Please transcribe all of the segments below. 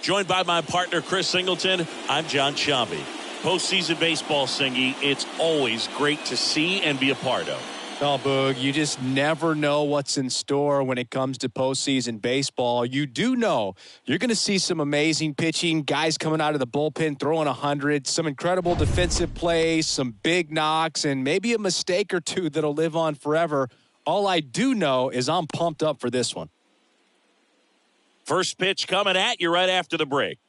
Joined by my partner, Chris Singleton, I'm John Sciambi. Postseason baseball, Singy, it's always great to see and be a part of. Oh, Boog, you just never know what's in store when it comes to postseason baseball. You do know you're going to see some amazing pitching, guys coming out of the bullpen throwing 100, some incredible defensive plays, some big knocks, and maybe a mistake or two that'll live on forever. All I do know is I'm pumped up for this one. First pitch coming at you right after the break.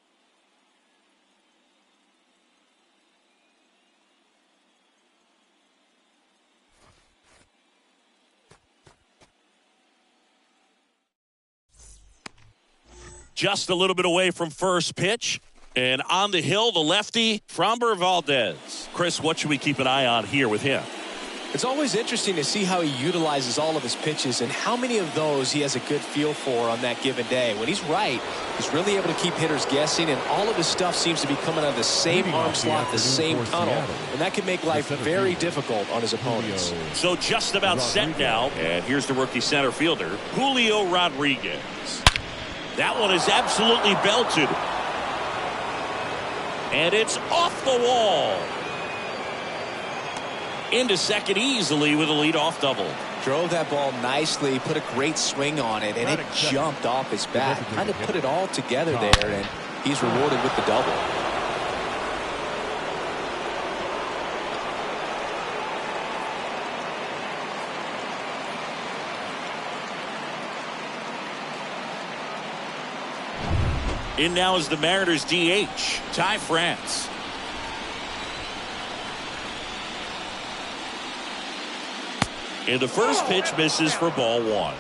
Just a little bit away from first pitch. And on the hill, the lefty, Framber Valdez. Chris, what should we keep an eye on here with him? It's always interesting to see how he utilizes all of his pitches and how many of those he has a good feel for on that given day. When he's right, he's really able to keep hitters guessing, and all of his stuff seems to be coming out of the same arm slot, the same tunnel, and that can make life very difficult on his opponents. So just about set now, and here's the rookie center fielder, Julio Rodriguez. That one is absolutely belted. And it's off the wall. Into second easily with a leadoff double. Drove that ball nicely, put a great swing on it, and it jumped off his bat. Kind of put it all together there, and he's rewarded with the double. In now is the Mariners DH, Ty France. And the first pitch misses for ball one.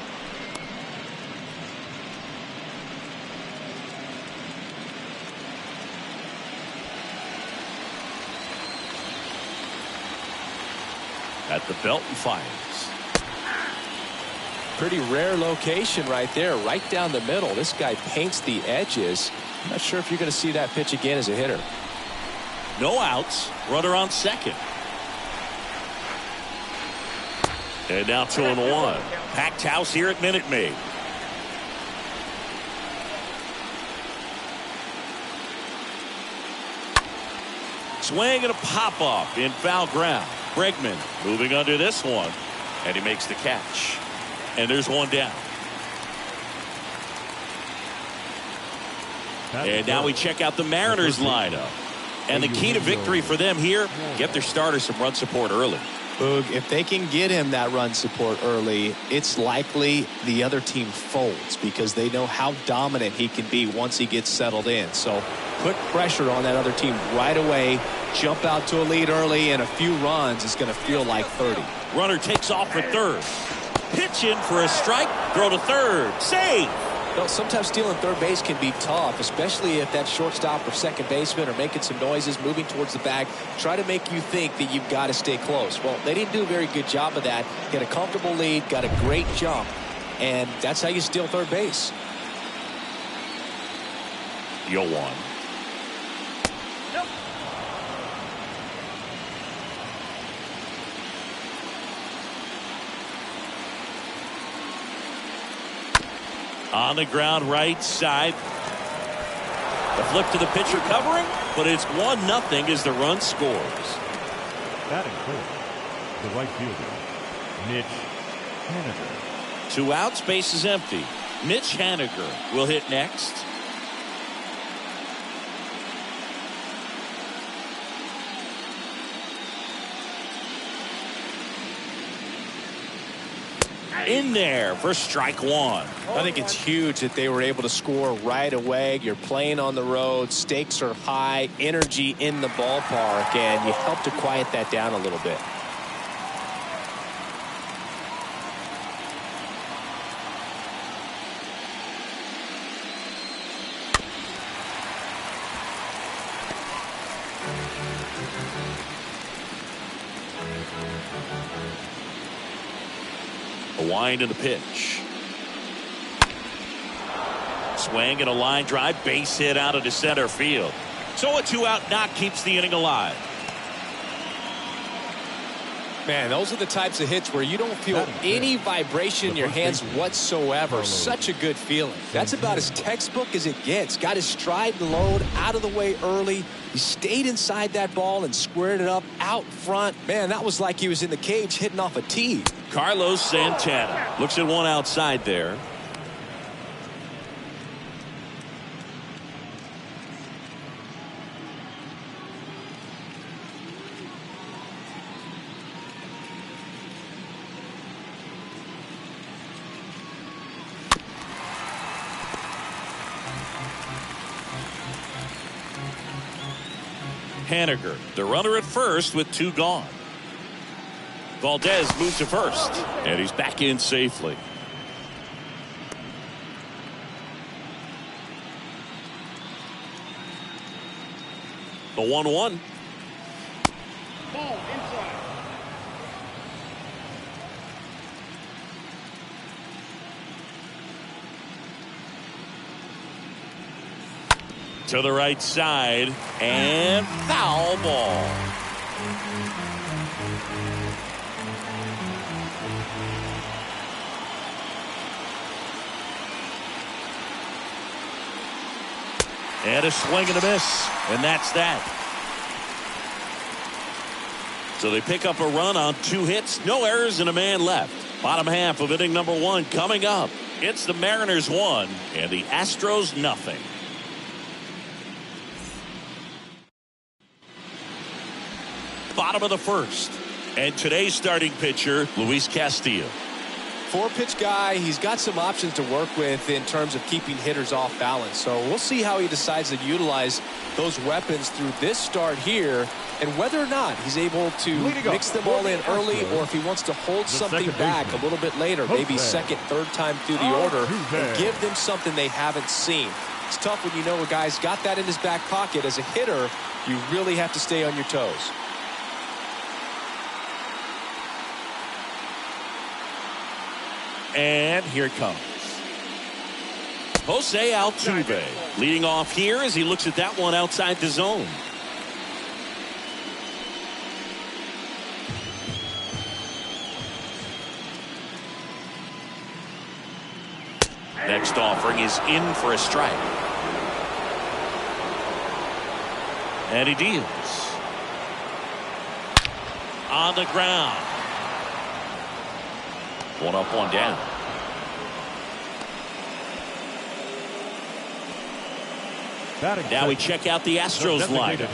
At the belt and fires. Pretty rare location right there, right down the middle. This guy paints the edges. I'm not sure if you're going to see that pitch again as a hitter. No outs, runner on second. And now 2-1. Packed house here at Minute Maid. Swing and a pop-off in foul ground. Bregman moving under this one. And he makes the catch. And there's one down. And now we check out the Mariners lineup. And the key to victory for them here, get their starter some run support early. Boog, if they can get him that run support early, it's likely the other team folds because they know how dominant he can be once he gets settled in. So put pressure on that other team right away, jump out to a lead early, and a few runs is going to feel like 30. Runner takes off for third. Pitch in for a strike, throw to third, save. Well, sometimes stealing third base can be tough, especially if that shortstop or second baseman are making some noises, moving towards the bag, try to make you think that you've got to stay close. Well, they didn't do a very good job of that. Get a comfortable lead, got a great jump, and that's how you steal third base. 0-1. On the ground right side. The flip to the pitcher covering, but it's 1-0 as the run scores. Batting clear, the right fielder, Mitch Haniger. 2 outs, base is empty. Mitch Haniger will hit next. In there for strike one. I think it's huge that they were able to score right away. You're playing on the road, stakes are high, energy in the ballpark, and you help to quiet that down a little bit. A wind in the pitch. Swing and a line drive, base hit out into center field. So a 2-out knock keeps the inning alive. Man, those are the types of hits where you don't feel any vibration in your hands whatsoever. Such a good feeling. That's about as textbook as it gets. Got his stride and load out of the way early. He stayed inside that ball and squared it up out front. Man, that was like he was in the cage hitting off a tee. Carlos Santana looks at one outside there. Haniger, the runner at first with 2 gone. Valdez moves to first, and he's back in safely. The 1-1. Ball inside. To the right side, and foul ball. And a swing and a miss, and that's that. So they pick up a run on 2 hits, no errors, and a man left. Bottom half of inning number 1 coming up. It's the Mariners 1 and the Astros nothing. Bottom of the first, and today's starting pitcher, Luis Castillo. 4-pitch guy. He's got some options to work with in terms of keeping hitters off balance. So we'll see how he decides to utilize those weapons through this start here, and whether or not he's able to mix them all in early, or if he wants to hold something back a little bit later, maybe second, third time through the order, and give them something they haven't seen. It's tough when you know a guy's got that in his back pocket. As a hitter, you really have to stay on your toes. And here it comes. Jose Altuve leading off here as he looks at that one outside the zone. Next offering is in for a strike. And he deals. On the ground. 1 up, 1 down. Now we check out the Astros lineup.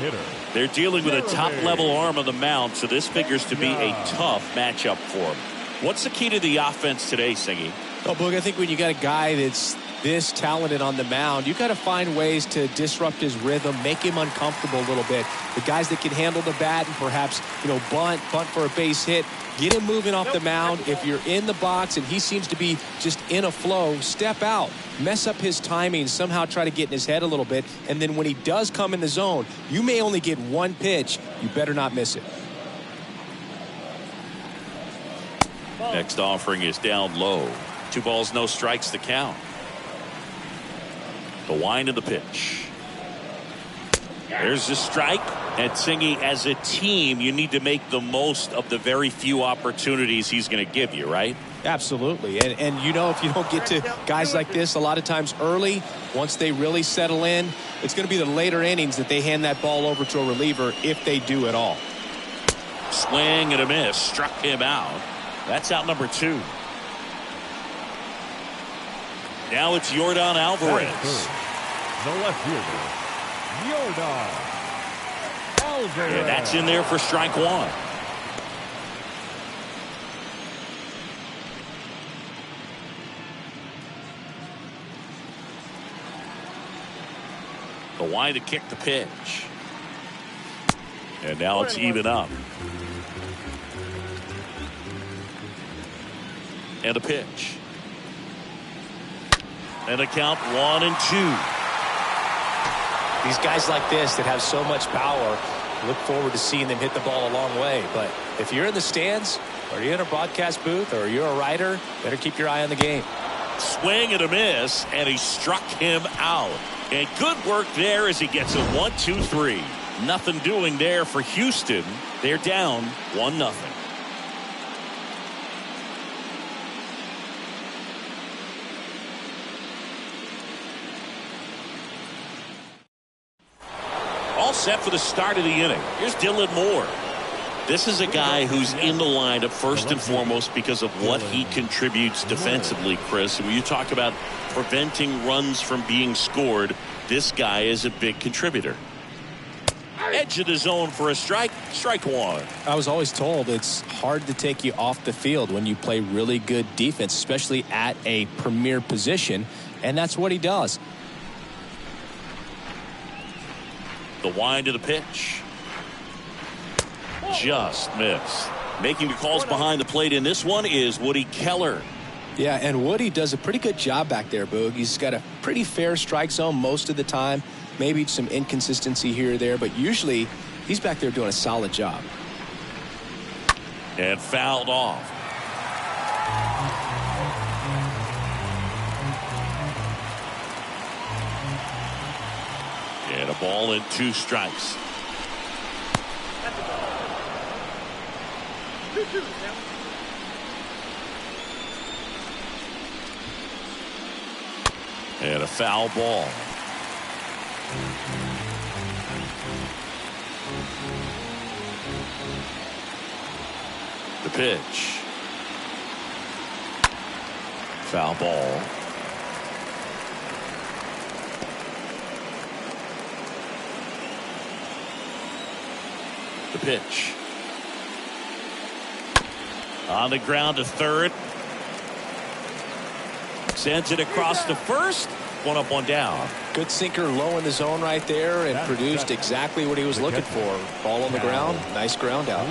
They're dealing with a top-level arm on the mound, so this figures to be a tough matchup for them. What's the key to the offense today, Singy? Well, Boog, I think when you got a guy that's this talented on the mound, you got to find ways to disrupt his rhythm, make him uncomfortable a little bit. The guys that can handle the bat and perhaps, bunt for a base hit, get him moving off the mound. If you're in the box and he seems to be just in a flow, step out, mess up his timing, somehow try to get in his head a little bit. And then when he does come in the zone, you may only get 1 pitch. You better not miss it. Next offering is down low. 2 balls, no strikes to count. The wind of the pitch. There's the strike. And Singy, as a team, you need to make the most of the very few opportunities he's going to give you, right? Absolutely. And if you don't get to guys like this a lot of times early, once they really settle in, it's going to be the later innings that they hand that ball over to a reliever, if they do at all. Swing and a miss. Struck him out. That's out number 2. Now it's Yordan Alvarez. The left fielder, Yordan Alvarez. And that's in there for strike 1. The wind to kick the pitch. And now it's even up. And a pitch. And a count 1 and 2. These guys like this that have so much power, look forward to seeing them hit the ball a long way. But if you're in the stands, or you're in a broadcast booth, or you're a writer, better keep your eye on the game. Swing and a miss, and he struck him out. And good work there as he gets a 1-2-3. Nothing doing there for Houston. They're down 1-0. all set for the start of the inning. Here's Dylan Moore. This is a guy who's in the lineup first and foremost because of what he contributes defensively, Chris. And when you talk about preventing runs from being scored, this guy is a big contributor. Edge of the zone for a strike. Strike one. I was always told it's hard to take you off the field when you play really good defense, especially at a premier position, and that's what he does. The wind of the pitch. Just missed. Making the calls behind the plate in this one is Woody Keller. Yeah, and Woody does a pretty good job back there, Boog. He's got a pretty fair strike zone most of the time. Maybe some inconsistency here or there, but usually he's back there doing a solid job. And fouled off. And a ball and 2 strikes. And a foul ball. The pitch. Foul ball. The pitch. On the ground to third. Sends it across to first. One up, one down. Good sinker low in the zone right there and produced exactly what he was looking for. Ball on the ground. Nice ground out.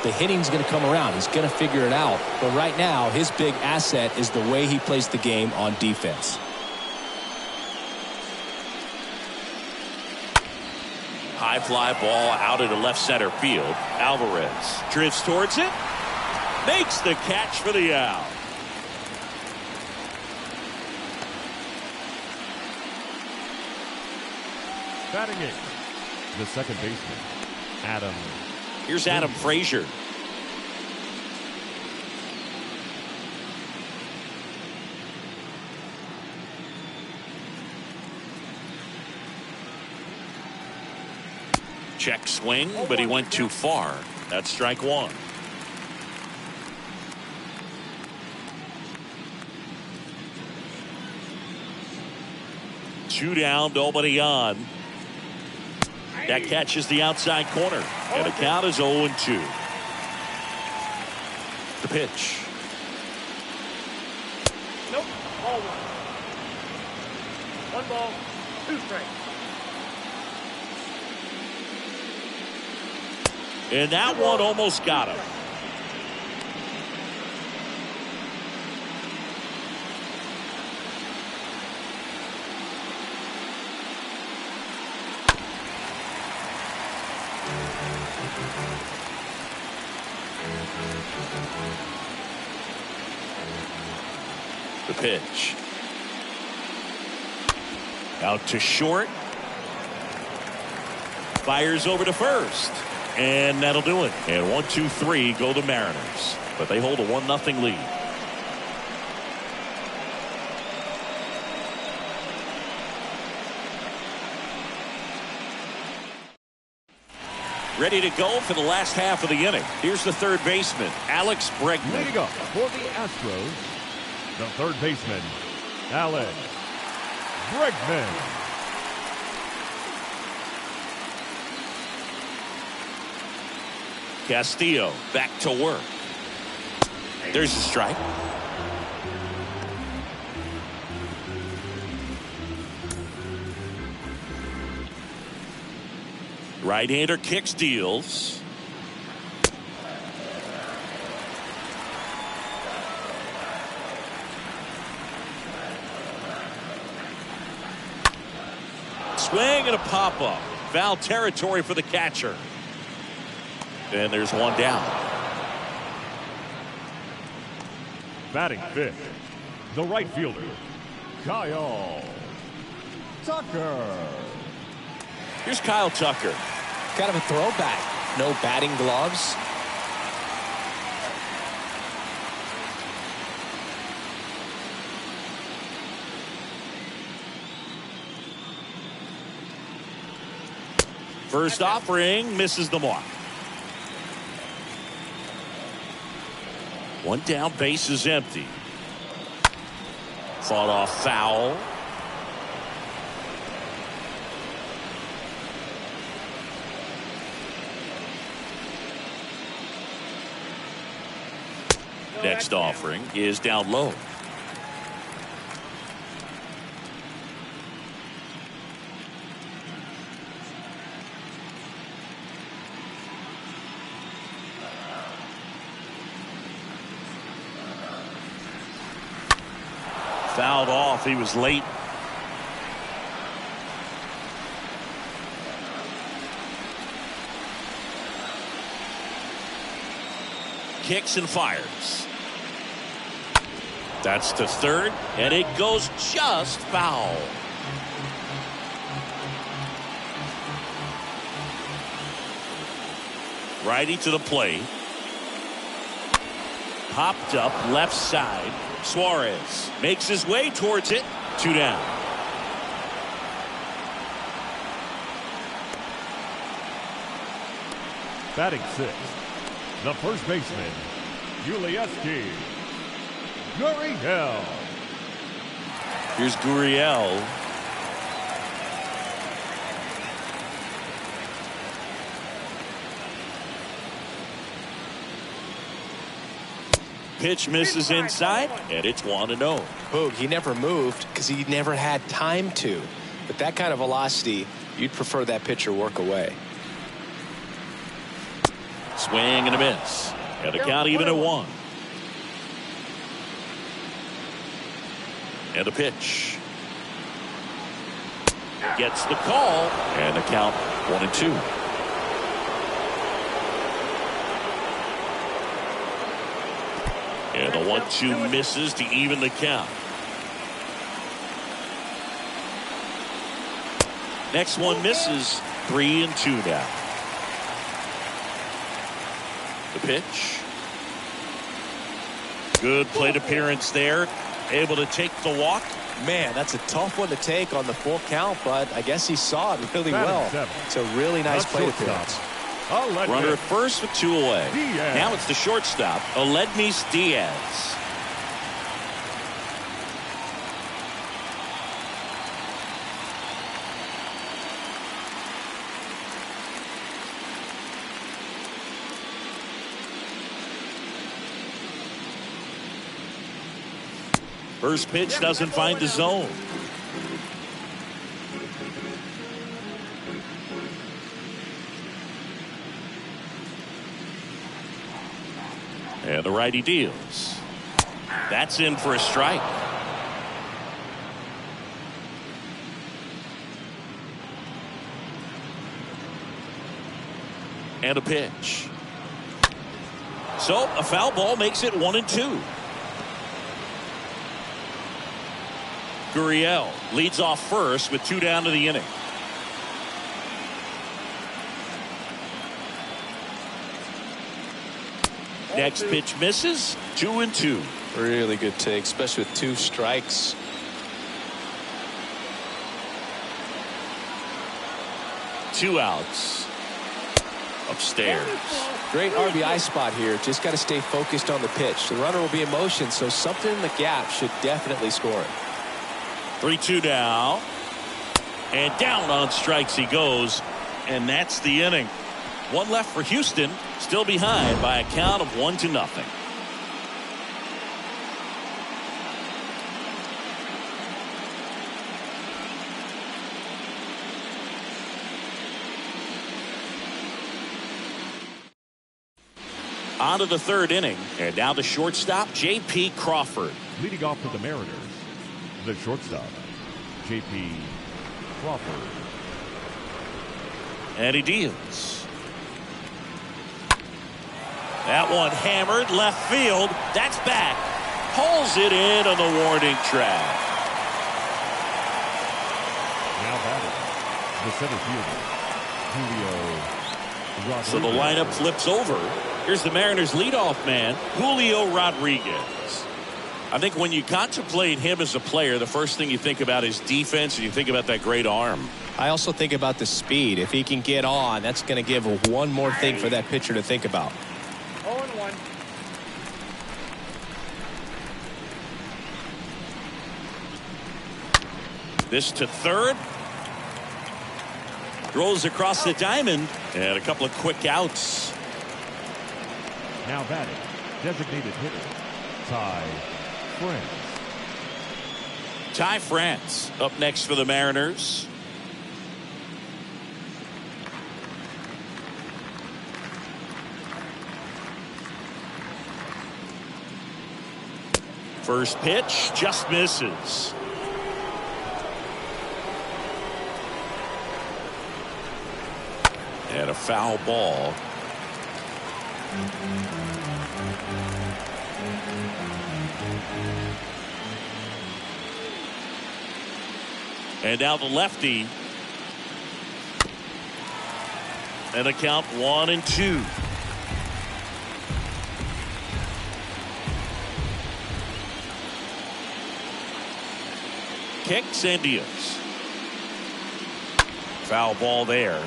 The hitting's going to come around. He's going to figure it out. But right now, his big asset is the way he plays the game on defense. High fly ball out into left center field. Alvarez drifts towards it. Makes the catch for the out. Batting it, the second baseman, Adam. Here's Adam Frazier. Check swing, but he went too far. That's strike one. Two down, nobody on. That catches the outside corner. And the count is 0-2. The pitch. Nope. Ball one. One ball, 2 strikes. And that one almost got him. The pitch. Out to short. Fires over to first. And that'll do it. And 1-2-3 go the Mariners. But they hold a 1-0 lead. Ready to go for the last half of the inning. Here's the third baseman, Alex Bregman. Leading up for the Astros, the third baseman, Alex Bregman. Castillo back to work. There's a strike. Right-hander kicks, deals. Swing and a pop-up. Foul territory for the catcher. And there's one down. Batting fifth, the right fielder, Kyle Tucker. Here's Kyle Tucker. Kind of a throwback. No batting gloves. First offering misses the mark. One down, base is empty. Fought off foul. Next offering is down low. Fouled off. He was late. Kicks and fires. That's to third, and it goes just foul. Righty to the plate. Popped up left side. Suarez makes his way towards it. 2 down. Batting 6th, the first baseman, Ulieski Gurriel. Here's Gurriel. Pitch misses inside, and it's 1-0. Boog, he never moved because he never had time to. But that kind of velocity, you'd prefer that pitcher work away. Swing and a miss. And the count even at 1. And a pitch. Gets the call, and the count 1-2. And the 1-2 misses to even the count. Next one misses. 3-2 now. The pitch. Good plate appearance there. Able to take the walk. Man, that's a tough one to take on the full count, but I guess he saw it really well. It's a really nice plate appearance. Runner at first with 2 away. Diaz. Now it's the shortstop, Aledmys Diaz. First pitch doesn't find the zone. And the righty deals. That's in for a strike. And a pitch. So a foul ball makes it 1-2. Gurriel leads off first with 2 down to the inning. Next pitch misses. 2-2. Really good take, especially with 2 strikes. Two outs. Upstairs. Great RBI spot here. Just got to stay focused on the pitch. The runner will be in motion, so something in the gap should definitely score it. 3-2 now. And down on strikes he goes. And that's the inning. One left for Houston. Still behind by a count of 1-0. On to the 3rd inning. And now the shortstop, J.P. Crawford. Leading off for the Mariners, the shortstop, J.P. Crawford. And he deals. That one hammered left field. That's back. Pulls it in on the warning track. Now batting, the center fielder, Julio Rodriguez. So the lineup flips over. Here's the Mariners leadoff man, Julio Rodriguez. I think when you contemplate him as a player, the first thing you think about is defense, and you think about that great arm. I also think about the speed. If he can get on, that's going to give one more thing for that pitcher to think about. 0-1. This to third. Rolls across the diamond, and a couple of quick outs. Now batting, designated hitter, Ty France. Ty France up next for the Mariners. First pitch just misses. And a foul ball. And now the lefty. And a count 1-2. Kicks and deals. Foul ball there.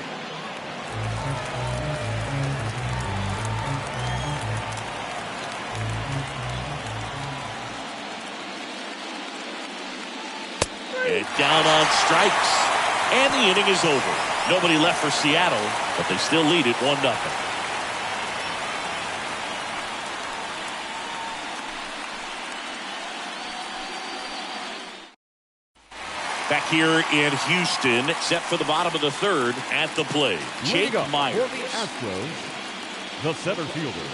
And down on strikes. And the inning is over. Nobody left for Seattle, but they still lead it 1-0. Back here in Houston, set for the bottom of the third at the plate. Jake Myers. For the Astros, the center fielder,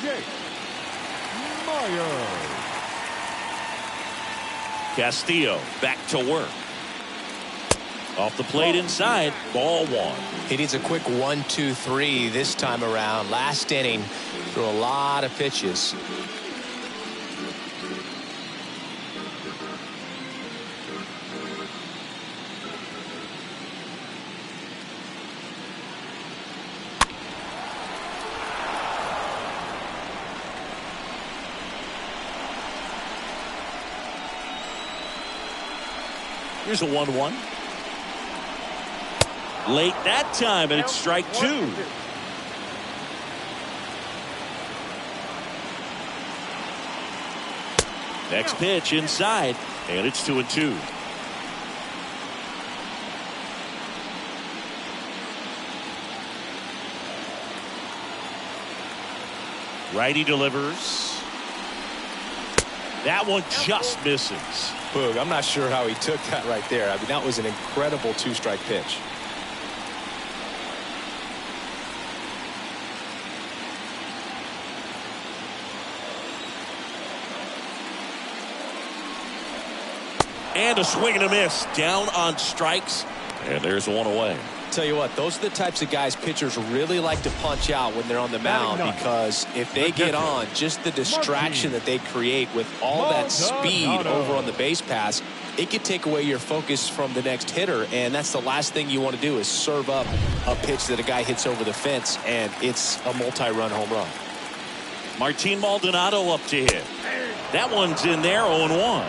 Jake Myers. Castillo back to work. Off the plate inside, ball one. He needs a quick 1-2-3 this time around. Last inning, threw a lot of pitches. Here's a 1-1. Late that time, and it's strike two. Next pitch inside, and it's 2-2. Righty delivers. That one just misses. Boog, I'm not sure how he took that right there. I mean, that was an incredible two-strike pitch. And a swing and a miss. Down on strikes. And there's one away. Tell you what, those are the types of guys pitchers really like to punch out when they're on the mound, because if they get on, just the distraction that they create with all that speed over on the base pass, it could take away your focus from the next hitter, and that's the last thing you want to do is serve up a pitch that a guy hits over the fence, and it's a multi-run home run. Martin Maldonado up to hit. That one's in there, 0-1.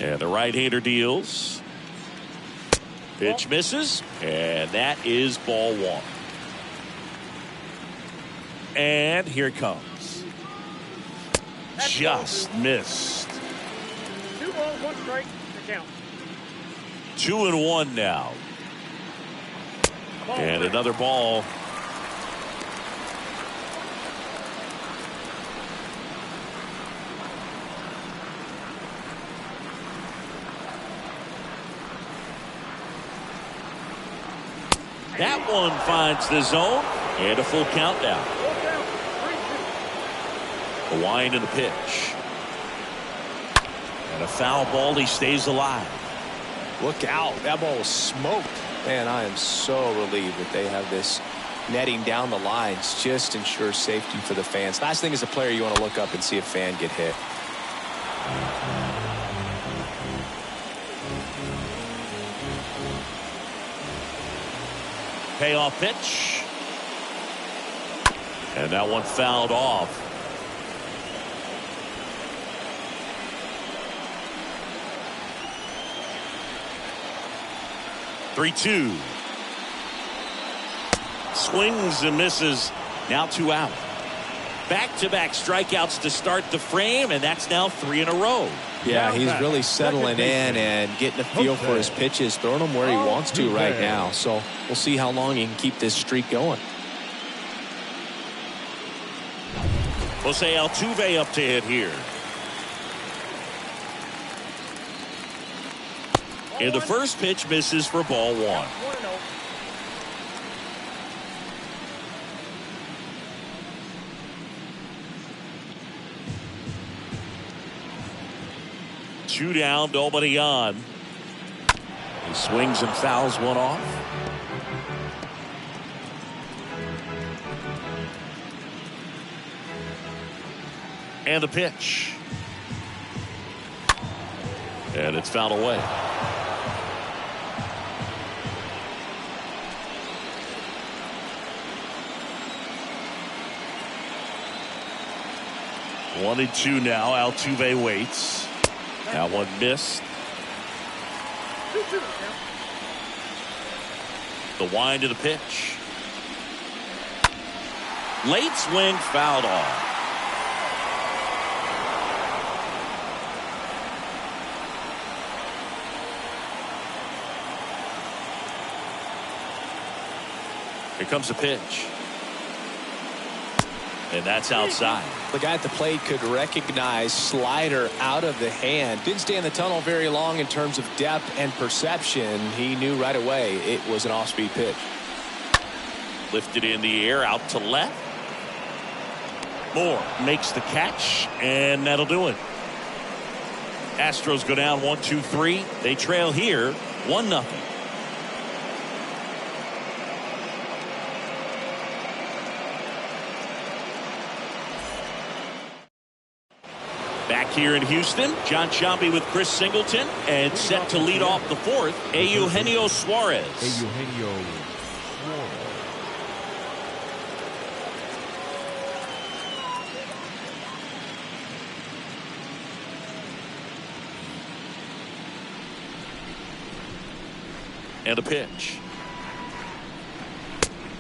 And the right-hander deals. Pitch misses, and that is ball one. And here it comes. Just missed. 2 balls, 1 strike, the count. 2-1 now. And another ball. That one finds the zone, and a full count now. A wind in the pitch. And a foul ball, he stays alive. Look out, that ball was smoked. Man, I am so relieved that they have this netting down the lines. Just ensures safety for the fans. Last thing as a player, you want to look up and see a fan get hit. Payoff pitch. And that one fouled off. Three-two. Swings and misses. Now 2 out. Back-to-back strikeouts to start the frame, and that's now 3 in a row. Yeah, he's really settling in and getting a feel for his pitches, throwing them where he wants to right now. So we'll see how long he can keep this streak going. Jose Altuve up to hit here. And the first pitch misses for ball 1. 2 down, nobody on. He swings and fouls one off. And the pitch. And it's fouled away. One and two now. Altuve waits. That one missed. The wind of the pitch. Late swing, fouled off. Here comes the pitch. And that's outside. The guy at the plate could recognize slider out of the hand. Didn't stay in the tunnel very long in terms of depth and perception. He knew right away it was an off-speed pitch. Lifted in the air out to left. Moore makes the catch, and that'll do it. Astros go down 1-2-3. They trail here 1-0. Back here in Houston, John Sciambi with Chris Singleton, and set to lead off the fourth, Eugenio Suarez. Eugenio Suarez. And a pitch.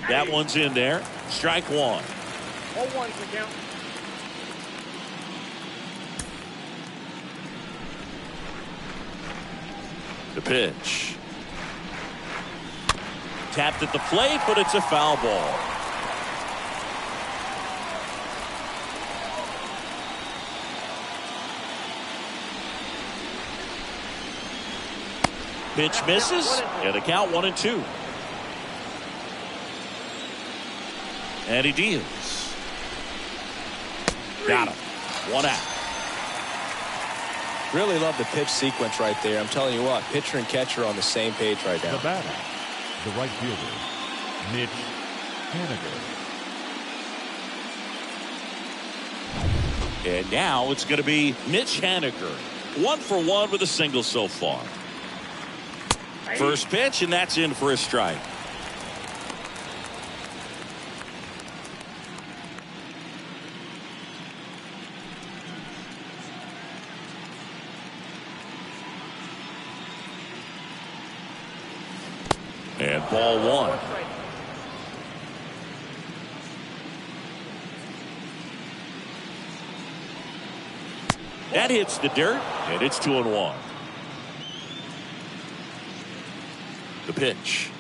That one's in there. Strike one. 0-1 to count. The pitch. Tapped at the plate, but it's a foul ball. Pitch misses, and the count 1-2. And he deals. Got him. 1 out. Really love the pitch sequence right there. I'm telling you what, pitcher and catcher are on the same page right now. The batter, the right fielder, Mitch Haniger. And now it's going to be Mitch Haniger. 1 for 1 with a single so far. First pitch, and that's in for a strike. And ball 1. That hits the dirt, and it's 2-1. The pitch.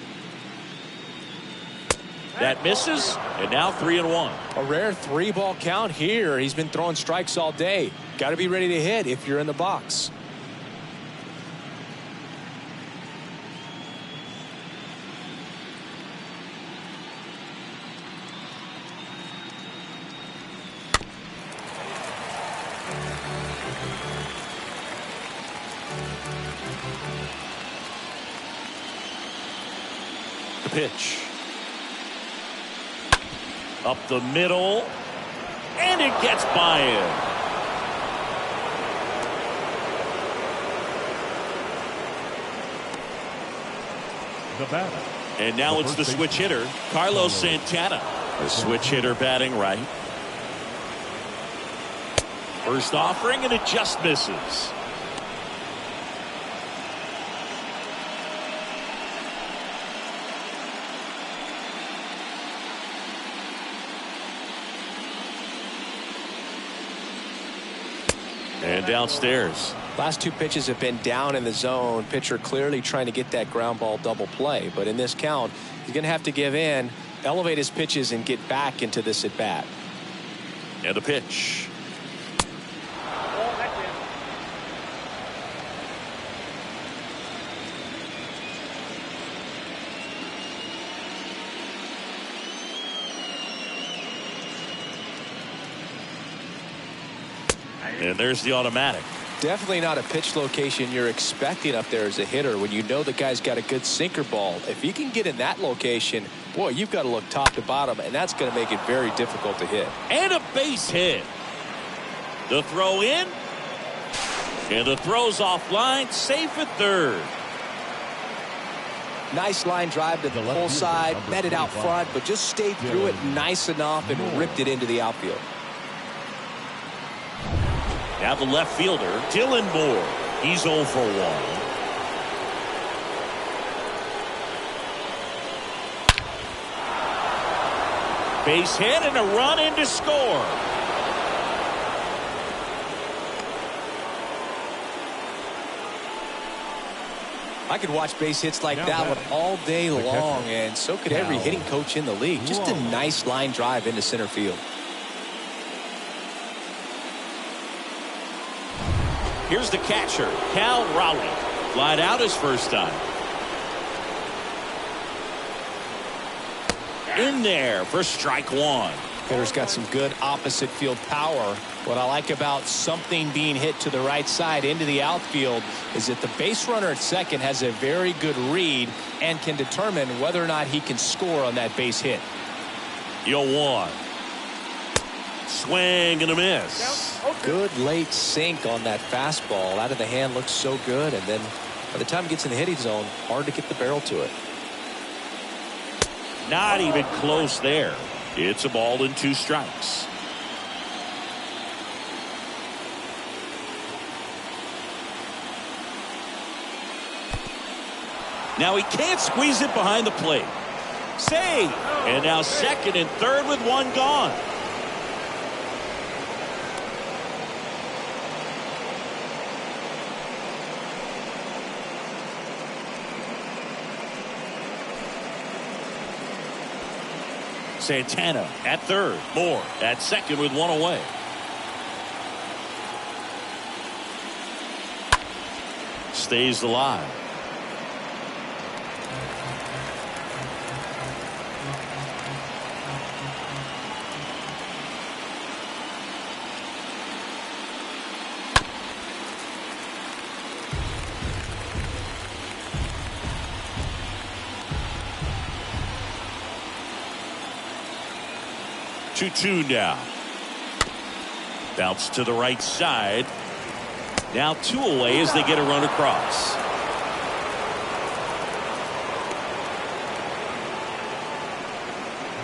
That misses, and now 3-1. A rare 3-ball count here. He's been throwing strikes all day. Got to be ready to hit if you're in the box. Pitch. Up the middle, and it gets by him. The batter, And now it's the switch hitter, Carlos Santana. The switch hitter batting right. First offering, and it just misses. And downstairs. Last two pitches have been down in the zone. Pitcher clearly trying to get that ground ball double play. But in this count, he's going to have to give in, elevate his pitches, and get back into this at bat. And the pitch. Ball, that's in. And there's the automatic. Definitely not a pitch location you're expecting up there as a hitter when you know the guy's got a good sinker ball. If you can get in that location, boy, you've got to look top to bottom, and that's going to make it very difficult to hit. And a base hit. The throw in. And the throw's offline. Safe at third. Nice line drive to the pull side, met it out front, but just stayed through it nice enough and ripped it into the outfield. Now the left fielder, Dylan Moore. He's 0 for 1. Base hit and a run in to score. I could watch base hits like that one all day long, and so could every hitting coach in the league. Just a nice line drive into center field. Here's the catcher, Cal Raleigh. Flied out his first time. In there for strike one. Hitter's got some good opposite field power. What I like about something being hit to the right side into the outfield is that the base runner at second has a very good read and can determine whether or not he can score on that base hit. 0-1. Swing and a miss. Good late sink on that fastball. Out of the hand, looks so good, and then by the time it gets in the hitting zone, hard to get the barrel to it. Not even close there. It's a ball and 2 strikes. Now he can't squeeze it behind the plate. Save. And now second and third with one gone. Santana at third. Moore at second with one away. Stays alive. Two now. Bounce to the right side. Now 2 away as they get a run across.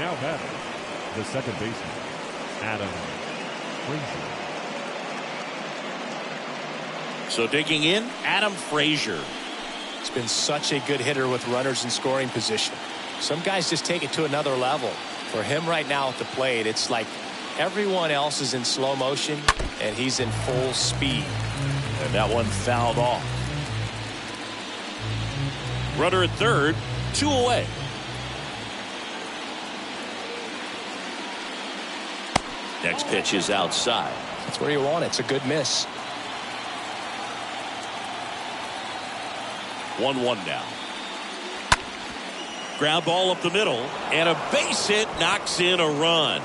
Now batting, the second baseman, Adam Frazier. So digging in, Adam Frazier. He's been such a good hitter with runners in scoring position. Some guys just take it to another level. For him right now at the plate, it's like everyone else is in slow motion and he's in full speed. And that one fouled off. Runner at third, 2 away. Next pitch is outside. That's where you want it. It's a good miss. 1-1 now. Ground ball up the middle, and a base hit knocks in a run.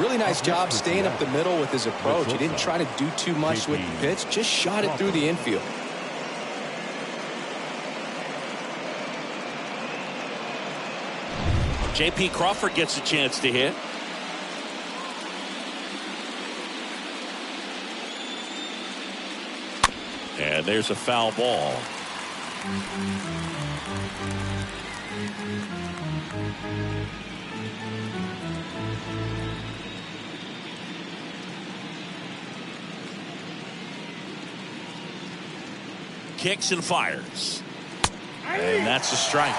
Really nice job staying up the middle with his approach. He didn't try to do too much with the pitch, just shot it through the infield. J.P. Crawford gets a chance to hit. And there's a foul ball. Kicks and fires. And that's a strike.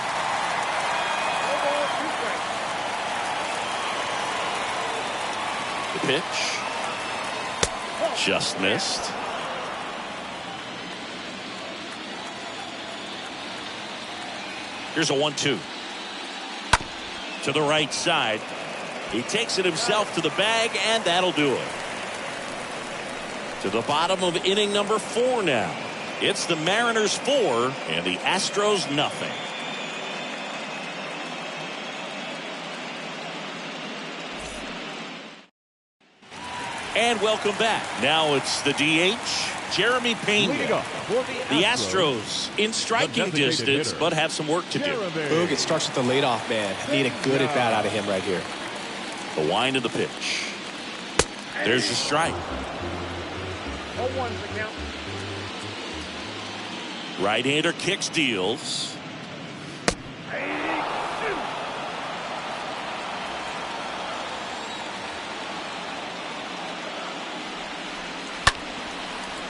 The pitch. Just missed. Here's a 1-2. To the right side. He takes it himself to the bag, and that'll do it. To the bottom of inning number 4 now. It's the Mariners 4 and the Astros nothing. And welcome back. Now it's the DH, Jeremy Pena. The Astros in striking distance, but have some work to do. Boog, it starts with the leadoff man. Need a good at bat out of him right here. The wind of the pitch. There's the strike. 0-1 the count. Right-hander kicks, deals.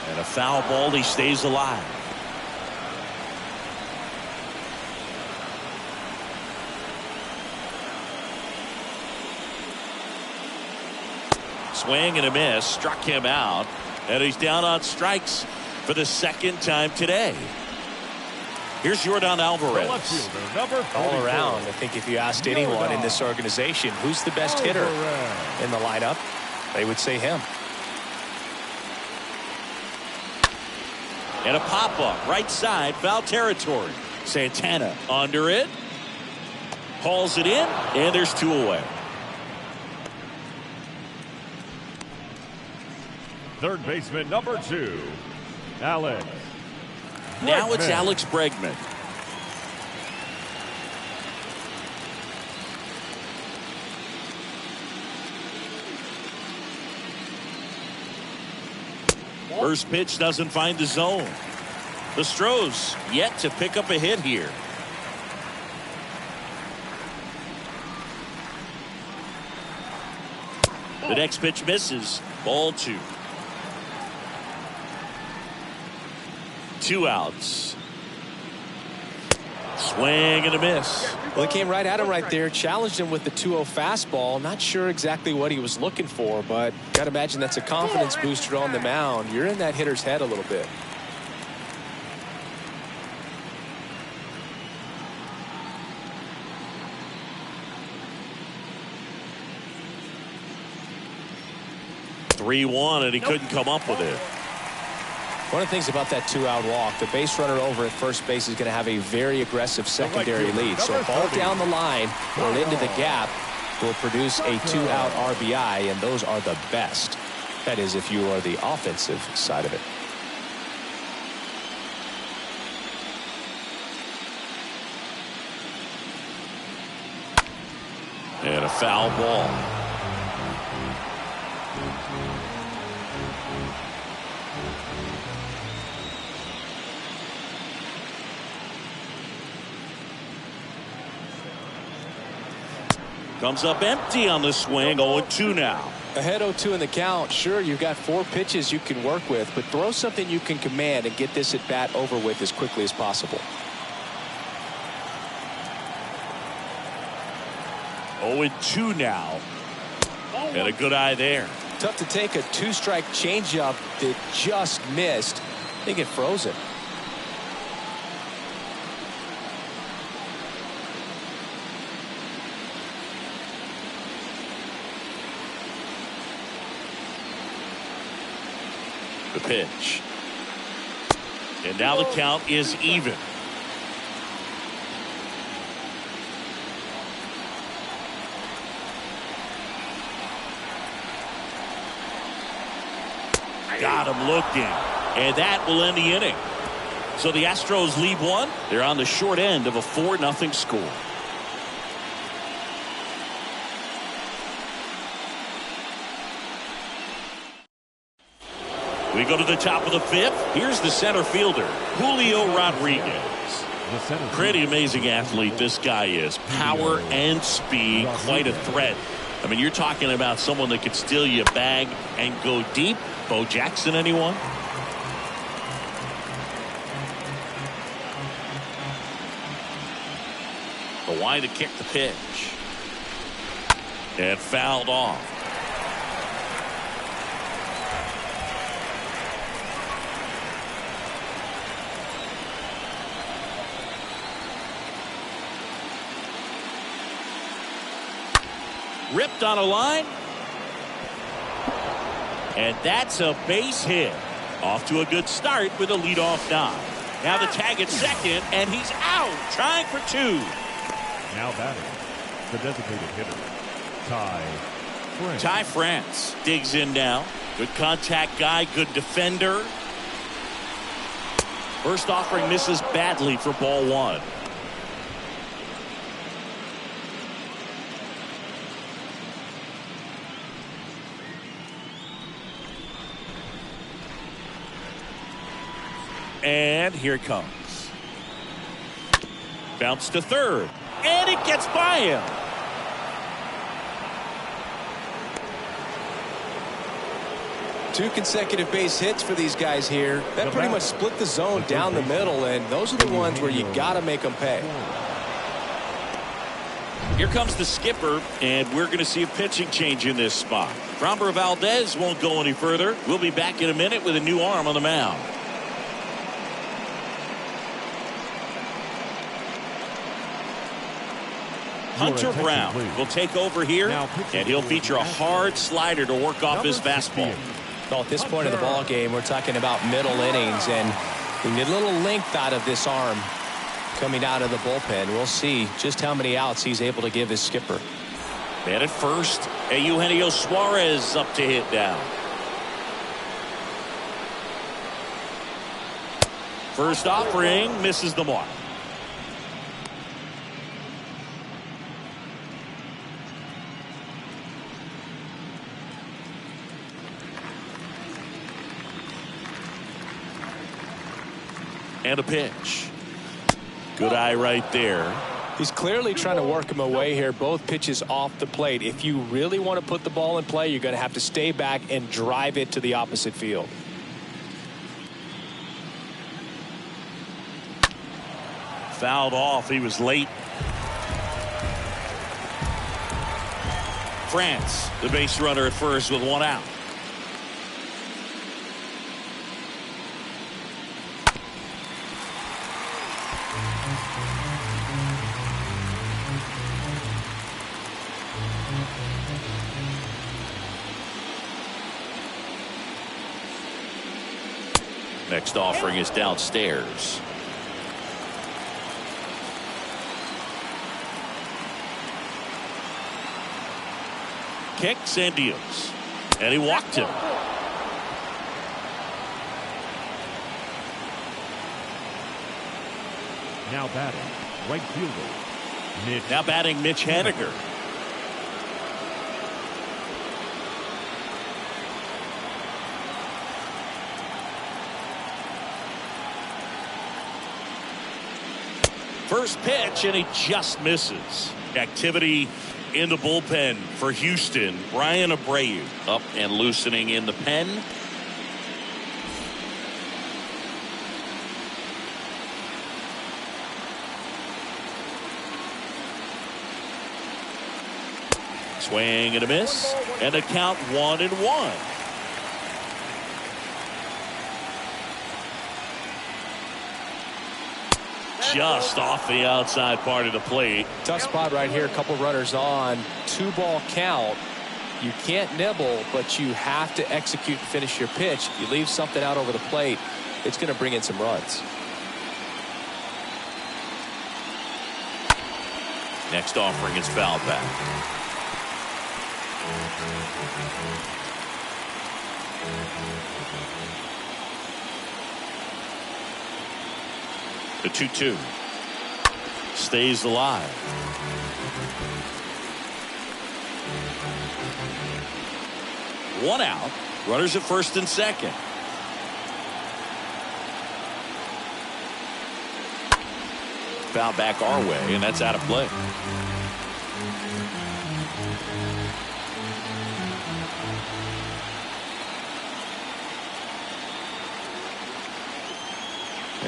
And a foul ball, he stays alive. Swing and a miss, struck him out, and he's down on strikes for the second time today. Here's Yordan Alvarez. All around, I think if you asked anyone in this organization who's the best hitter in the lineup, they would say him. And a pop-up, right side, foul territory. Santana under it. Hauls it in, and there's 2 away. Third baseman number 2, Alex. Now it's Alex Bregman. First pitch doesn't find the zone. The Astros yet to pick up a hit here. The next pitch misses. Ball 2. 2 outs. Swing and a miss. Well, he came right at him right there, challenged him with the 2-0 fastball. Not sure exactly what he was looking for, but got to imagine that's a confidence booster on the mound. You're in that hitter's head a little bit. (3-1) and he couldn't come up with it. One of the things about that 2-out walk, the base runner over at first base is going to have a very aggressive secondary lead. So a ball down the line or into the gap will produce a 2-out RBI, and those are the best. That is, if you are the offensive side of it. And a foul ball. Comes up empty on the swing. 0-2 now. Ahead 0-2 in the count. Sure, you've got 4 pitches you can work with, but throw something you can command and get this at bat over with as quickly as possible. 0-2 now. And a good eye there. Tough to take a 2-strike changeup that just missed. I think it froze it. The pitch. And now the count is even. Got him looking. And that will end the inning. So the Astros lead 1. They're on the short end of a 4-0 score. We go to the top of the 5th. Here's the center fielder, Julio Rodriguez. Pretty amazing athlete this guy is. Power and speed, quite a threat. I mean, you're talking about someone that could steal you a bag and go deep. Bo Jackson, anyone? The wide to kick the pitch. And fouled off. Ripped on a line. And that's a base hit. Off to a good start with a leadoff knock. Now the tag at second, and he's out, trying for 2. Now batting, the designated hitter, Ty France digs in now. Good contact guy, good defender. First offering misses badly for ball 1. And here it comes. Bounce to third. And it gets by him. Two consecutive base hits for these guys here. That pretty much split the zone down the middle, and those are the ones where you got to make them pay. Here comes the skipper, and we're going to see a pitching change in this spot. Framber Valdez won't go any further. We'll be back in a minute with a new arm on the mound. Hunter Brown will take over here, and he'll feature a hard slider to work off his fastball. Well, at this point of the ball game, we're talking about middle innings, and we need a little length out of this arm coming out of the bullpen. We'll see just how many outs he's able to give his skipper. Man at first, Eugenio Suarez up to hit down. First offering misses the mark. And a pitch. Good eye right there. He's clearly trying to work him away here. Both pitches off the plate. If you really want to put the ball in play, you're going to have to stay back and drive it to the opposite field. Fouled off. He was late. France, the base runner at first with 1 out. Next offering is downstairs. Kicks and deals. And he walked him. Now batting, right fielder, Mitch. Now batting Mitch Haniger. First pitch, and he just misses. Activity in the bullpen for Houston. Brian Abreu up and loosening in the pen. Swing and a miss, and a count 1-1. Just off the outside part of the plate. Tough spot right here. A couple runners on. 2-ball count. You can't nibble, but you have to execute and finish your pitch. You leave something out over the plate, it's going to bring in some runs. Next offering is fouled back. The 2-2 stays alive. One out. Runners at first and second. foul back our way, and that's out of play.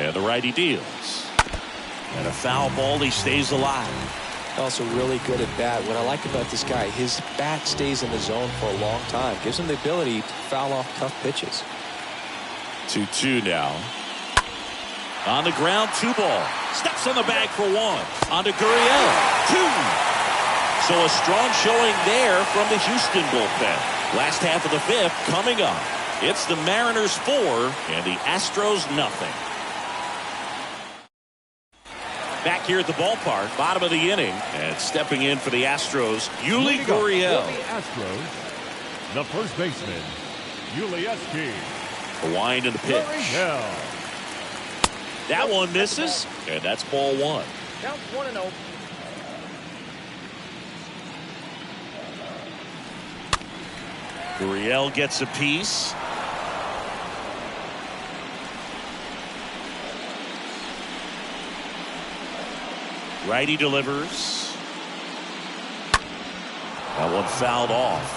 And the righty deals. And a foul ball. He stays alive. Also really good at bat. What I like about this guy, his bat stays in the zone for a long time. Gives him the ability to foul off tough pitches. 2-2 now. On the ground, 2 ball. Steps on the bag for 1. On to Gurriel. 2. So a strong showing there from the Houston bullpen. Last half of the 5th coming up. It's the Mariners 4 and the Astros nothing. Back here at the ballpark, bottom of the inning, and stepping in for the Astros, Yuli Gurriel. For the Astros, the first baseman, Yuli. The wind and the pitch. Gurriel. That one misses, and that's ball 1. Count 1-0. Gurriel gets a piece. Righty delivers. That one fouled off.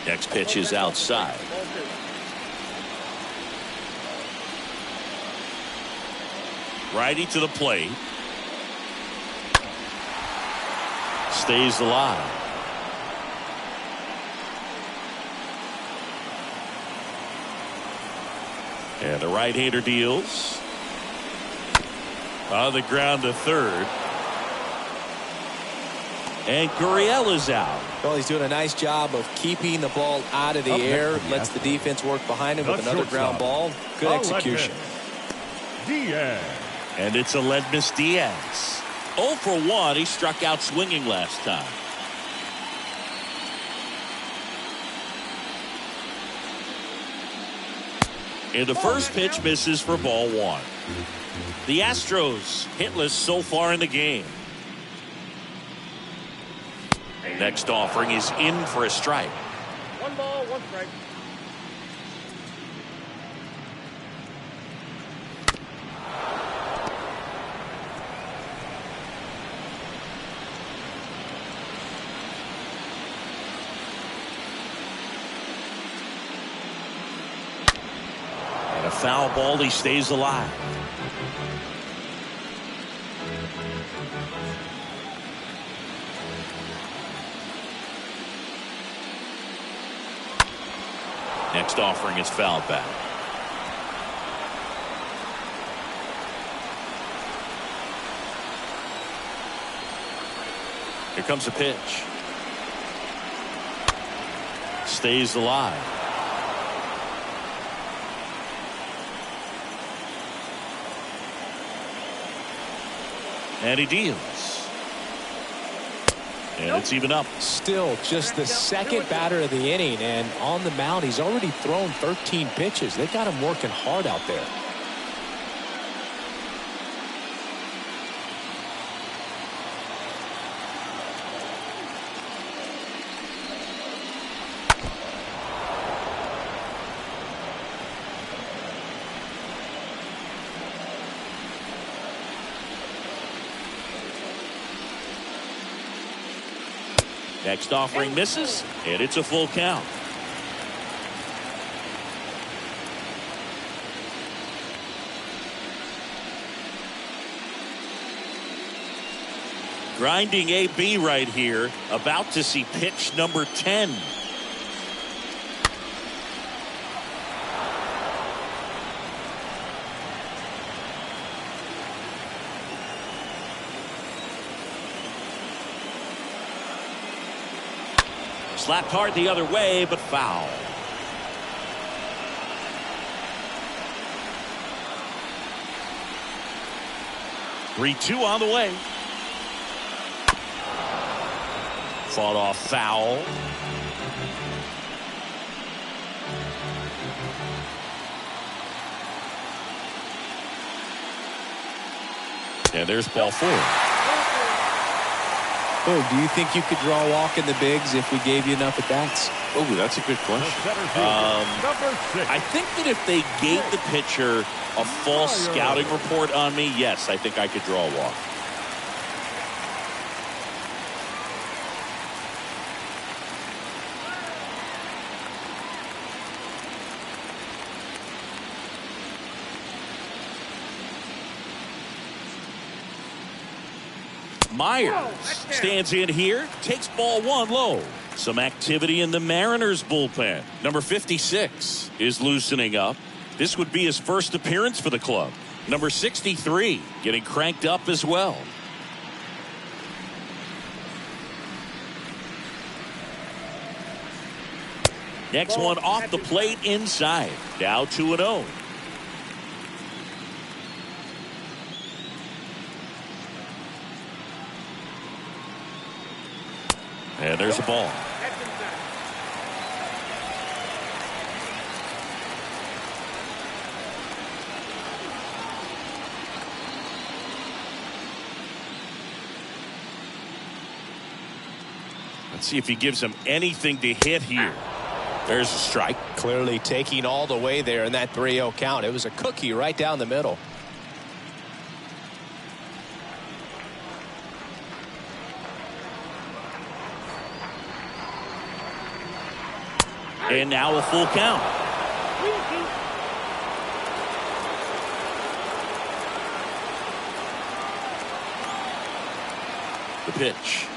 Next pitch is outside. Righty to the plate. Stays alive. And the right-hander deals. On the ground to third. And Gurriel is out. Well, he's doing a nice job of keeping the ball out of the air. Lets the defense work behind him with another ground ball. Good execution. Diaz. And it's Aledmys Diaz. 0 for 1. He struck out swinging last time. And the first pitch misses for ball 1. The Astros hitless so far in the game. Next offering is in for a strike. 1 ball, 1 strike. And a foul ball. He stays alive. Next offering is fouled back. Here comes a pitch. Stays alive. And he deals. And it's even up. Still just the second batter of the inning, and on the mound he's already thrown 13 pitches. They've got him working hard out there. Next offering misses, and it's a full count. Grinding AB right here, about to see pitch number 10. Slapped hard the other way, but foul. Three-2 on the way. Fought off foul. And there's ball 4. Oh, do you think you could draw a walk in the bigs if we gave you enough at bats? Oh, that's a good question. Number 6. I think that if they gave the pitcher a false scouting report on me, yes, I think I could draw a walk. Myers stands in here, takes ball 1 low. Some activity in the Mariners bullpen. Number 56 is loosening up. This would be his first appearance for the club. Number 63 getting cranked up as well. Next one off the plate inside. Now 2-0. And there's a ball. Let's see if he gives him anything to hit here. There's a strike. Clearly taking all the way there in that 3-0 count. It was a cookie right down the middle. And now a full count. The pitch.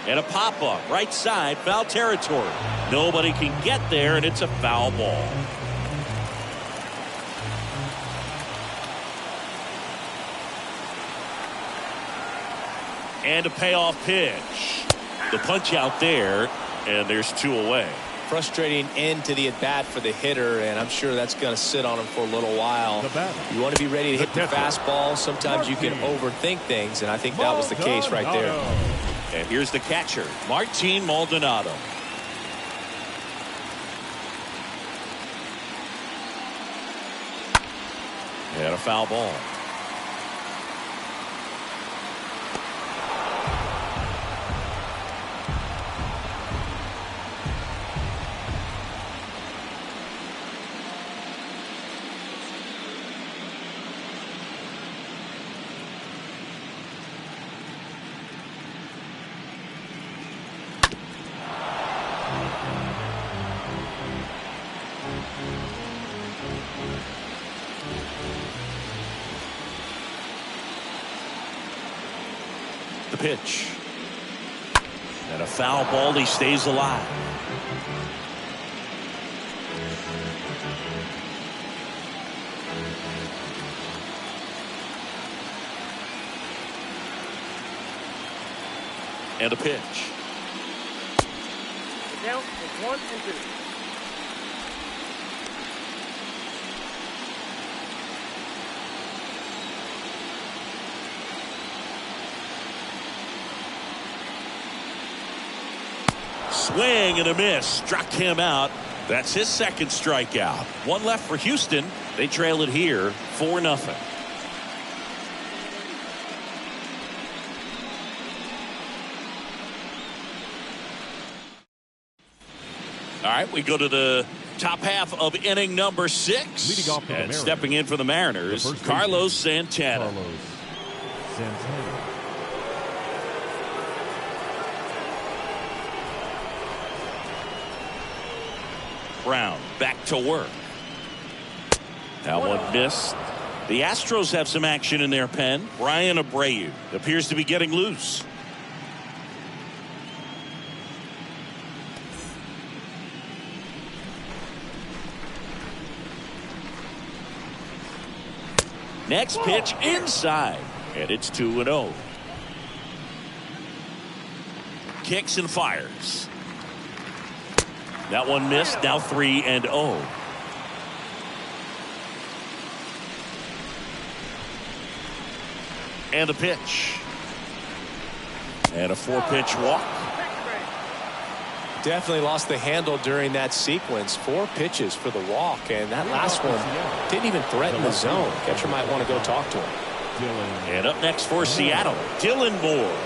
And a pop-up right side, foul territory. Nobody can get there, and it's a foul ball. And a payoff pitch. The punch out there. And there's 2 away. Frustrating end to the at-bat for the hitter, and I'm sure that's going to sit on him for a little while. You want to be ready to hit the fastball. Sometimes you can overthink things, and I think that was the case right there. And here's the catcher, Martin Maldonado. And a foul ball. The pitch. And a foul ball. He stays alive. And a pitch. Down to 1 and 2. Swing and a miss. Struck him out. That's his second strikeout. 1 left for Houston. They trail it here 4-0. All right, we go to the top half of inning number 6. Leading off for the and Mariners. stepping in for the Mariners, Carlos Santana. Brown back to work. That one missed. The Astros have some action in their pen. Brian Abreu appears to be getting loose. Next pitch inside, and it's 2-0. Kicks and fires. That one missed. Now 3-0. And the pitch. And a 4-pitch walk. Definitely lost the handle during that sequence. 4 pitches for the walk, and that last one didn't even threaten the zone. Catcher might want to go talk to him. And up next for Seattle, Dylan Moore.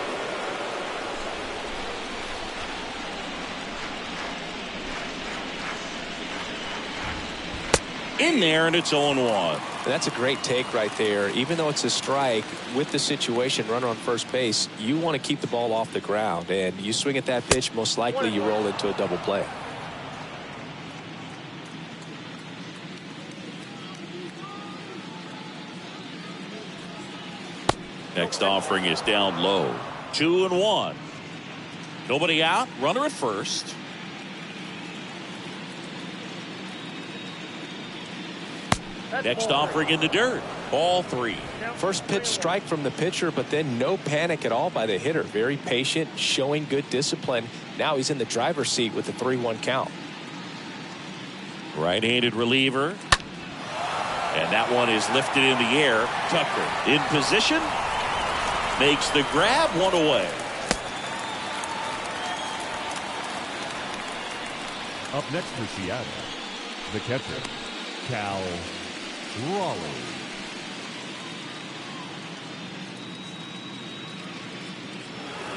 In there, and it's 0-1. That's a great take right there. Even though it's a strike, with the situation, runner on first base, you want to keep the ball off the ground. And you swing at that pitch, most likely you roll into a double play. Next offering is down low. 2-1. Nobody out. Runner at first. Next offering in the dirt. Ball 3. First pitch strike from the pitcher, but then no panic at all by the hitter. Very patient, showing good discipline. Now he's in the driver's seat with the 3-1 count. Right-handed reliever. And that one is lifted in the air. Tucker in position. Makes the grab, 1 away. Up next for Seattle, the catcher, Cal Raleigh.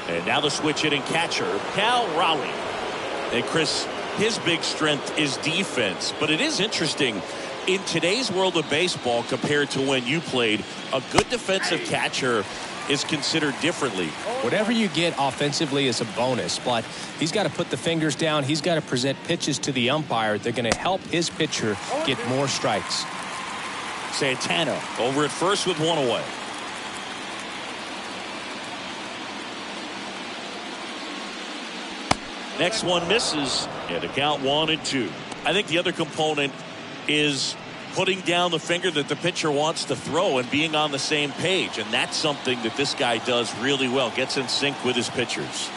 And now the switch hitting catcher, Cal Raleigh. And Chris, his big strength is defense, but it is interesting in today's world of baseball compared to when you played. A good defensive catcher is considered differently. Whatever you get offensively is a bonus, but he's got to put the fingers down. He's got to present pitches to the umpire. They're going to help his pitcher get more strikes. Santana over at first with 1 away. Next one misses, and the count 1-2. I think the other component is putting down the finger that the pitcher wants to throw and being on the same page, and that's something that this guy does really well. Gets in sync with his pitchers.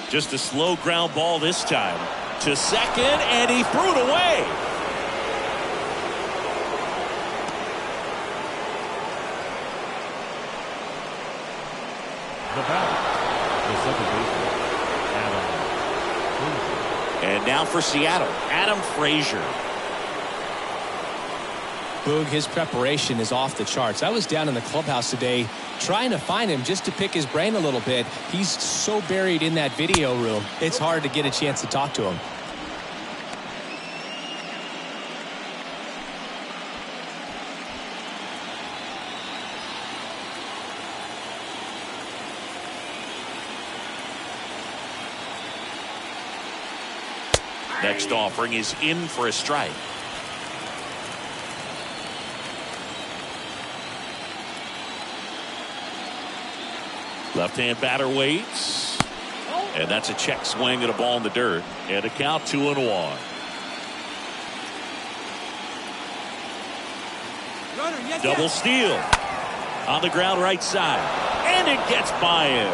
Just a slow ground ball this time to second, and he threw it away. The batter, the second baseman, Adam. And now for Seattle, Adam Frazier. Boog, his preparation is off the charts. I was down in the clubhouse today trying to find him just to pick his brain a little bit. He's so buried in that video room, it's hard to get a chance to talk to him. Next offering is in for a strike. Left-hand batter waits. And that's a check swing at a ball in the dirt. And a count 2-1. Double steal. On the ground right side. And it gets by him.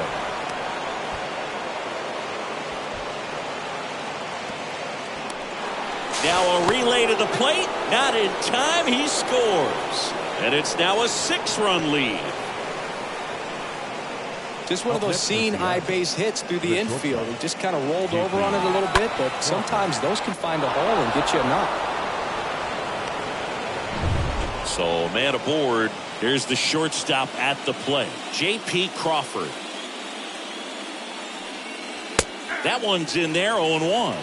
Now a relay to the plate. Not in time. He scores. And it's now a 6-run lead. Just one of those seeing eye base hits through the infield. He just kind of rolled over on it a little bit, but sometimes those can find a hole and get you a knock. So man aboard. Here's the shortstop at the plate, J.P. Crawford. That one's in there, 0-1.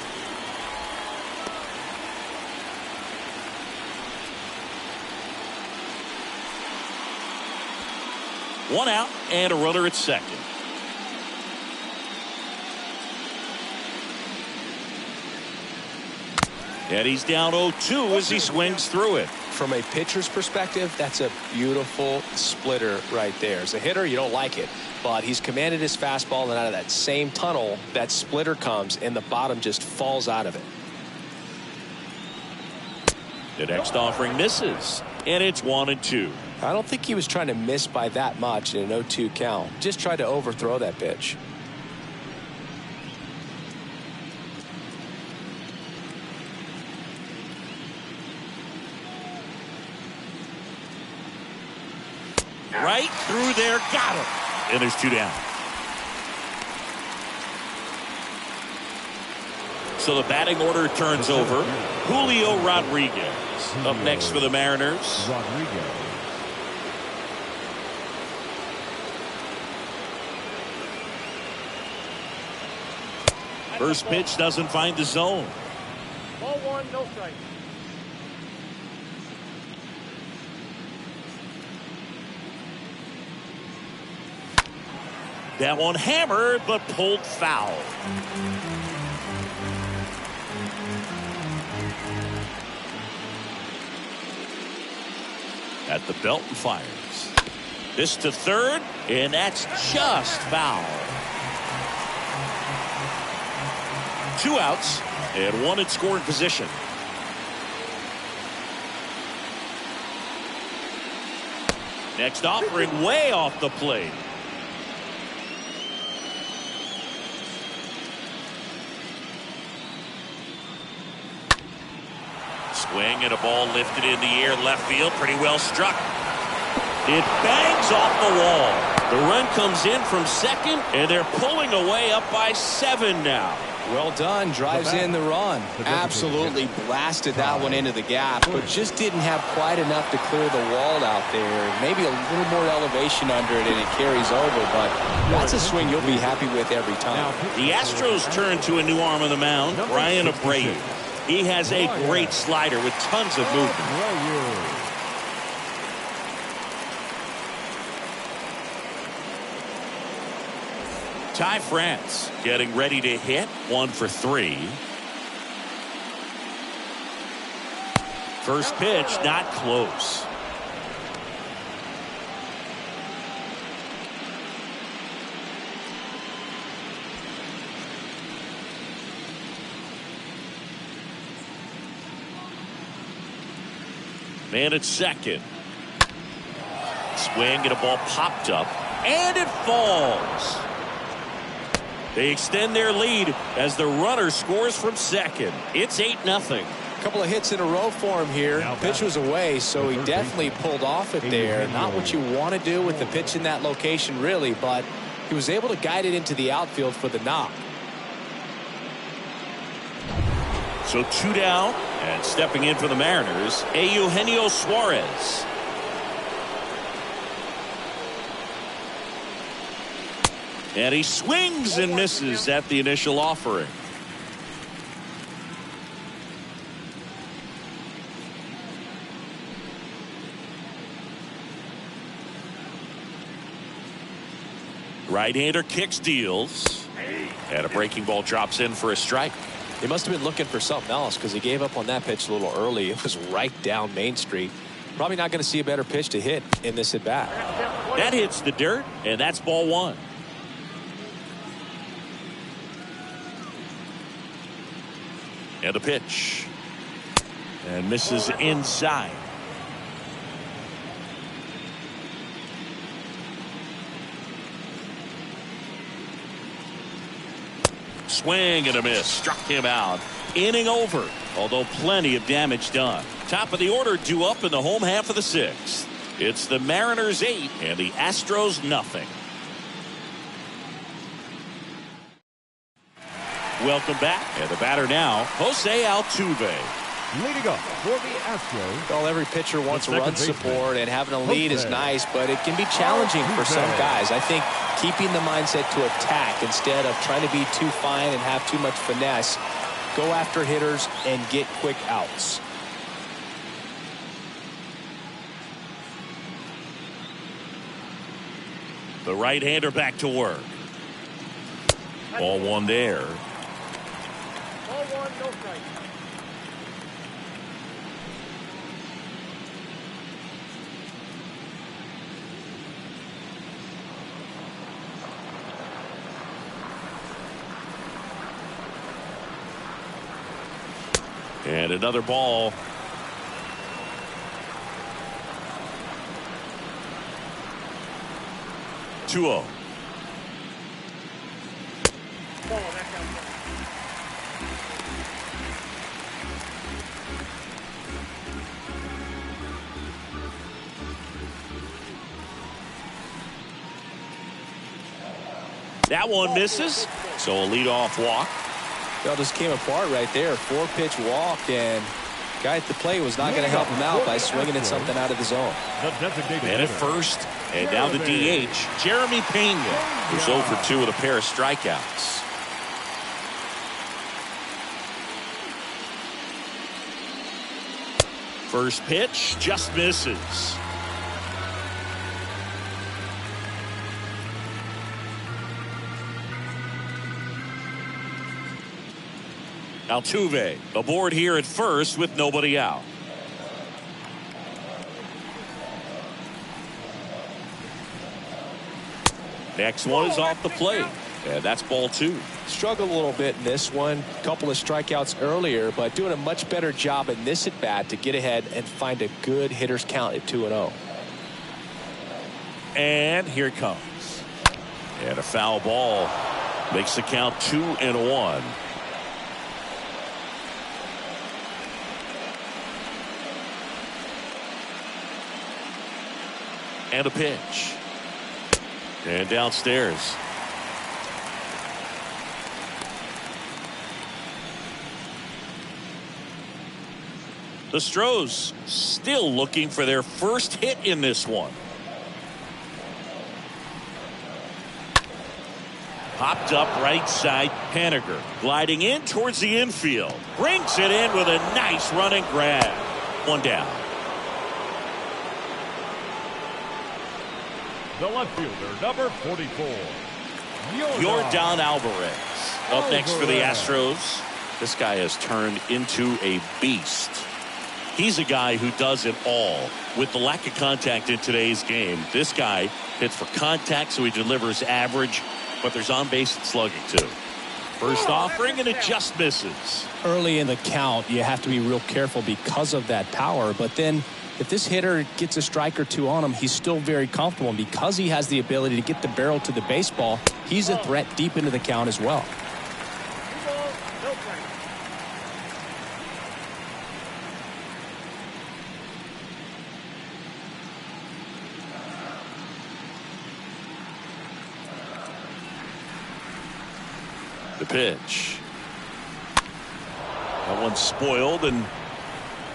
One out and a runner at second. And he's down 0-2 as he swings through it. From a pitcher's perspective, that's a beautiful splitter right there. As a hitter, you don't like it, but he's commanded his fastball, and out of that same tunnel, that splitter comes, and the bottom just falls out of it. The next offering misses, and it's 1-2. I don't think he was trying to miss by that much in an 0-2 count. Just tried to overthrow that pitch. Right through there, got him. And there's 2 down. So the batting order turns over. Julio Rodriguez up next for the Mariners. Rodriguez. First pitch doesn't find the zone. Ball one, no strike. That one hammered, but pulled foul. At the belt and fires. This to third, and that's just foul. 2 outs, and 1 in scoring position. Next offering way off the plate. Swing and a ball lifted in the air left field, pretty well struck. It bangs off the wall. The run comes in from second, and they're pulling away up by 7 now. Well done. Drives in the run. Absolutely blasted that one into the gap, but just didn't have quite enough to clear the wall out there. Maybe a little more elevation under it, and it carries over, but that's a swing you'll be happy with every time. The Astros turn to a new arm on the mound, Ryan Abreu. He has a great slider with tons of movement. Ty France getting ready to hit. 1 for 3. First pitch not close. Man at second. Swing and a ball popped up, and it falls. They extend their lead as the runner scores from second. It's 8-0. A couple of hits in a row for him here. Pitch was away, so he definitely pulled off it there. Not what you want to do with the pitch in that location, really, but he was able to guide it into the outfield for the knock. So 2 down, and stepping in for the Mariners, Eugenio Suarez. And he swings and misses at the initial offering. Right-hander kicks, deals, and a breaking ball drops in for a strike. He must have been looking for something else because he gave up on that pitch a little early. It was right down Main Street. Probably not going to see a better pitch to hit in this at bat. That hits the dirt, and that's ball 1. And a pitch. And misses inside. Swing and a miss. Struck him out. Inning over, although plenty of damage done. Top of the order due up in the home half of the 6th. It's the Mariners 8 and the Astros nothing. Welcome back, and the batter now, Jose Altuve. Leading up for the Astros. Well, every pitcher wants run support, and having a lead is nice, but it can be challenging for some guys. I think keeping the mindset to attack instead of trying to be too fine and have too much finesse, go after hitters and get quick outs. The right-hander back to work. Ball 1 there. Ball one, no strike. And another ball. Two-0. Ball, that counts. That one misses, so a leadoff walk. Well, just came apart right there. 4-pitch walk, and guy at the plate was not going to help him out by swinging at something out of the zone. And at first, and now the DH, Jeremy Pena, who's 0 for 2 with a pair of strikeouts. First pitch just misses. Altuve aboard here at first with nobody out. Next one is off the plate. And that's ball 2. Struggled a little bit in this one. Couple of strikeouts earlier, but doing a much better job in this at bat to get ahead and find a good hitter's count at 2-0. And here it comes. And a foul ball makes the count 2-1. And a pitch. And downstairs. The Astros still looking for their first hit in this one. Popped up right side. Haniger gliding in towards the infield. Brings it in with a nice running grab. One down. The left fielder, number 44. Yordan Alvarez up next for the Astros. This guy has turned into a beast. He's a guy who does it all. With the lack of contact in today's game, this guy hits for contact, so he delivers average, but there's on base and slugging too. First offering, and it just misses. Early in the count, you have to be real careful because of that power, but then if this hitter gets a strike or two on him, he's still very comfortable, and because he has the ability to get the barrel to the baseball, he's a threat deep into the count as well. The pitch. That one's spoiled, and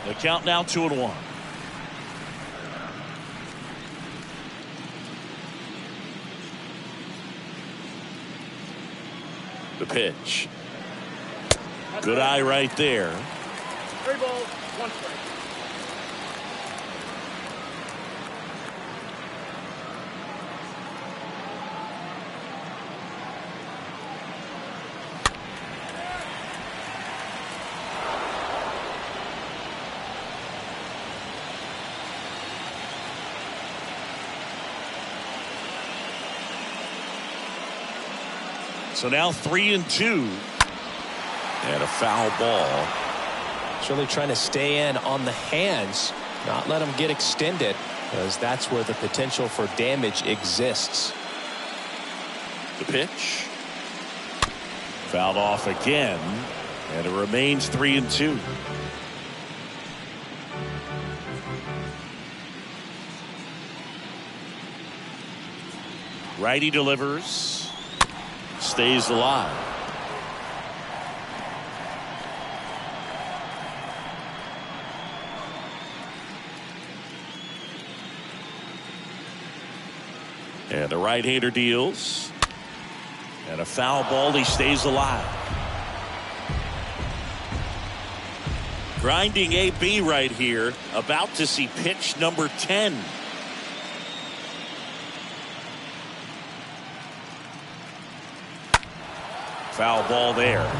the count now 2-1. The pitch. Good eye right there. 3 balls, 1 strike. So now 3-2. And a foul ball. It's really trying to stay in on the hands, not let them get extended, because that's where the potential for damage exists. The pitch. Fouled off again. And it remains 3-2. Righty delivers. Stays alive. And the right-hander deals. And a foul ball. He stays alive. Grinding AB right here. About to see pitch number 10. Foul ball there.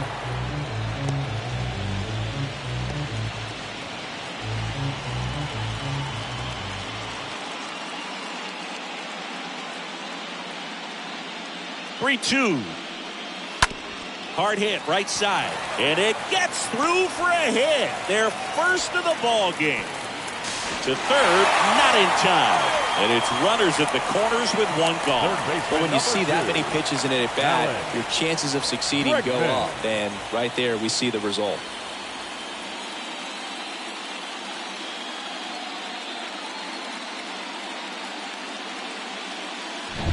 Three-two. Hard hit right side, and it gets through for a hit. Their first of the ball game. To third, not in time. And it's runners at the corners with one gone. But when you see that many pitches in it at bat, your chances of succeeding go up. And right there, we see the result.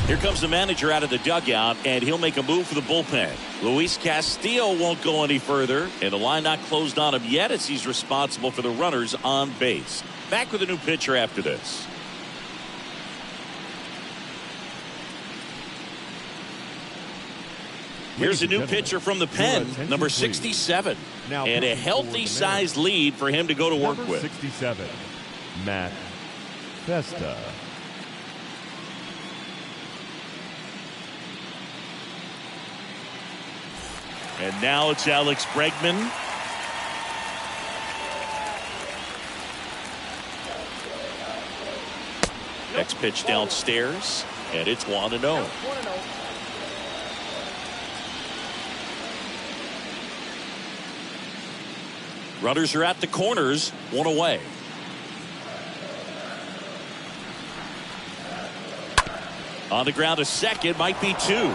Here comes the manager out of the dugout, and he'll make a move for the bullpen. Luis Castillo won't go any further, and the line not closed on him yet as he's responsible for the runners on base. Back with a new pitcher after this. Here's a new pitcher from the pen, number 67. And a healthy sized lead for him to go to work with. 67, Matt Festa. And now it's Alex Bregman. Next pitch downstairs, and it's 1-0. Runners are at the corners, one away. On the ground, a second, might be two.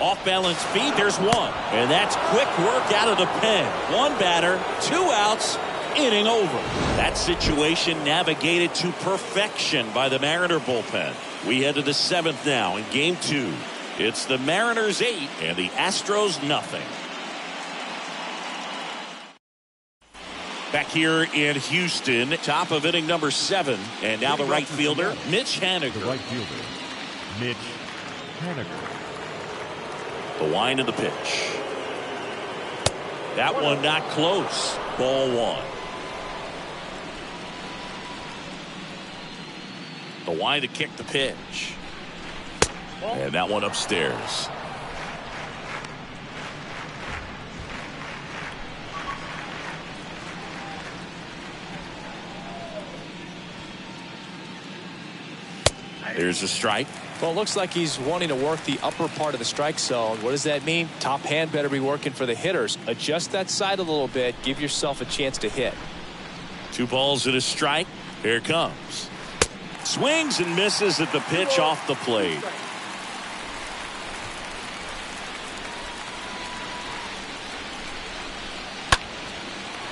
Off balance feet, there's one. And that's quick work out of the pen. One batter, 2 outs, inning over. That situation navigated to perfection by the Mariner bullpen. We head to the 7th now in game 2. It's the Mariners 8 and the Astros nothing. Back here in Houston, top of inning number 7. And now the right fielder, Mitch Haniger. The right fielder, Mitch Haniger. The wind of the pitch. That one not close. Ball 1. The wind to kick the pitch. And that one upstairs. There's a strike. Well, it looks like he's wanting to work the upper part of the strike zone. What does that mean? Top hand better be working for the hitters. Adjust that side a little bit. Give yourself a chance to hit. 2 balls and a strike. Here it comes. Swings and misses at the pitch off the plate.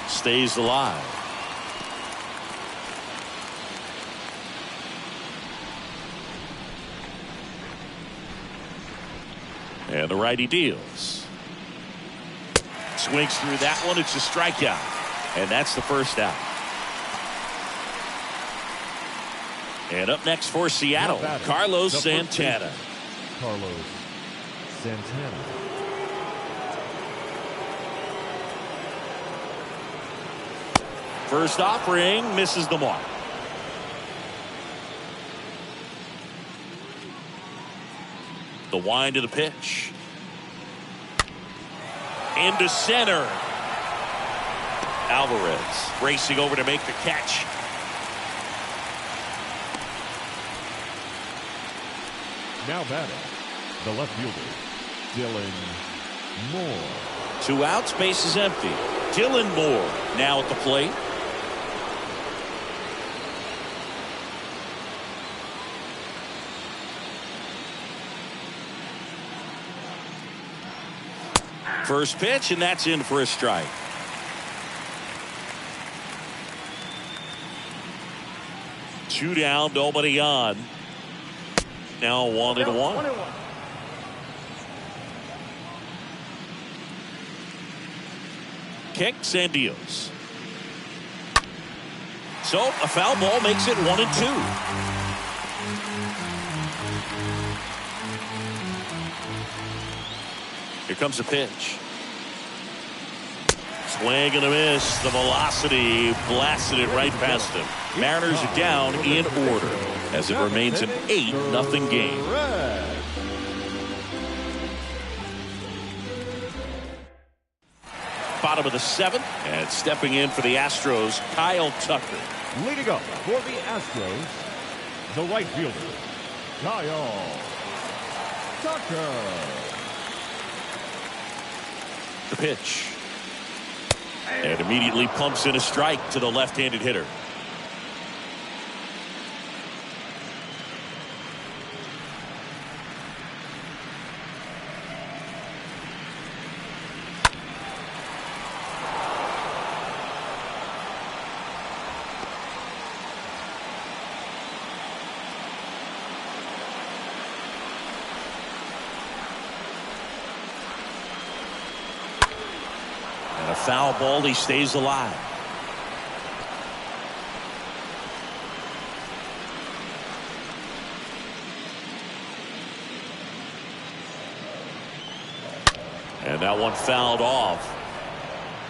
Stays alive. And the righty deals. Swings through that one. It's a strikeout. And that's the first out. And up next for Seattle, Carlos Santana. Carlos Santana. First offering misses the mark. The wind of the pitch. Into center. Alvarez racing over to make the catch. Now batting, the left fielder, Dylan Moore. 2 outs, base is empty. Dylan Moore now at the plate. First pitch, and that's in for a strike. Two down, nobody on. Now 1-1. Kicks and deals. So a foul ball makes it 1-2. Here comes the pitch. Swing and a miss. The velocity blasted it right past him. Mariners are down in order as it remains an 8-0 game. Bottom of the 7th, and stepping in for the Astros, Kyle Tucker. Leading up for the Astros, the right fielder, Kyle Tucker. The pitch. And immediately pumps in a strike to the left-handed hitter. A foul ball, he stays alive. And that one fouled off.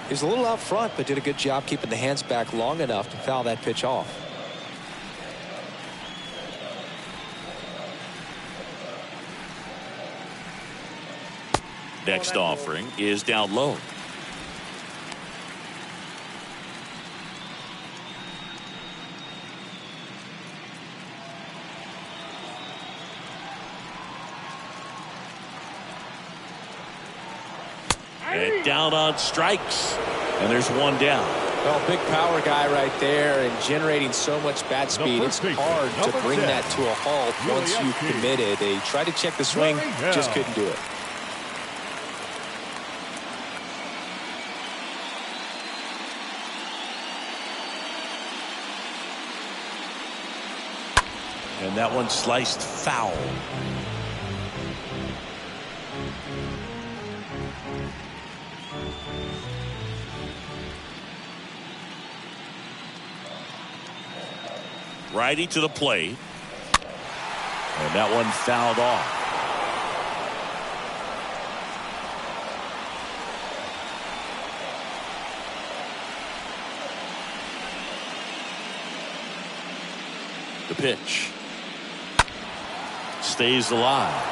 He was a little out front, but did a good job keeping the hands back long enough to foul that pitch off. Next offering is down low. And down on strikes. And there's one down. Well, big power guy right there and generating so much bat speed. It's hard to bring that to a halt once you've committed. They tried to check the swing, just couldn't do it. And that one sliced foul. Righty to the plate. And that one fouled off. The pitch. Stays alive.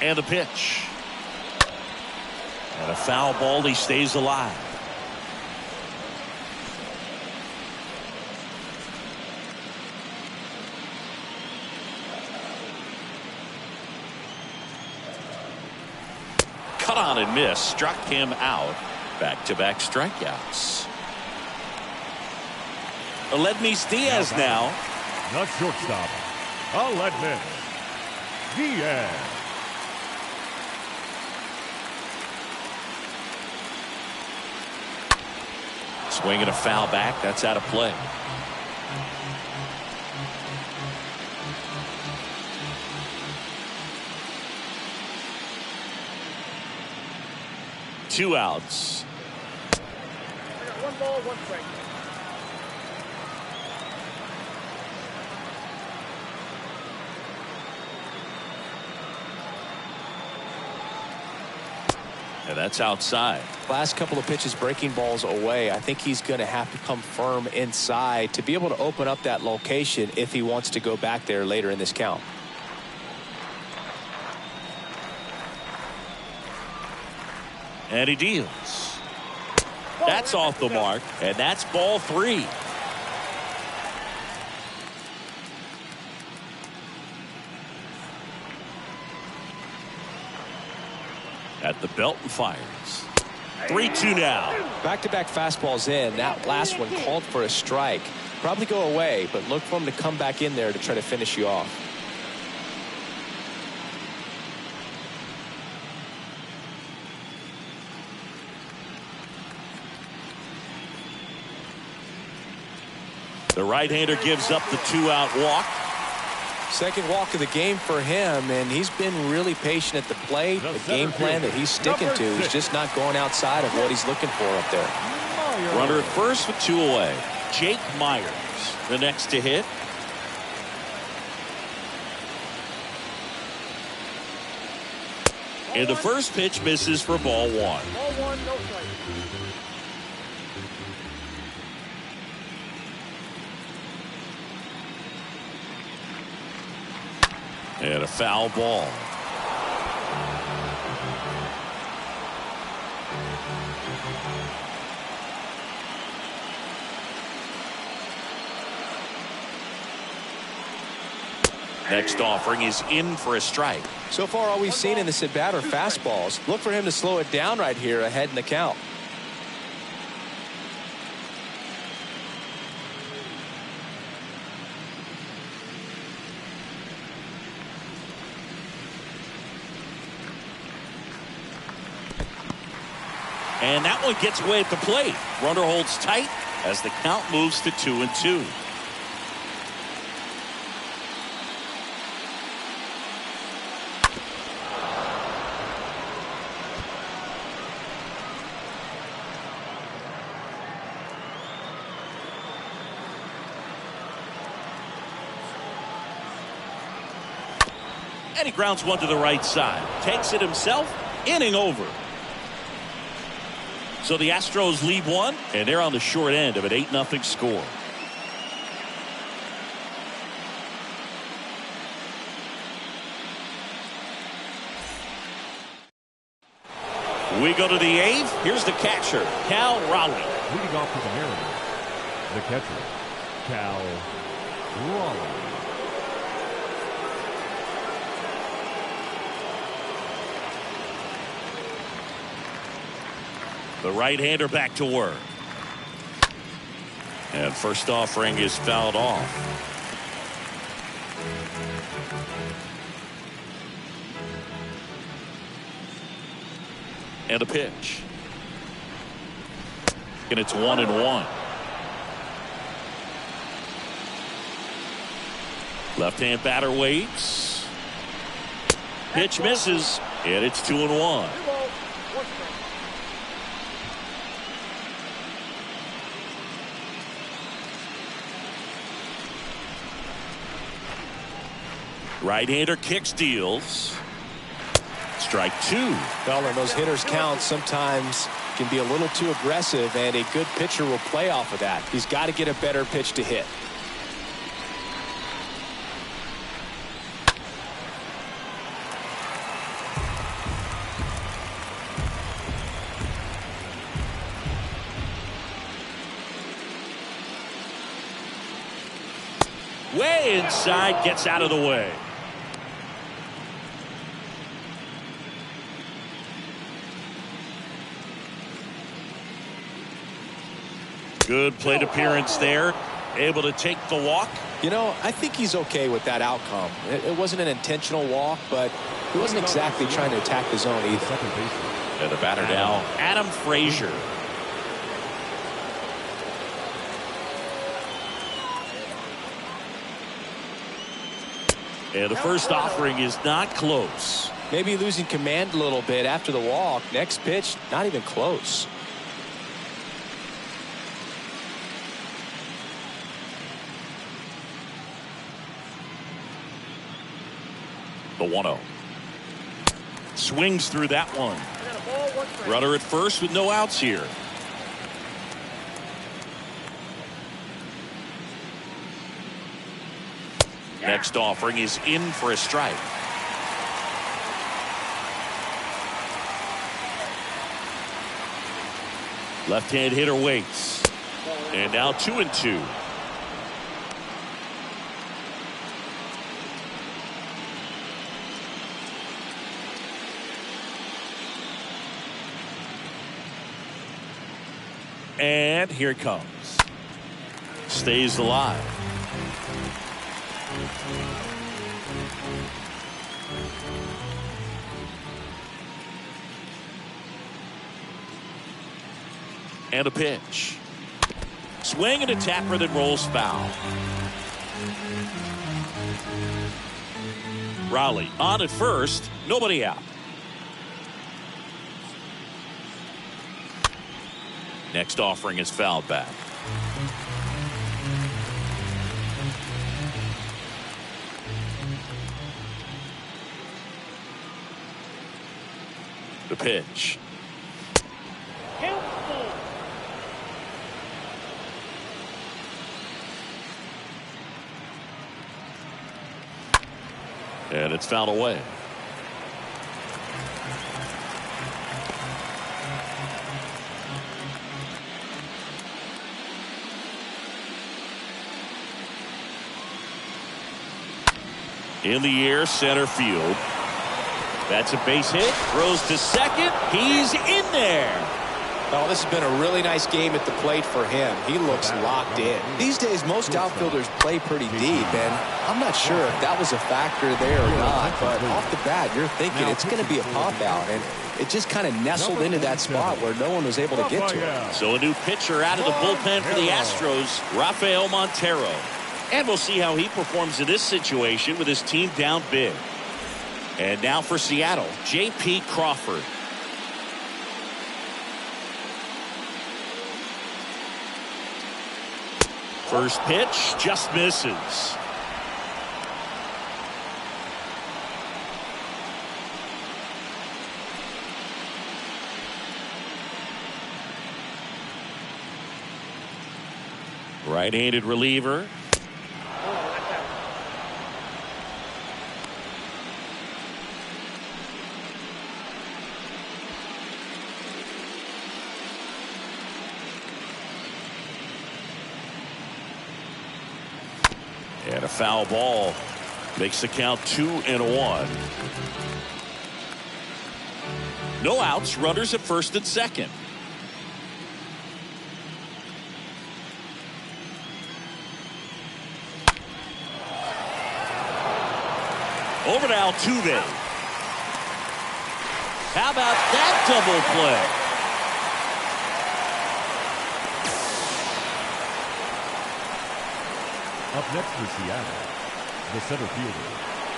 And the pitch. And a foul ball. He stays alive. Cut on and miss. Struck him out. Back-to-back strikeouts. Aledmys Diaz now. The shortstop, Aledmys Diaz. Swinging a foul back. That's out of play. Two outs. One ball, one strike. And that's outside. Last couple of pitches breaking balls away. I think he's going to have to come firm inside to be able to open up that location if he wants to go back there later in this count. And he deals. That's off the mark. And that's ball three. At the belt and fires. 3-2 now. Back-to-back fastballs in. That last one called for a strike. Probably go away, but look for him to come back in there to try to finish you off. The right-hander gives up the 2-out walk. Second walk of the game for him, and he's been really patient at the plate. The game plan that he's sticking to is just not going outside of what he's looking for up there. Runner at first with 2 away. Jake Myers, the next to hit. And the first pitch misses for ball one. Ball one, no strike. And a foul ball. Next offering is in for a strike. So far, all we've seen in this at bat are fastballs. Look for him to slow it down right here ahead in the count. And that one gets away at the plate. Runner holds tight as the count moves to 2-2. And he grounds one to the right side. Takes it himself. Inning over. So the Astros lead one, and they're on the short end of an 8-0 score. We go to the 8th. Here's the catcher, Cal Raleigh. Leading off for the Mariners, the catcher, Cal Raleigh. The right-hander back to work. And first offering is fouled off. And a pitch. And it's 1-1. Left-hand batter waits. Pitch misses. And it's 2-1. 2 balls, 1 strike. Right-hander kicks, deals. Strike 2. Well, and those hitters count sometimes can be a little too aggressive, and a good pitcher will play off of that. He's got to get a better pitch to hit. Way inside, gets out of the way. Good plate appearance there. Able to take the walk. You know, I think he's okay with that outcome. It wasn't an intentional walk, but he wasn't exactly trying to attack the zone either. And the batter now, Adam Frazier. And the first offering is not close. Maybe losing command a little bit after the walk. Next pitch, not even close. The 1-0. Swings through that one. I got a ball, 1 strike. Runner at first with no outs here. Next offering is in for a strike. Left-hand hitter waits. And now 2-2. And here it comes. Stays alive. And a pitch. Swing and a tapper that rolls foul. Raleigh on at first. Nobody out. Next offering is fouled back. The pitch. Count 4. And it's fouled away. In the air, center field. That's a base hit. Throws to second. He's in there. Oh, this has been a really nice game at the plate for him. He looks locked in. These days, most outfielders play pretty deep, and I'm not sure if that was a factor there or not, but off the bat, you're thinking it's going to be a pop-out, and it just kind of nestled into that spot where no one was able to get to it. So a new pitcher out of the bullpen for the Astros, Rafael Montero. And we'll see how he performs in this situation with his team down big. And now for Seattle, J.P. Crawford. First pitch just misses. Right-handed reliever. And a foul ball makes the count 2-1. No outs, runners at first and second. Over to Altuve. How about that double play? Up next for Seattle, the center fielder.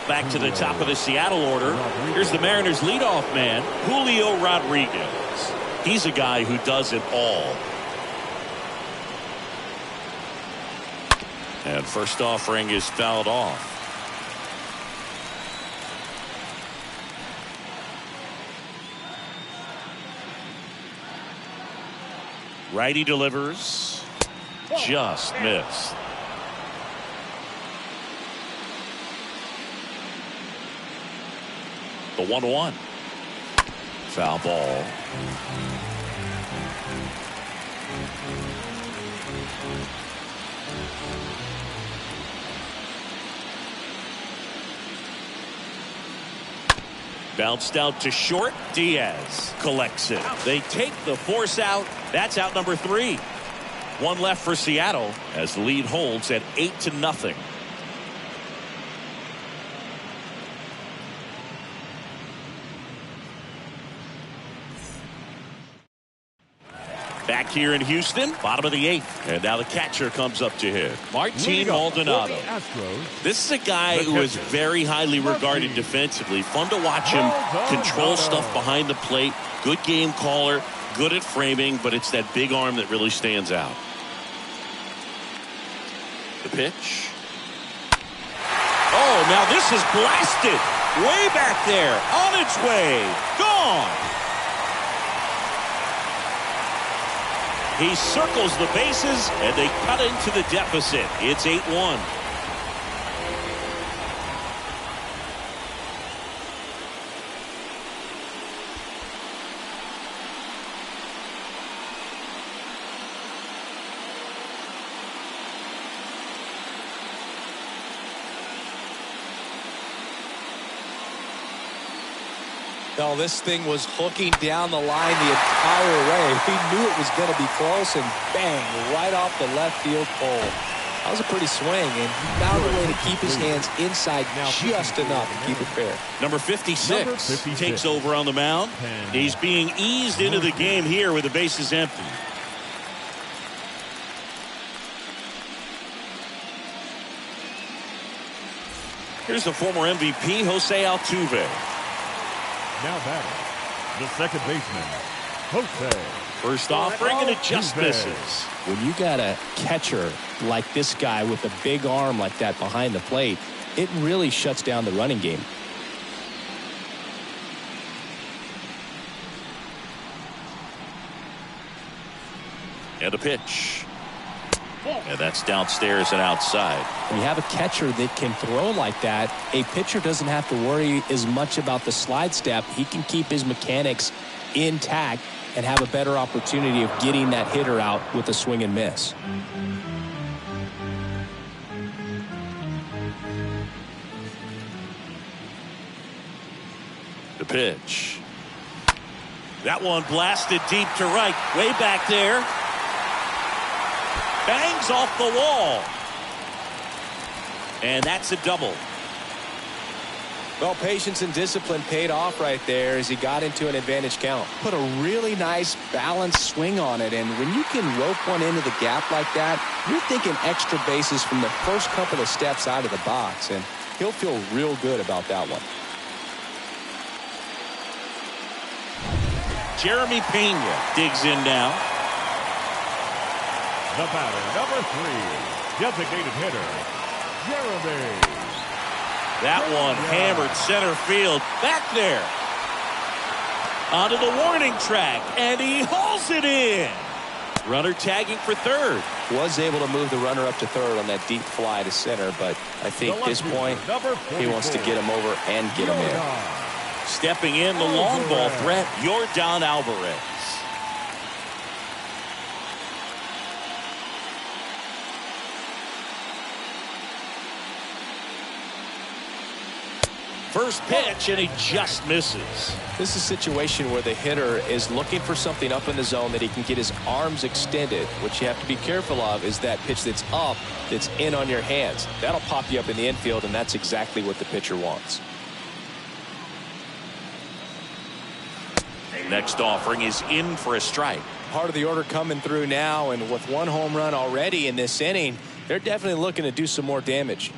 Back to the top of the Seattle order. Here's the Mariners' leadoff man, Julio Rodriguez. He's a guy who does it all. And first offering is fouled off. Righty delivers. Just missed. The 1-1. Foul ball. Bounced out to short. Diaz collects it. They take the force out. That's out number 3. One left for Seattle as the lead holds at 8-0. Back here in Houston, bottom of the 8th. And now the catcher comes up to hit. Martin Maldonado. This is a guy who is very highly regarded defensively. Fun to watch him control stuff behind the plate. Good game caller, good at framing, but it's that big arm that really stands out. The pitch. Oh, now this is blasted. Way back there. On its way. Gone. He circles the bases, and they cut into the deficit. It's 8-1. No, this thing was hooking down the line the entire way. He knew it was going to be close, and bang, right off the left field pole. That was a pretty swing, and he found a way to keep his hands inside just enough to keep it fair. Number 56 takes over on the mound. He's being eased into the game here with the bases empty. Here's the former MVP, Jose Altuve. Now batting, the second baseman, Jose. First offering, and it just misses. When you got a catcher like this guy with a big arm like that behind the plate, it really shuts down the running game. And a pitch. And that's downstairs and outside. When you have a catcher that can throw like that, a pitcher doesn't have to worry as much about the slide step. He can keep his mechanics intact and have a better opportunity of getting that hitter out with a swing and miss. The pitch. That one blasted deep to right. Way back there. Bangs off the wall. And that's a double. Well, patience and discipline paid off right there as he got into an advantage count. Put a really nice balanced swing on it, and when you can rope one into the gap like that, you're thinking extra bases from the first couple of steps out of the box, and he'll feel real good about that one. Jeremy Pena digs in now. The batter, number 3, designated hitter, Jeremy. That one hammered center field. Back there. Onto the warning track, and he hauls it in. Runner tagging for third. Was able to move the runner up to third on that deep fly to center, but I think at this point he wants to get him over and get him in. Stepping in the long ball threat, Yordan Alvarez. First pitch, and he just misses. This is a situation where the hitter is looking for something up in the zone that he can get his arms extended. What you have to be careful of is that pitch that's up, that's in on your hands. That'll pop you up in the infield, and that's exactly what the pitcher wants. Next offering is in for a strike. Part of the order coming through now, and with one home run already in this inning, they're definitely looking to do some more damage.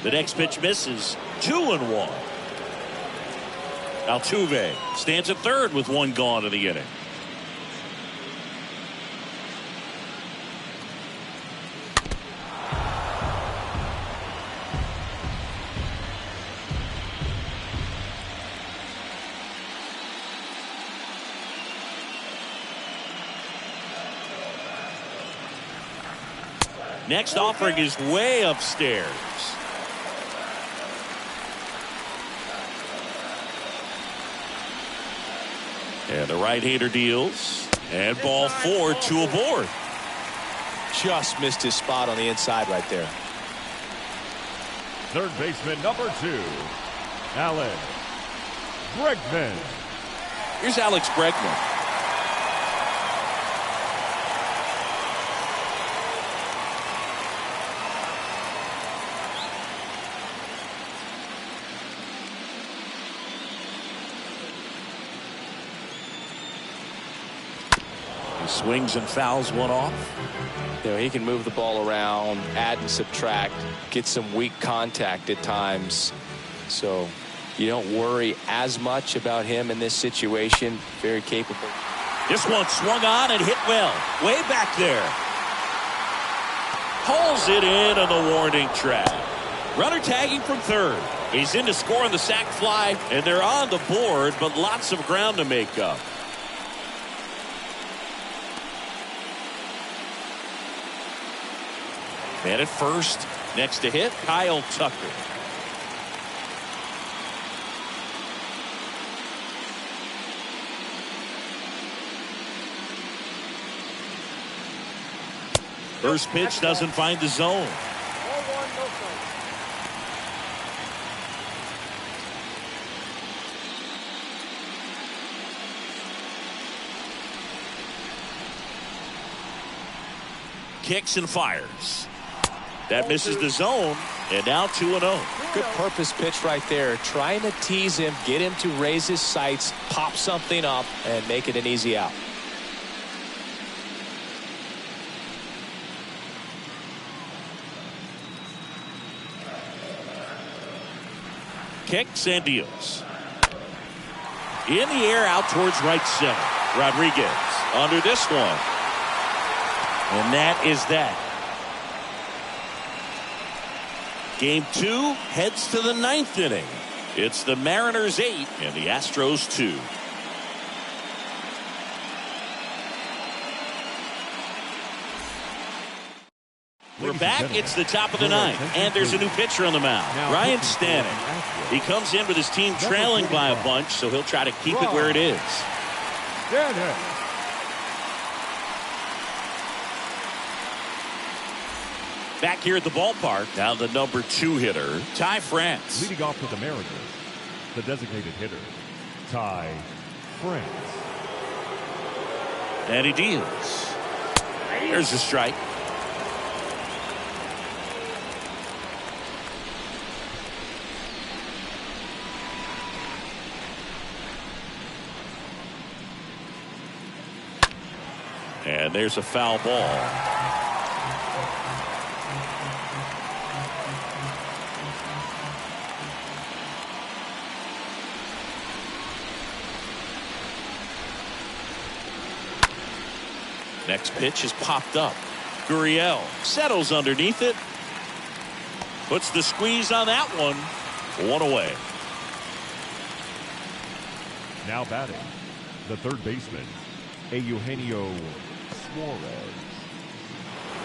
The next pitch misses. 2-1. Altuve stands at third with one gone in the inning. Next offering is way upstairs. And the right-hander deals. And ball 4, 2 aboard. Just missed his spot on the inside right there. Third baseman number 2, Alex Bregman. Here's Alex Bregman. He swings and fouls one off. You know, he can move the ball around, add and subtract, get some weak contact at times. So you don't worry as much about him in this situation. Very capable. This one swung on and hit well. Way back there. Pulls it in on the warning track. Runner tagging from third. He's in to score on the sac fly, and they're on the board, but lots of ground to make up. And at first, next to hit, Kyle Tucker. First pitch doesn't find the zone. 1-1, no strike. Kicks and fires. That misses the zone, and now 2-0. Good purpose pitch right there. Trying to tease him, get him to raise his sights, pop something up, and make it an easy out. Kicks and deals. In the air out towards right center. Rodriguez under this one. And that is that. Game 2 heads to the 9th inning. It's the Mariners 8 and the Astros 2. We're back. It's the top of the 9th, and there's a new pitcher on the mound. Ryan Stanek. He comes in with his team trailing by a bunch, so he'll try to keep it where it is. Back here at the ballpark, now the number 2 hitter, Ty France. Leading off for the Mariners, the designated hitter, Ty France. And he deals. There's a strike. And there's a foul ball. Next pitch is popped up. Gurriel settles underneath it. Puts the squeeze on that one. One away. Now batting, the third baseman, Eugenio Suarez.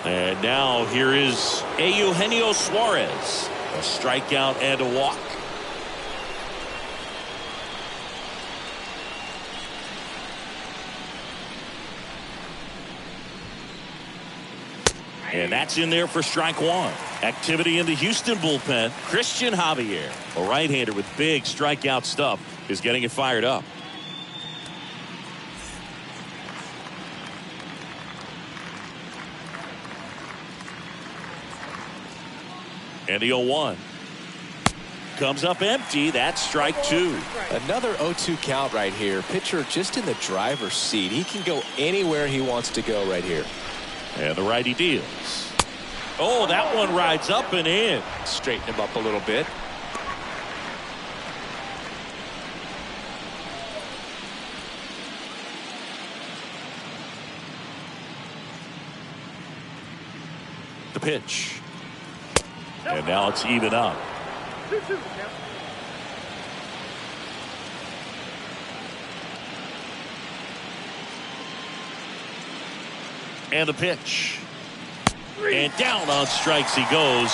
And now here is Eugenio Suarez. A strikeout and a walk. And that's in there for strike one. Activity in the Houston bullpen. Christian Javier, a right-hander with big strikeout stuff, is getting it fired up. And the 0-1 comes up empty. That's strike two. Another 0-2 count right here. Pitcher just in the driver's seat. He can go anywhere he wants to go right here. And the righty deals. Oh, that one rides up and in. Straighten him up a little bit. The pitch. And now it's even up. And the pitch. And down on strikes he goes.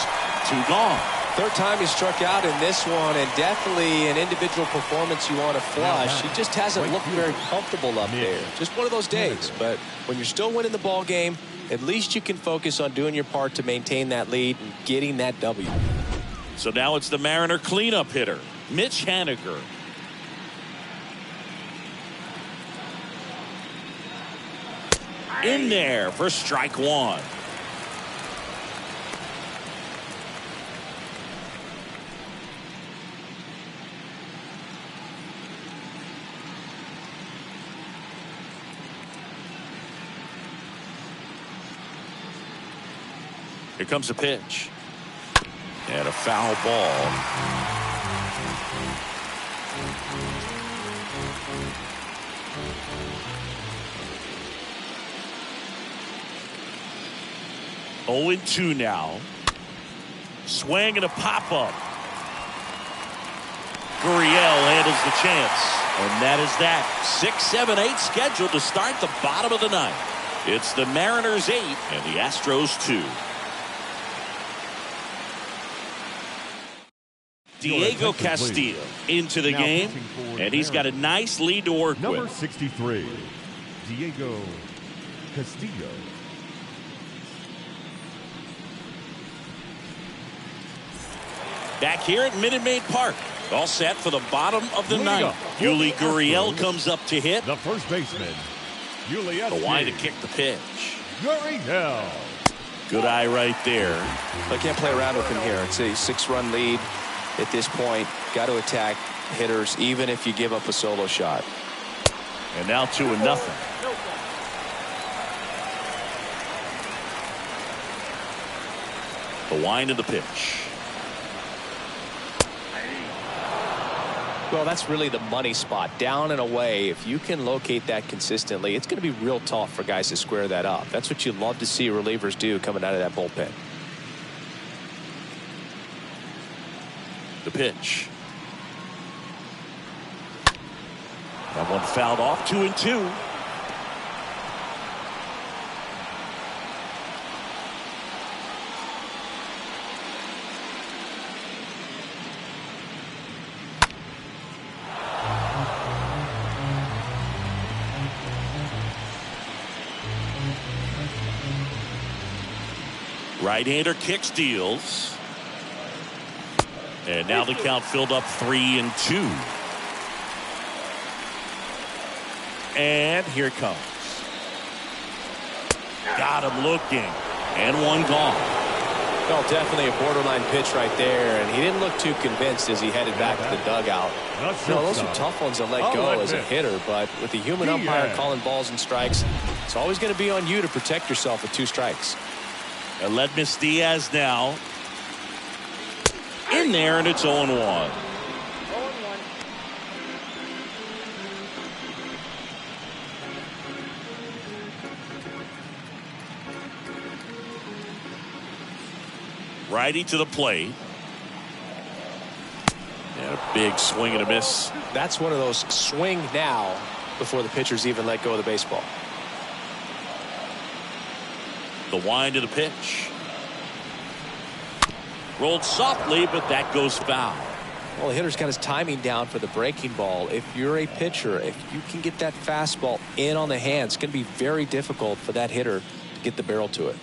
Two gone. Third time he struck out in this one, and definitely an individual performance you want to flush. He just hasn't looked very comfortable up there. Just one of those days. But when you're still winning the ball game, at least you can focus on doing your part to maintain that lead and getting that W. So now it's the Mariner cleanup hitter, Mitch Haniger. In there for strike one. Here comes the pitch. And a foul ball. Oh, 0-2 now. Swing and a pop-up. Gurriel handles the chance. And that is that. 6, 7, 8 scheduled to start the bottom of the ninth. It's the Mariners 8 and the Astros 2. Diego Castillo into the game, and he's got a nice lead to work with. Number 63, Diego Castillo. Back here at Minute Maid Park, all set for the bottom of the ninth. Yuli Gurriel comes up to hit. The first baseman, Yuli. The wide to kick the pitch. Gurriel. Good eye right there. I can't play around with him here. It's a 6-run lead. At this point, got to attack hitters even if you give up a solo shot. And now 2-0. The wind of the pitch. Well, that's really the money spot. Down and away. If you can locate that consistently, it's going to be real tough for guys to square that up. That's what you love to see relievers do coming out of that bullpen. The pitch. That one fouled off. 2-2. Right-hander kicks, deals. And now the count filled up 3-2. And here it comes. Got him looking. And one gone. Well, definitely a borderline pitch right there. And he didn't look too convinced as he headed back to the dugout. No, those are tough ones to let go as a hitter. But with the human umpire calling balls and strikes, it's always going to be on you to protect yourself with 2 strikes. Aledmys Diaz now. In there, and it's 0-1. Righty to the plate. And a big swing and a miss. That's one of those swing now before the pitchers even let go of the baseball. The wind to the pitch. Rolled softly, but that goes foul. Well, the hitter's got his timing down for the breaking ball. If you're a pitcher, if you can get that fastball in on the hands, it's going to be very difficult for that hitter to get the barrel to it.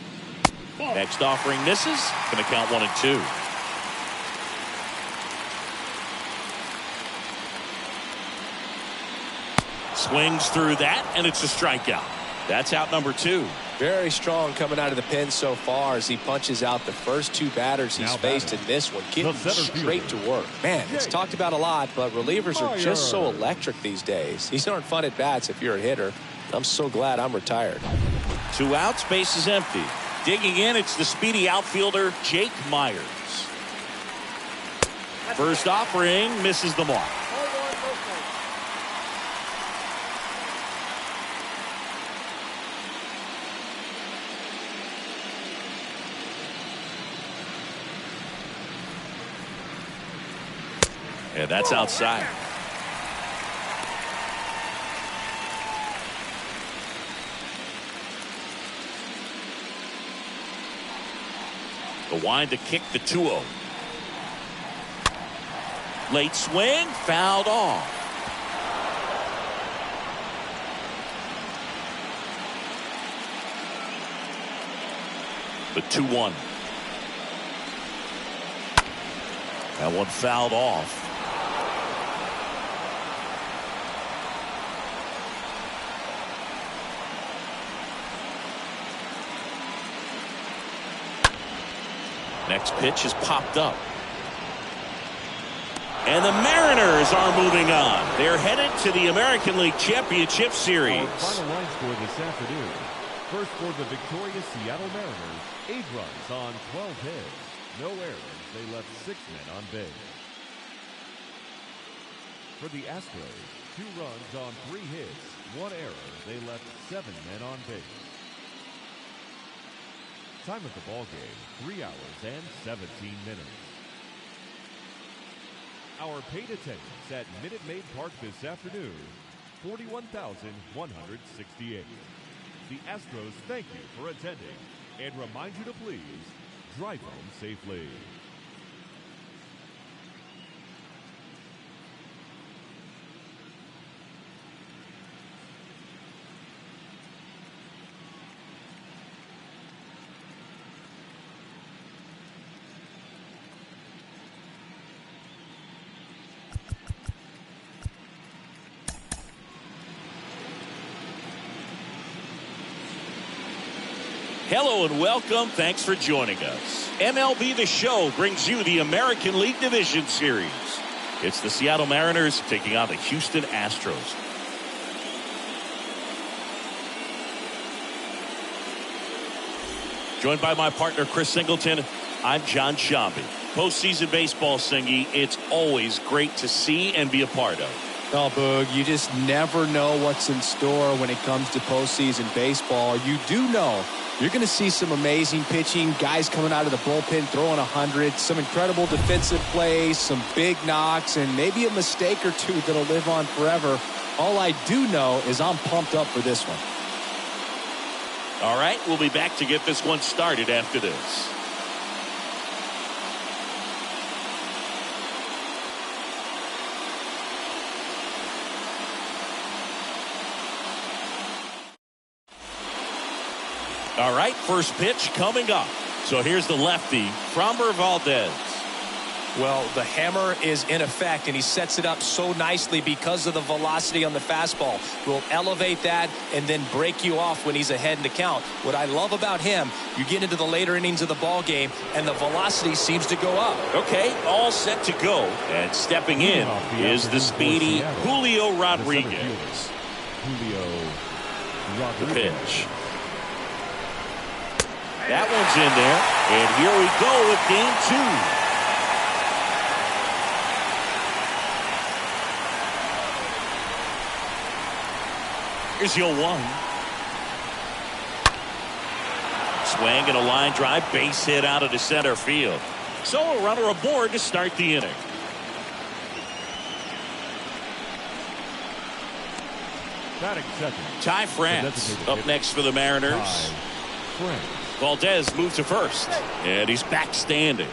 Next offering misses. Going to count 1-2. Swings through that, and it's a strikeout. That's out number 2. Very strong coming out of the pen so far as he punches out the first 2 batters he's faced in this one. Getting straight to work. Man, it's talked about a lot, but relievers are just so electric these days. These aren't fun at bats if you're a hitter. I'm so glad I'm retired. 2 outs, base is empty. Digging in, it's the speedy outfielder, Jake Myers. First offering misses the mark. And that's outside. The wind to kick the 2-0. Late swing, fouled off. The 2-1. That one fouled off. Next pitch is popped up. And the Mariners are moving on. They're headed to the American League Championship Series. Our final line score this afternoon. First for the victorious Seattle Mariners, 8 runs on 12 hits. No errors. They left 6 men on base. For the Astros, 2 runs on 3 hits. 1 error. They left 7 men on base. Time of the ball game, 3 hours and 17 minutes. Our paid attendance at Minute Maid Park this afternoon, 41,168. The Astros thank you for attending and remind you to please drive home safely. Hello and welcome. Thanks for joining us. MLB The Show brings you the American League Division Series. It's the Seattle Mariners taking on the Houston Astros. Joined by my partner, Chris Singleton, I'm John Shambi. Postseason baseball, Singy, it's always great to see and be a part of. Oh, Boog, you just never know what's in store when it comes to postseason baseball. You do know you're going to see some amazing pitching, guys coming out of the bullpen throwing 100, some incredible defensive plays, some big knocks, and maybe a mistake or two that'll live on forever. All I do know is I'm pumped up for this one. All right, we'll be back to get this one started after this. All right, first pitch coming up. So here's the lefty, Framber Valdez. Well, the hammer is in effect, and he sets it up so nicely because of the velocity on the fastball. Will elevate that and then break you off when he's ahead in the count. What I love about him, you get into the later innings of the ball game, and the velocity seems to go up. Okay, all set to go. And stepping in is the speedy Julio Rodriguez. The pitch. That one's in there. And here we go with game 2. Here's your 1. swing and a line drive, base hit out of the center field. So a runner aboard to start the inning. Batting second, Ty France up next for the Mariners. Valdez moved to first, and he's back standing.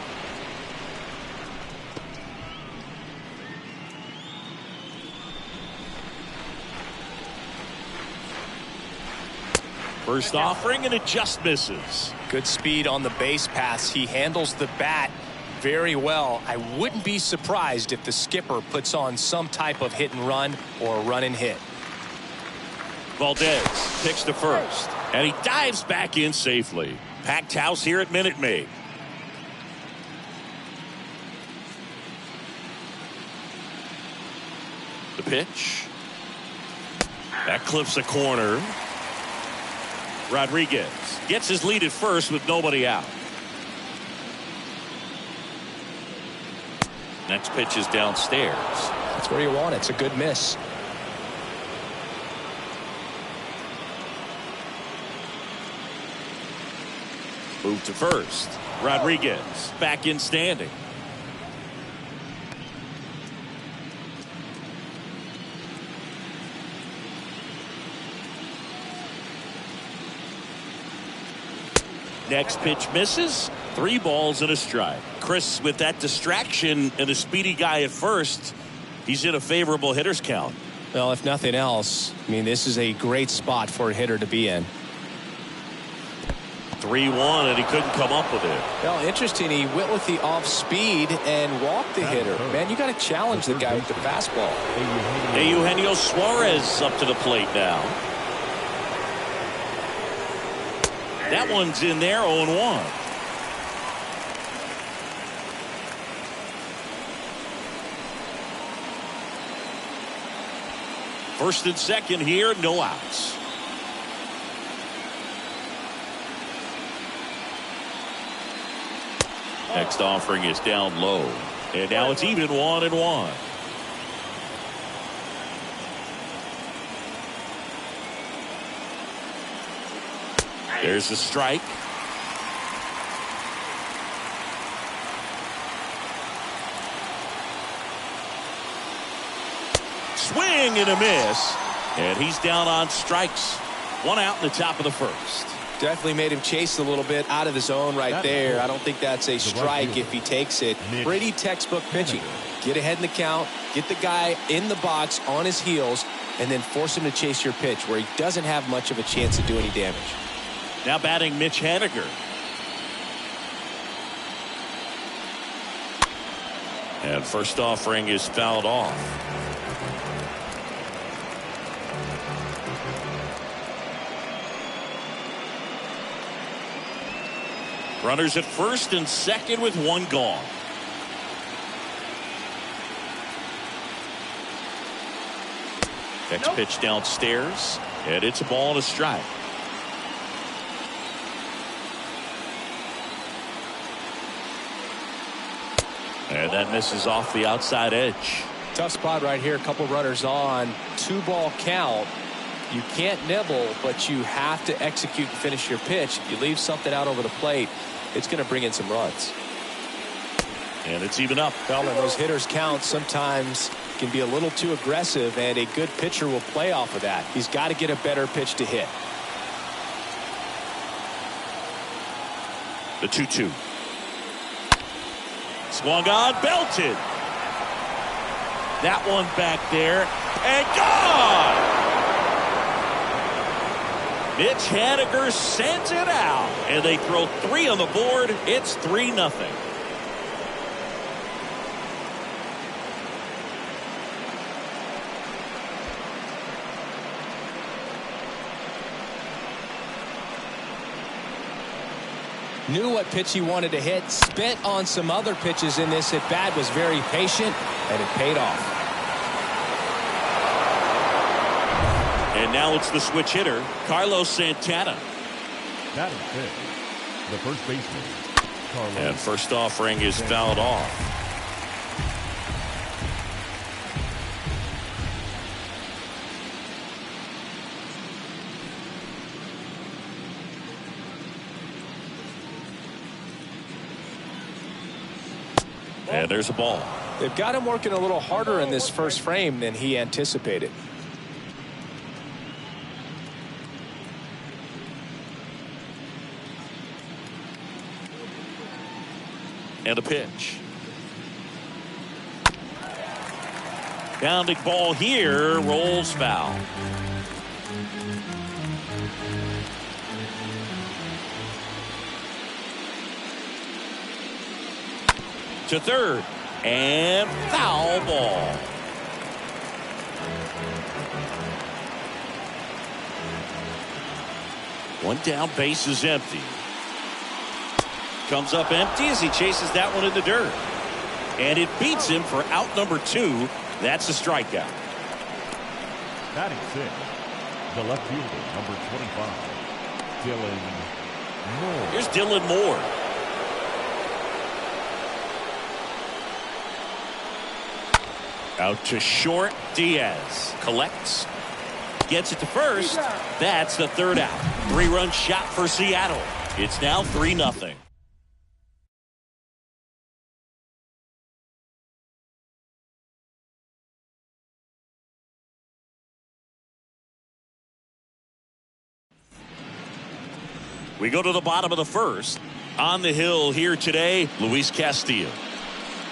First offering, and it just misses. Good speed on the base pass. He handles the bat very well. I wouldn't be surprised if the skipper puts on some type of hit and run or a run and hit. Valdez picks to first, and he dives back in safely. Packed house here at Minute Maid. The pitch. That clips a corner. Rodriguez gets his lead at first with nobody out. Next pitch is downstairs. That's where you want it. It's a good miss. Move to first. Rodriguez back in standing. Next pitch misses. 3 balls and a strike. Chris, with that distraction and a speedy guy at first, he's in a favorable hitter's count. Well, if nothing else, I mean, this is a great spot for a hitter to be in. 3-1, and he couldn't come up with it. Well, interesting. He went with the off speed and walked the hitter. Man, you got to challenge the guy with the fastball. Eugenio Suarez up to the plate now. That one's in there, 0-1. First and second here, no outs. Next offering is down low. And now it's even 1-1. There's the strike. Swing and a miss. And he's down on strikes. 1 out in the top of the first. Definitely made him chase a little bit out of the zone right there. I don't think that's a strike if he takes it. Pretty textbook pitching. Get ahead in the count, get the guy in the box on his heels, and then force him to chase your pitch where he doesn't have much of a chance to do any damage. Now batting Mitch Haniger. And first offering is fouled off. Runners at first and second with 1 gone. Next pitch downstairs, and it's a ball and a strike. And that misses off the outside edge. Tough spot right here. A couple runners on. 2-ball count. You can't nibble, but you have to execute and finish your pitch. If you leave something out over the plate, it's going to bring in some runs. And it's even up. Well, and those hitters count sometimes can be a little too aggressive, and a good pitcher will play off of that. He's got to get a better pitch to hit. The 2-2. Swung on, belted. That one back there, and gone! Mitch Haniger sends it out, and they throw 3 on the board. It's 3-0. Knew what pitch he wanted to hit, spent on some other pitches in this at bat, was very patient, and it paid off. And now it's the switch hitter, Carlos Santana. Batting fifth, the first baseman, Carlos. And first offering is fouled off. And there's a ball. They've got him working a little harder in this first frame than he anticipated. And a pitch. Pounding ball here, rolls foul. To third, and foul ball. One down, base is empty. Comes up empty as he chases that one in the dirt. And it beats him for out number 2. That's a strikeout. Batting 6, the left fielder, number 25, Dylan Moore. Here's Dylan Moore. Out to short, Diaz collects, gets it to first. That's the third out. 3-run shot for Seattle. It's now 3-0. We go to the bottom of the first. On the hill here today, Luis Castillo.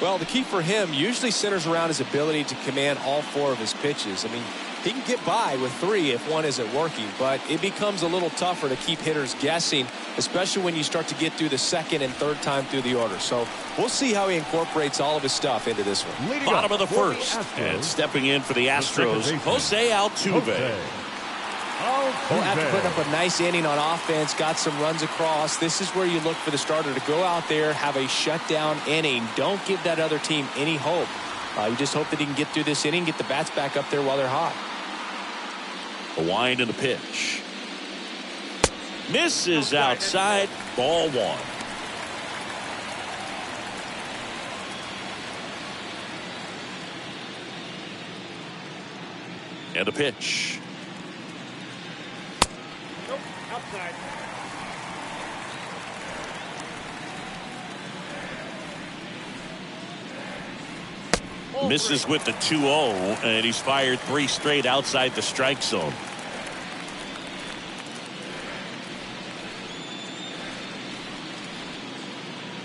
Well, the key for him usually centers around his ability to command all 4 of his pitches. I mean, he can get by with 3 if one isn't working, but it becomes a little tougher to keep hitters guessing, especially when you start to get through the second and third time through the order. So we'll see how he incorporates all of his stuff into this one. Bottom of the first. And stepping in for the Astros, Jose Altuve. Well, after putting up a nice inning on offense, got some runs across, this is where you look for the starter to go out there, have a shutdown inning. Don't give that other team any hope. You just hope that he can get through this inning, get the bats back up there while they're hot. A wind and a pitch. Misses outside. Ball 1. And a pitch. Outside. Misses with the 2-0, and he's fired 3 straight outside the strike zone.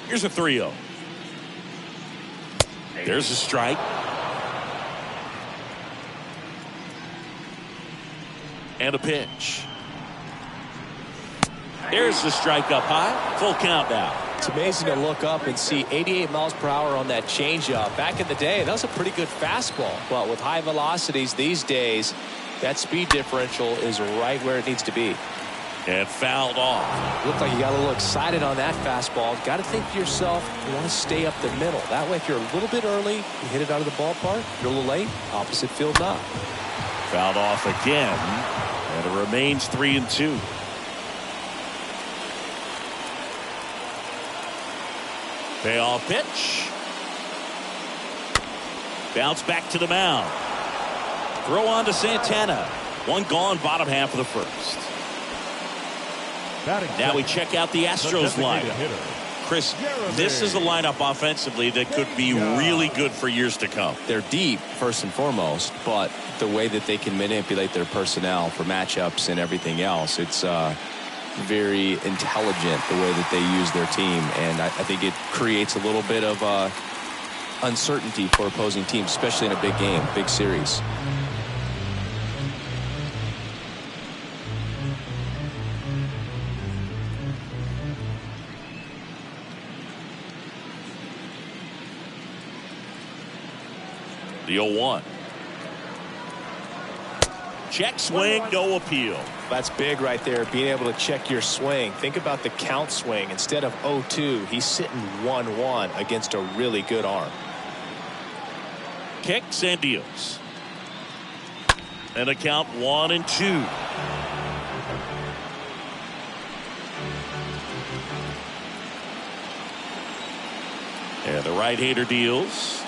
Here's a 3-0. There's a strike. And a pitch. There's the strike up high. Full count now. It's amazing to look up and see 88 miles per hour on that changeup. Back in the day, that was a pretty good fastball. But with high velocities these days, that speed differential is right where it needs to be. And fouled off. Looked like you got a little excited on that fastball. Got to think to yourself, you want to stay up the middle. That way, if you're a little bit early, you hit it out of the ballpark. If you're a little late, opposite field up. Fouled off again. And it remains 3-2. Payoff pitch. Bounce back to the mound. Throw on to Santana. One gone, bottom half of the first. Now we check out the Astros lineup. Chris, this is a lineup offensively that could be really good for years to come. They're deep, first and foremost, but the way that they can manipulate their personnel for matchups and everything else, it's very intelligent the way that they use their team, and I think it creates a little bit of uncertainty for opposing teams, especially in a big game, big series. The 0-1. Check swing, no appeal. That's big right there, being able to check your swing. Think about the count swing. Instead of 0-2, he's sitting 1-1 against a really good arm. Kicks and deals. And a count 1-2. And the right-hander deals.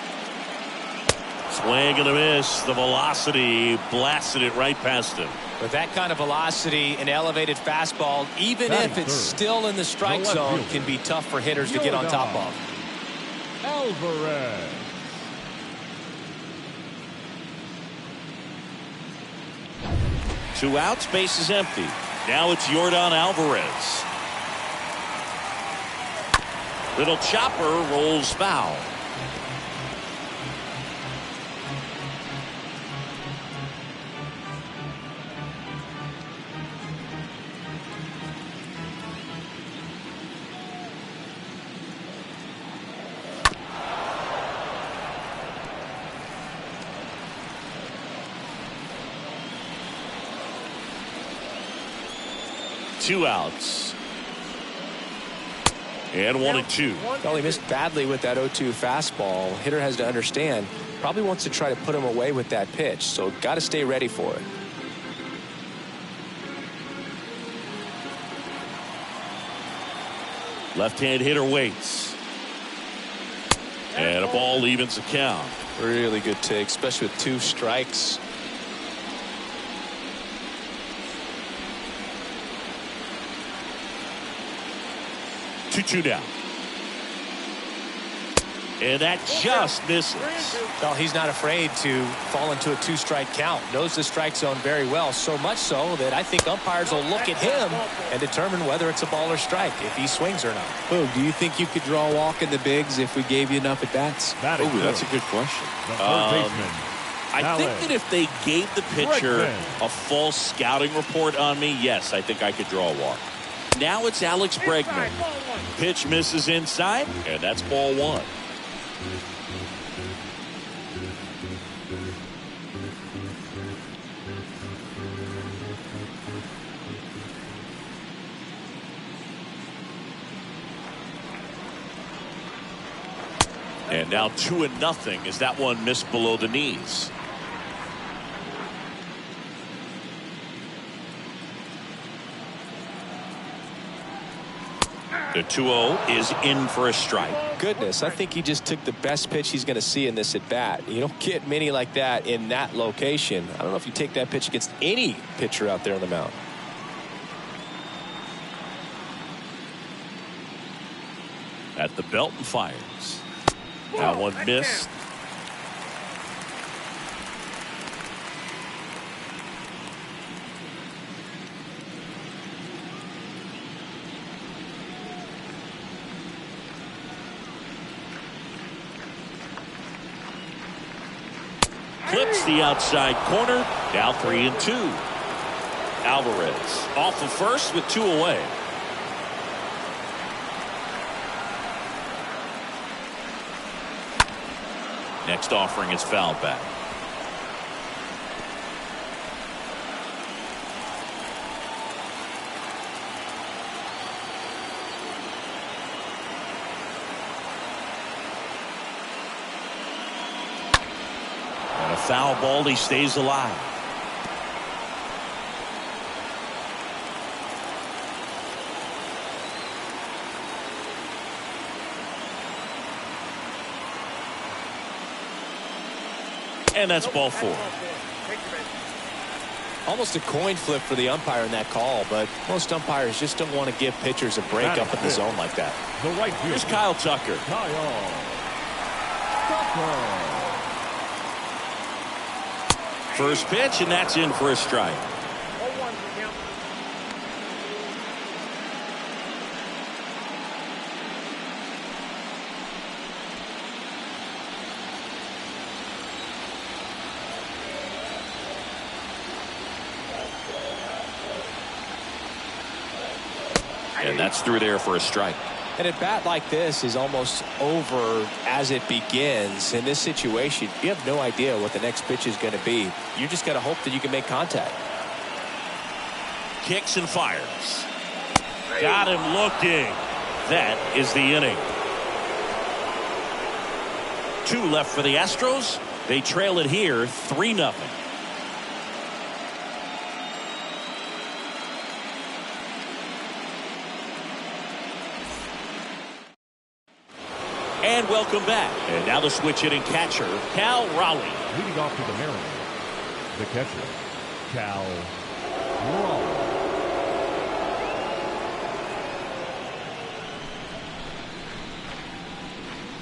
Swing and a miss. The velocity blasted it right past him. With that kind of velocity, an elevated fastball, even if it's still in the strike zone, can be tough for hitters to get on top of. Alvarez. 2 outs, base is empty. Now it's Yordan Alvarez. Little chopper rolls foul. Two outs. And 1-2. Well, he missed badly with that 0-2 fastball. Hitter has to understand, probably wants to try to put him away with that pitch, so got to stay ready for it. Left-hand hitter waits. And a ball evens the count. Really good take, especially with 2 strikes. 2-2 down. And that just misses. Well, he's not afraid to fall into a 2-strike count. Knows the strike zone very well, so much so that I think umpires will look at him and determine whether it's a ball or strike, if he swings or not. Boog, do you think you could draw a walk in the bigs if we gave you enough at-bats? Oh, that's a good question. The third baseman. I think that if they gave the pitcher a false scouting report on me, yes, I think I could draw a walk. Now it's Alex Bregman. Pitch misses inside, and that's ball 1. And now 2-0 as that one missed below the knees. The 2-0 is in for a strike. Goodness, I think he just took the best pitch he's going to see in this at-bat. You don't get many like that in that location. I don't know if you take that pitch against any pitcher out there on the mound. At the belt and fires. That one missed. Clips the outside corner. Now 3-2. Alvarez off of first with 2 away. Next offering is fouled back. And a foul ball, he stays alive. And that's ball 4. Almost a coin flip for the umpire in that call, but most umpires just don't want to give pitchers a break up in the zone like that. The right fielder. Here's Kyle Tucker. Kyle Tucker. First pitch, and that's in for a strike. And that's through there for a strike. An at-bat like this is almost over as it begins. In this situation, you have no idea what the next pitch is going to be. You just got to hope that you can make contact. Kicks and fires. Got him looking. That is the inning. 2 left for the Astros. They trail it here 3-0. And welcome back. And now the switch hitting catcher, Cal Raleigh. Leading off to the Mariners, the catcher, Cal Raleigh.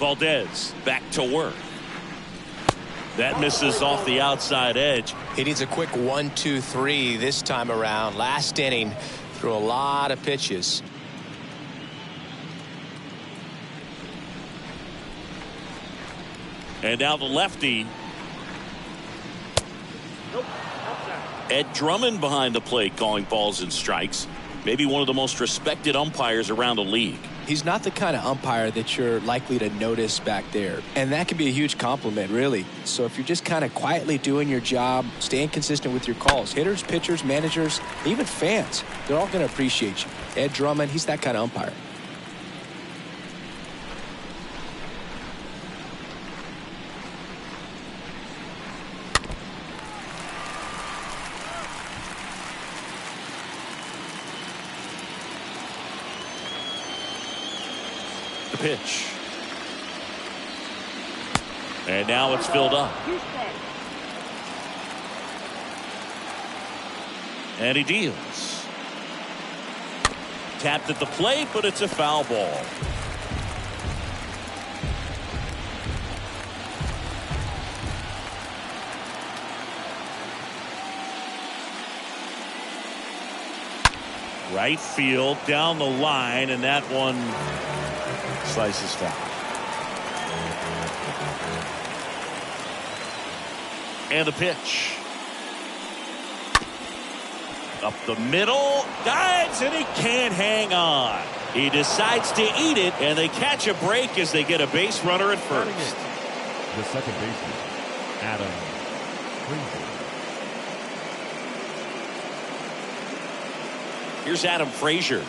Valdez back to work. That misses off the outside edge. He needs a quick 1-2-3 this time around. Last inning, threw a lot of pitches. And now the lefty. Ed Drummond behind the plate calling balls and strikes. Maybe one of the most respected umpires around the league. He's not the kind of umpire that you're likely to notice back there. And that can be a huge compliment, really. So if you're just kind of quietly doing your job, staying consistent with your calls, hitters, pitchers, managers, even fans, they're all going to appreciate you. Ed Drummond, he's that kind of umpire. Pitch. And now it's filled up. And he deals. Tapped at the plate, but it's a foul ball. Right field down the line, and that one slices foul. And the pitch. Up the middle. Dives, and he can't hang on. He decides to eat it, and they catch a break as they get a base runner at first. The second baseman, Adam Frazier. Here's Adam Frazier.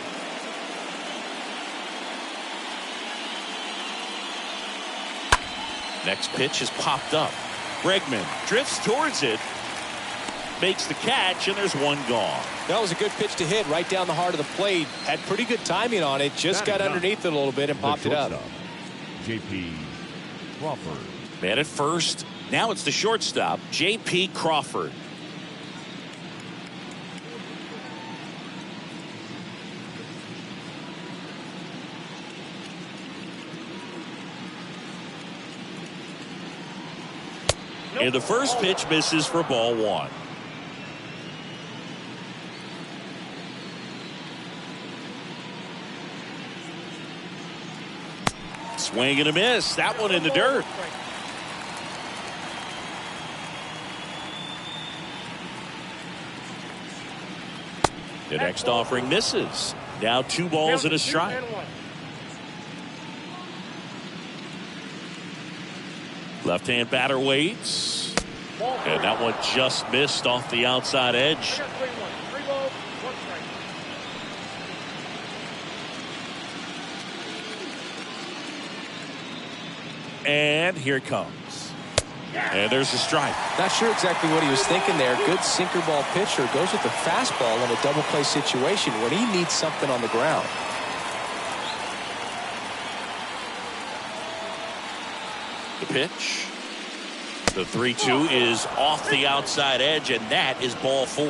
Next pitch is popped up. Bregman drifts towards it, makes the catch, and there's one gone. That was a good pitch to hit right down the heart of the plate. Had pretty good timing on it. Just got underneath it a little bit and popped it up. J.P. Crawford. Man at first. Now it's the shortstop, J.P. Crawford. And the first pitch misses for ball one. Swing and a miss. That one in the dirt. The next offering misses. Now 2 balls and a strike. Left-hand batter waits. And that one just missed off the outside edge. And here it comes. And there's a strike. Not sure exactly what he was thinking there. Good sinker ball pitcher goes with the fastball in a double play situation when he needs something on the ground. The pitch. The 3-2 is off the outside edge, and that is ball 4.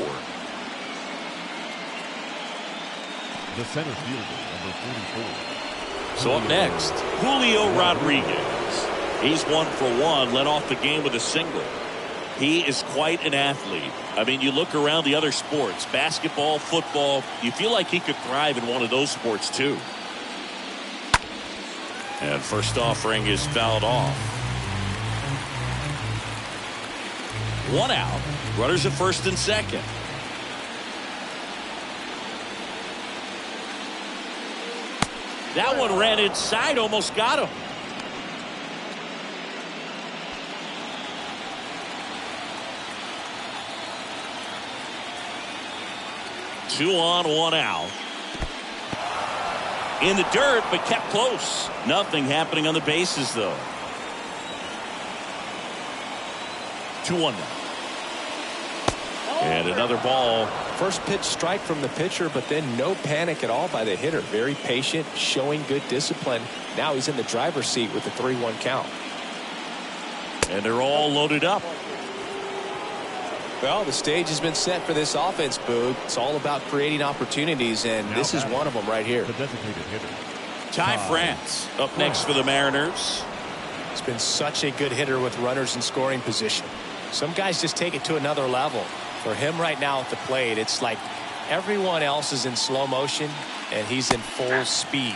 The center fielder, number 44. So up next, Julio Rodriguez. He's 1 for 1, led off the game with a single. He is quite an athlete. I mean, you look around the other sports, basketball, football, you feel like he could thrive in one of those sports too. And first offering is fouled off. 1 out. Runners at first and second. That one ran inside, almost got him. Two on, 1 out. In the dirt, but kept close. Nothing happening on the bases, though. 2-1 now. And another ball. First pitch strike from the pitcher, but then no panic at all by the hitter. Very patient, showing good discipline. Now he's in the driver's seat with the 3-1 count. And they're all loaded up. Well, the stage has been set for this offense, Boog. It's all about creating opportunities, and this is one of them right here. The designated hitter, Ty France up next for the Mariners. He's been such a good hitter with runners in scoring position. Some guys just take it to another level. For him right now at the plate, it's like everyone else is in slow motion and he's in full speed.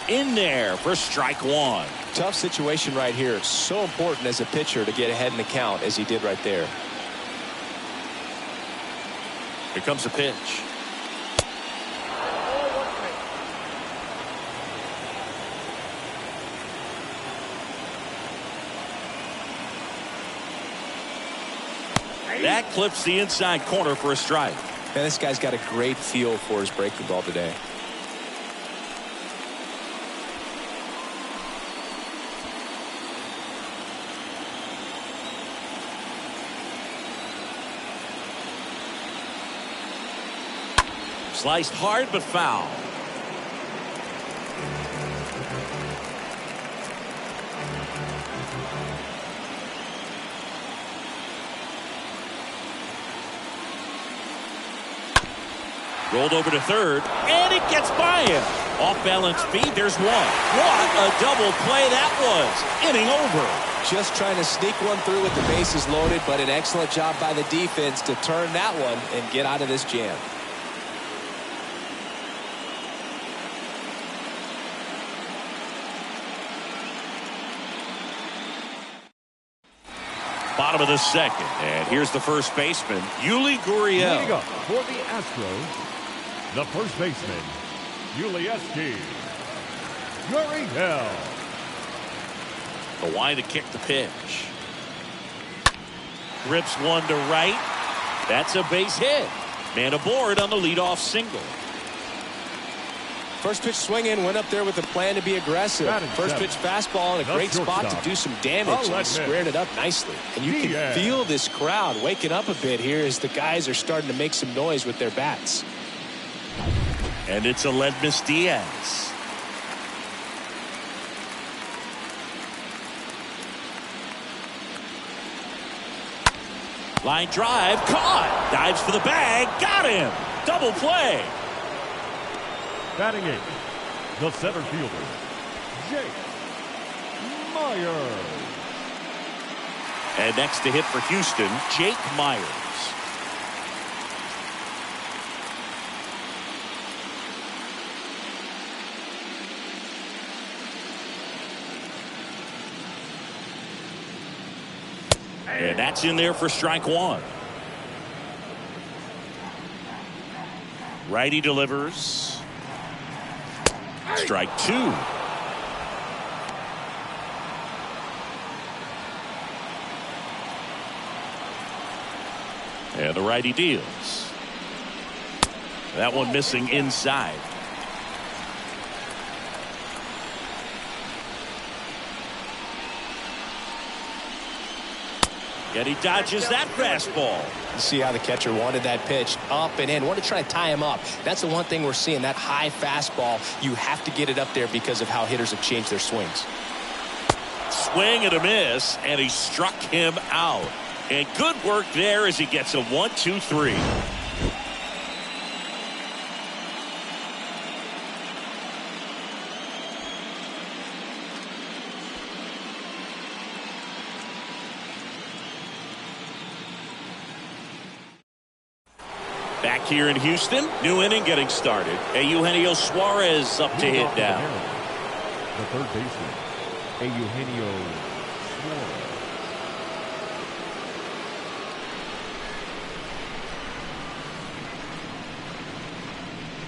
In there for strike one. Tough situation right here. So important as a pitcher to get ahead in the count as he did right there. Here comes the pitch. That clips the inside corner for a strike. Man, this guy's got a great feel for his breaking ball today. Sliced hard but foul. Rolled over to third, and it gets by him. Off balance feed, there's one. What a double play that was. Inning over. Just trying to sneak one through with the bases loaded, but an excellent job by the defense to turn that one and get out of this jam. Bottom of the second, and here's the first baseman, Yuli Gurriel. Leading up for the Astros, the first baseman, Yuli Gurriel. The wind to kick the pitch. Rips one to right. That's a base hit. Man aboard on the leadoff single. First pitch swinging, went up there with a plan to be aggressive. First pitch fastball in a great spot to do some damage and squared it up nicely. And you can feel this crowd waking up a bit here as the guys are starting to make some noise with their bats. And it's Aledmys Diaz. Line drive, caught. Dives for the bag, got him. Double play. Batting eighth, the center fielder, Jake Myers. And next to hit for Houston, Jake Myers. And that's in there for strike one. Righty delivers. Strike two. And the righty deals. That one missing inside. And he dodges that fastball. You see how the catcher wanted that pitch up and in. Wanted to try to tie him up. That's the one thing we're seeing, that high fastball. You have to get it up there because of how hitters have changed their swings. Swing and a miss, and he struck him out. And good work there as he gets a 1-2-3. Back here in Houston, new inning getting started. Eugenio Suarez up to hit now. The third baseman, Eugenio Suarez.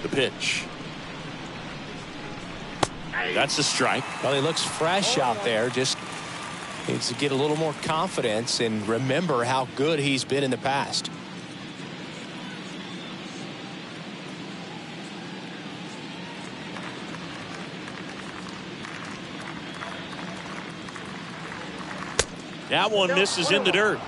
The pitch. That's a strike. Well, he looks fresh out there. Just needs to get a little more confidence and remember how good he's been in the past. That one misses in the dirt.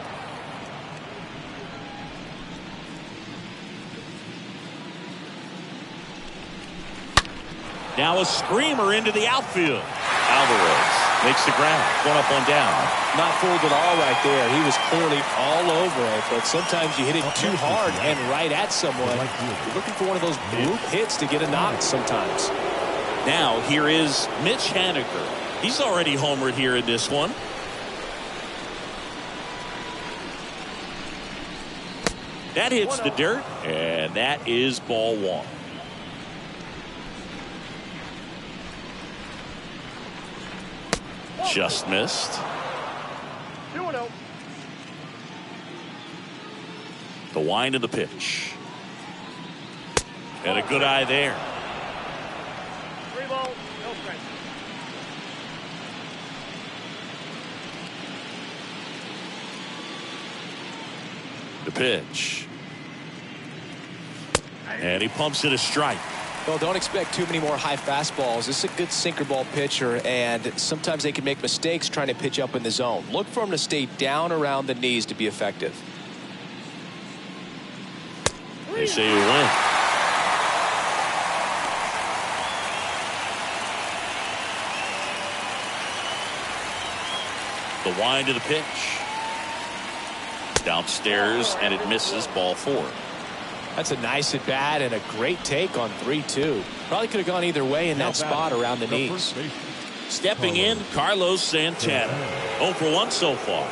Now a screamer into the outfield. Alvarez makes the grab. One up, one down. Not fooled at all right there. He was clearly all over it, but sometimes you hit it too hard and right at someone. You're looking for one of those bloop hits to get a knock sometimes. Now here is Mitch Haniger. He's already homered here in this one. That hits the dirt, and that is ball one. Just missed. 2-0. The wind of the pitch. And a good eye there. 3 balls, no strikes. The pitch. And he pumps it a strike. Well, don't expect too many more high fastballs. This is a good sinker ball pitcher, and sometimes they can make mistakes trying to pitch up in the zone. Look for him to stay down around the knees to be effective. They say you win. The wind of the pitch. Downstairs, and it misses, ball 4. That's a nice at bat and a great take on 3-2. Probably could have gone either way in that spot around the knees. Stepping in, Carlos Santana. 0 for 1 so far.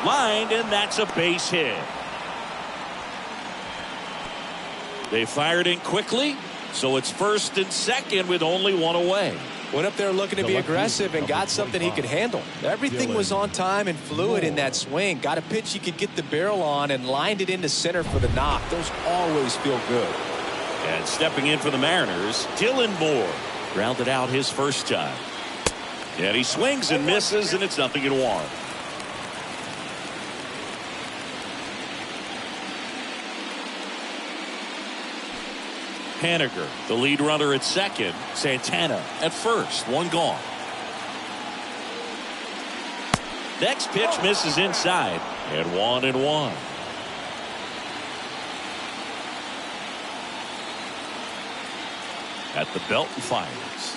Lined, and that's a base hit. They fired in quickly, so it's first and second with only 1 away. Went up there looking to be aggressive and got something he could handle. Everything was on time and fluid in that swing. Got a pitch he could get the barrel on and lined it into center for the knock. Those always feel good. And stepping in for the Mariners, Dylan Moore. Grounded out his first time. And he swings and misses, and it's 0-1. Haniger, the lead runner at second. Santana at first. 1 gone. Next pitch misses inside. And 1-1. At the belt and fires.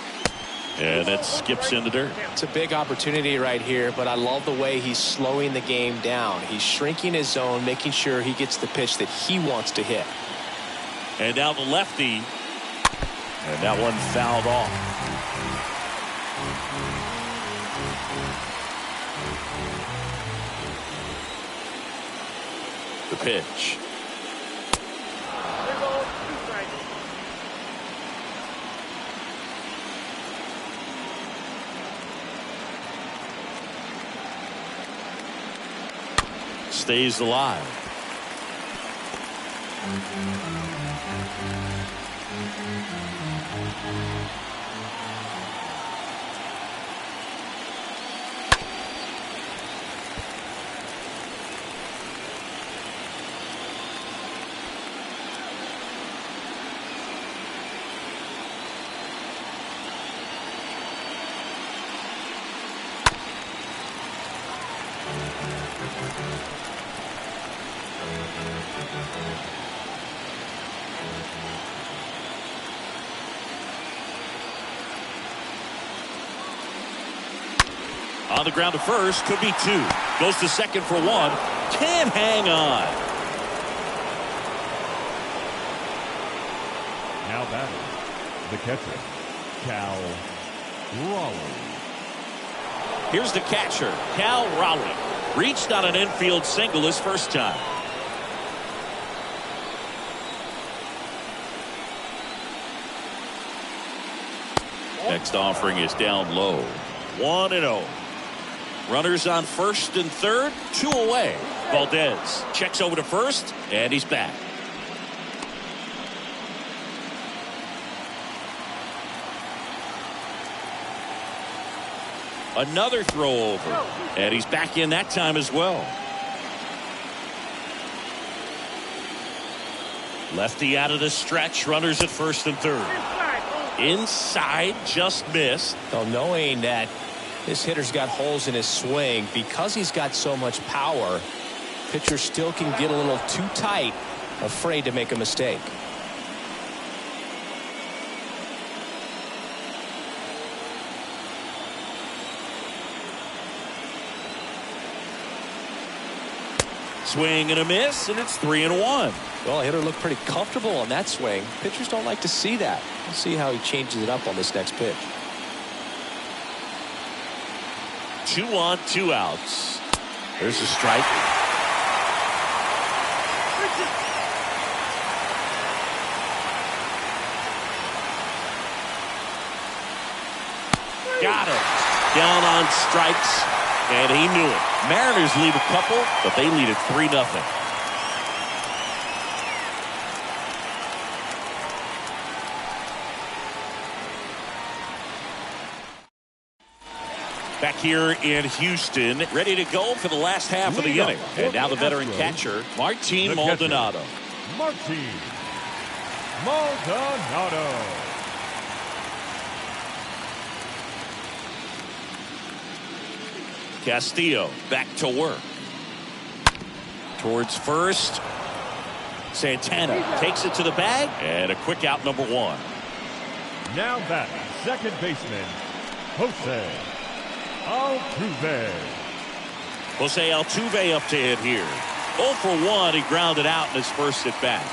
And it skips in the dirt. It's a big opportunity right here, but I love the way he's slowing the game down. He's shrinking his zone, making sure he gets the pitch that he wants to hit. And now the lefty. And that one fouled off. The pitch. 3 balls, 2 strikes. Stays alive. On the ground to first, could be 2. Goes to second for 1. Can't hang on. Now batting, the catcher, Cal Raleigh. Here's the catcher, Cal Raleigh. Reached on an infield single his first time. Next offering is down low. 1-0. Runners on first and third, 2 away. Valdez checks over to first, and he's back. Another throw over, and he's back in that time as well. Lefty out of the stretch, runners at first and third. Inside, just missed. So knowing that this hitter's got holes in his swing, because he's got so much power, pitcher still can get a little too tight, afraid to make a mistake. swing and a miss, and it's 3-1. Well, hitter looked pretty comfortable on that swing. Pitchers don't like to see that. We'll see how he changes it up on this next pitch. 2 on, 2 outs. There's a strike. Got it. Down on strikes, and he knew it. Mariners lead a couple, but they lead it 3-0. Back here in Houston, ready to go for the last half of the inning. And now the veteran catcher, Martin Maldonado. Martin Maldonado. Castillo back to work. Towards first. Santana takes it to the bag, and a quick out, number 1. Now batting, second baseman, Jose Altuve. Jose Altuve up to hit here. 0 for 1. He grounded out in his first at bat.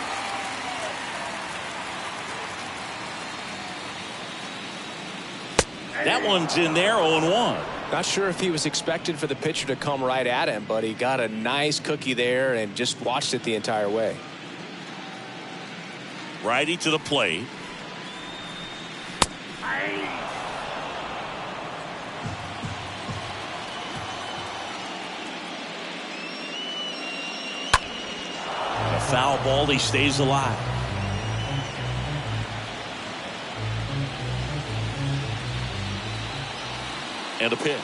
That one's in there, 0-1. Not sure if he was expecting for the pitcher to come right at him, but he got a nice cookie there and just watched it the entire way. Righty to the plate. A foul ball, he stays alive. And a pitch.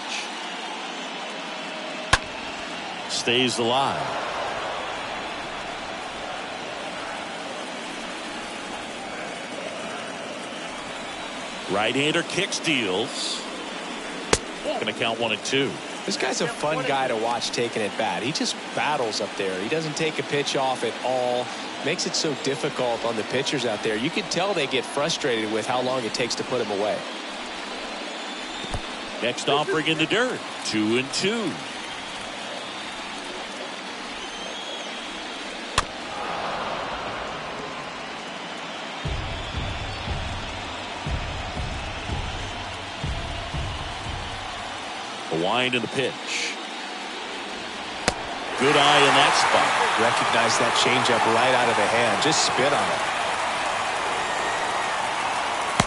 Stays alive. Right-hander kicks, deals. Going to count 1-2. This guy's a fun guy to watch taking at bat. He just battles up there. He doesn't take a pitch off at all. Makes it so difficult on the pitchers out there. You can tell they get frustrated with how long it takes to put him away. Next offering in the dirt. 2-2. The wind and the pitch. Good eye in that spot. Recognize that changeup right out of the hand. Just spit on it.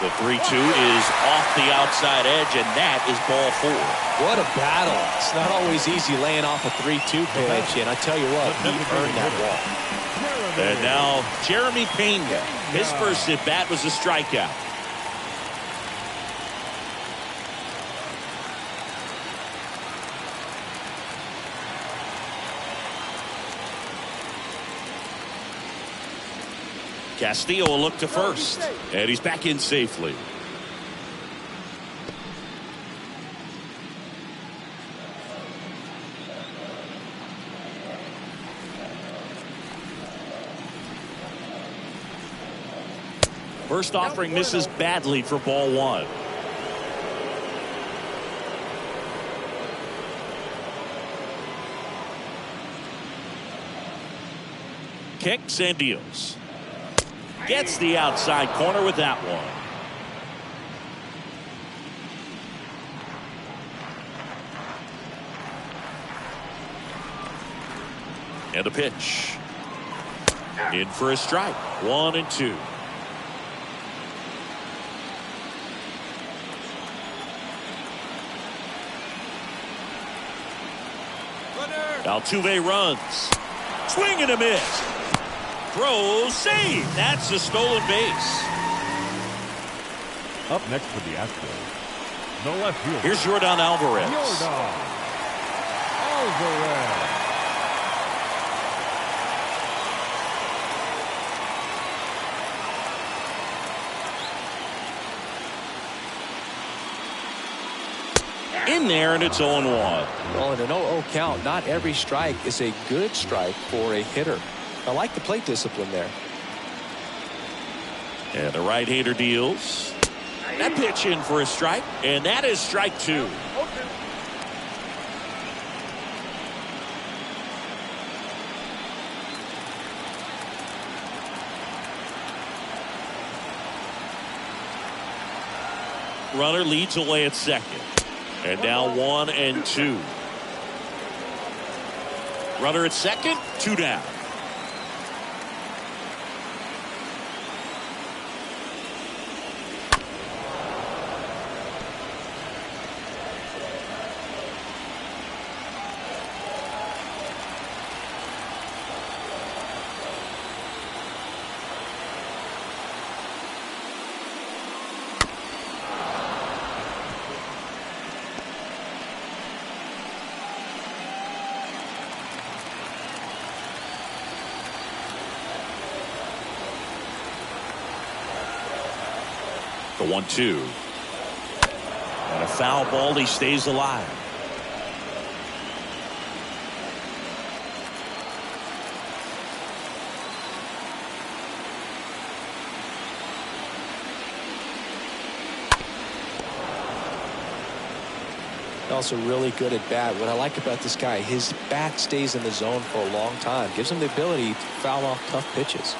The 3-2 is off the outside edge, and that is ball 4. What a battle. It's not always easy laying off a 3-2 pitch, and I tell you what, he earned that walk. And now Jeremy Pena. His first at bat was a strikeout. Castillo will look to first, and he's back in safely. First offering misses badly for ball 1. Kicks and deals. Gets the outside corner with that one. And a pitch. In for a strike. 1-2. Altuve runs. Swing and a miss. Throws, save. That's a stolen base. Up next for the Astros, the left fielder. Here's Yordan Alvarez. Yordan Alvarez. In there, and it's 0-1. Well, in an 0-0 count, not every strike is a good strike for a hitter. I like the plate discipline there. And the right-hander deals. That pitch in for a strike, and that is strike 2. Runner leads away at second. And now 1-2. Runner at second, 2 down. The 1-2. And a foul ball. He stays alive. Also really good at bat. What I like about this guy, his bat stays in the zone for a long time. Gives him the ability to foul off tough pitches.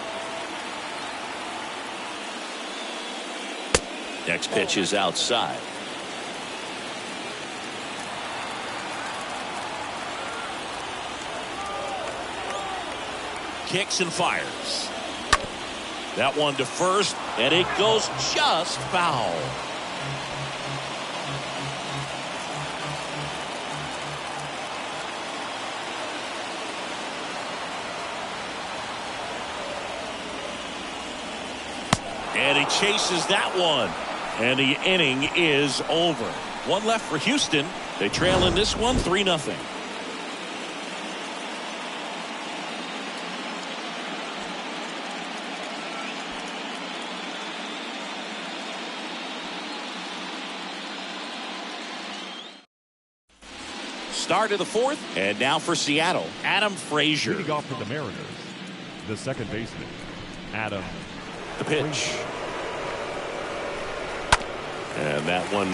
Next pitch is outside. Kicks and fires. That one to first, and it goes just foul. And he chases that one. And the inning is over. One left for Houston. They trail in this one 3-0. Start of the fourth, and now for Seattle, Adam Frazier. Leading off for the Mariners, the second baseman, Adam. The pitch. And that one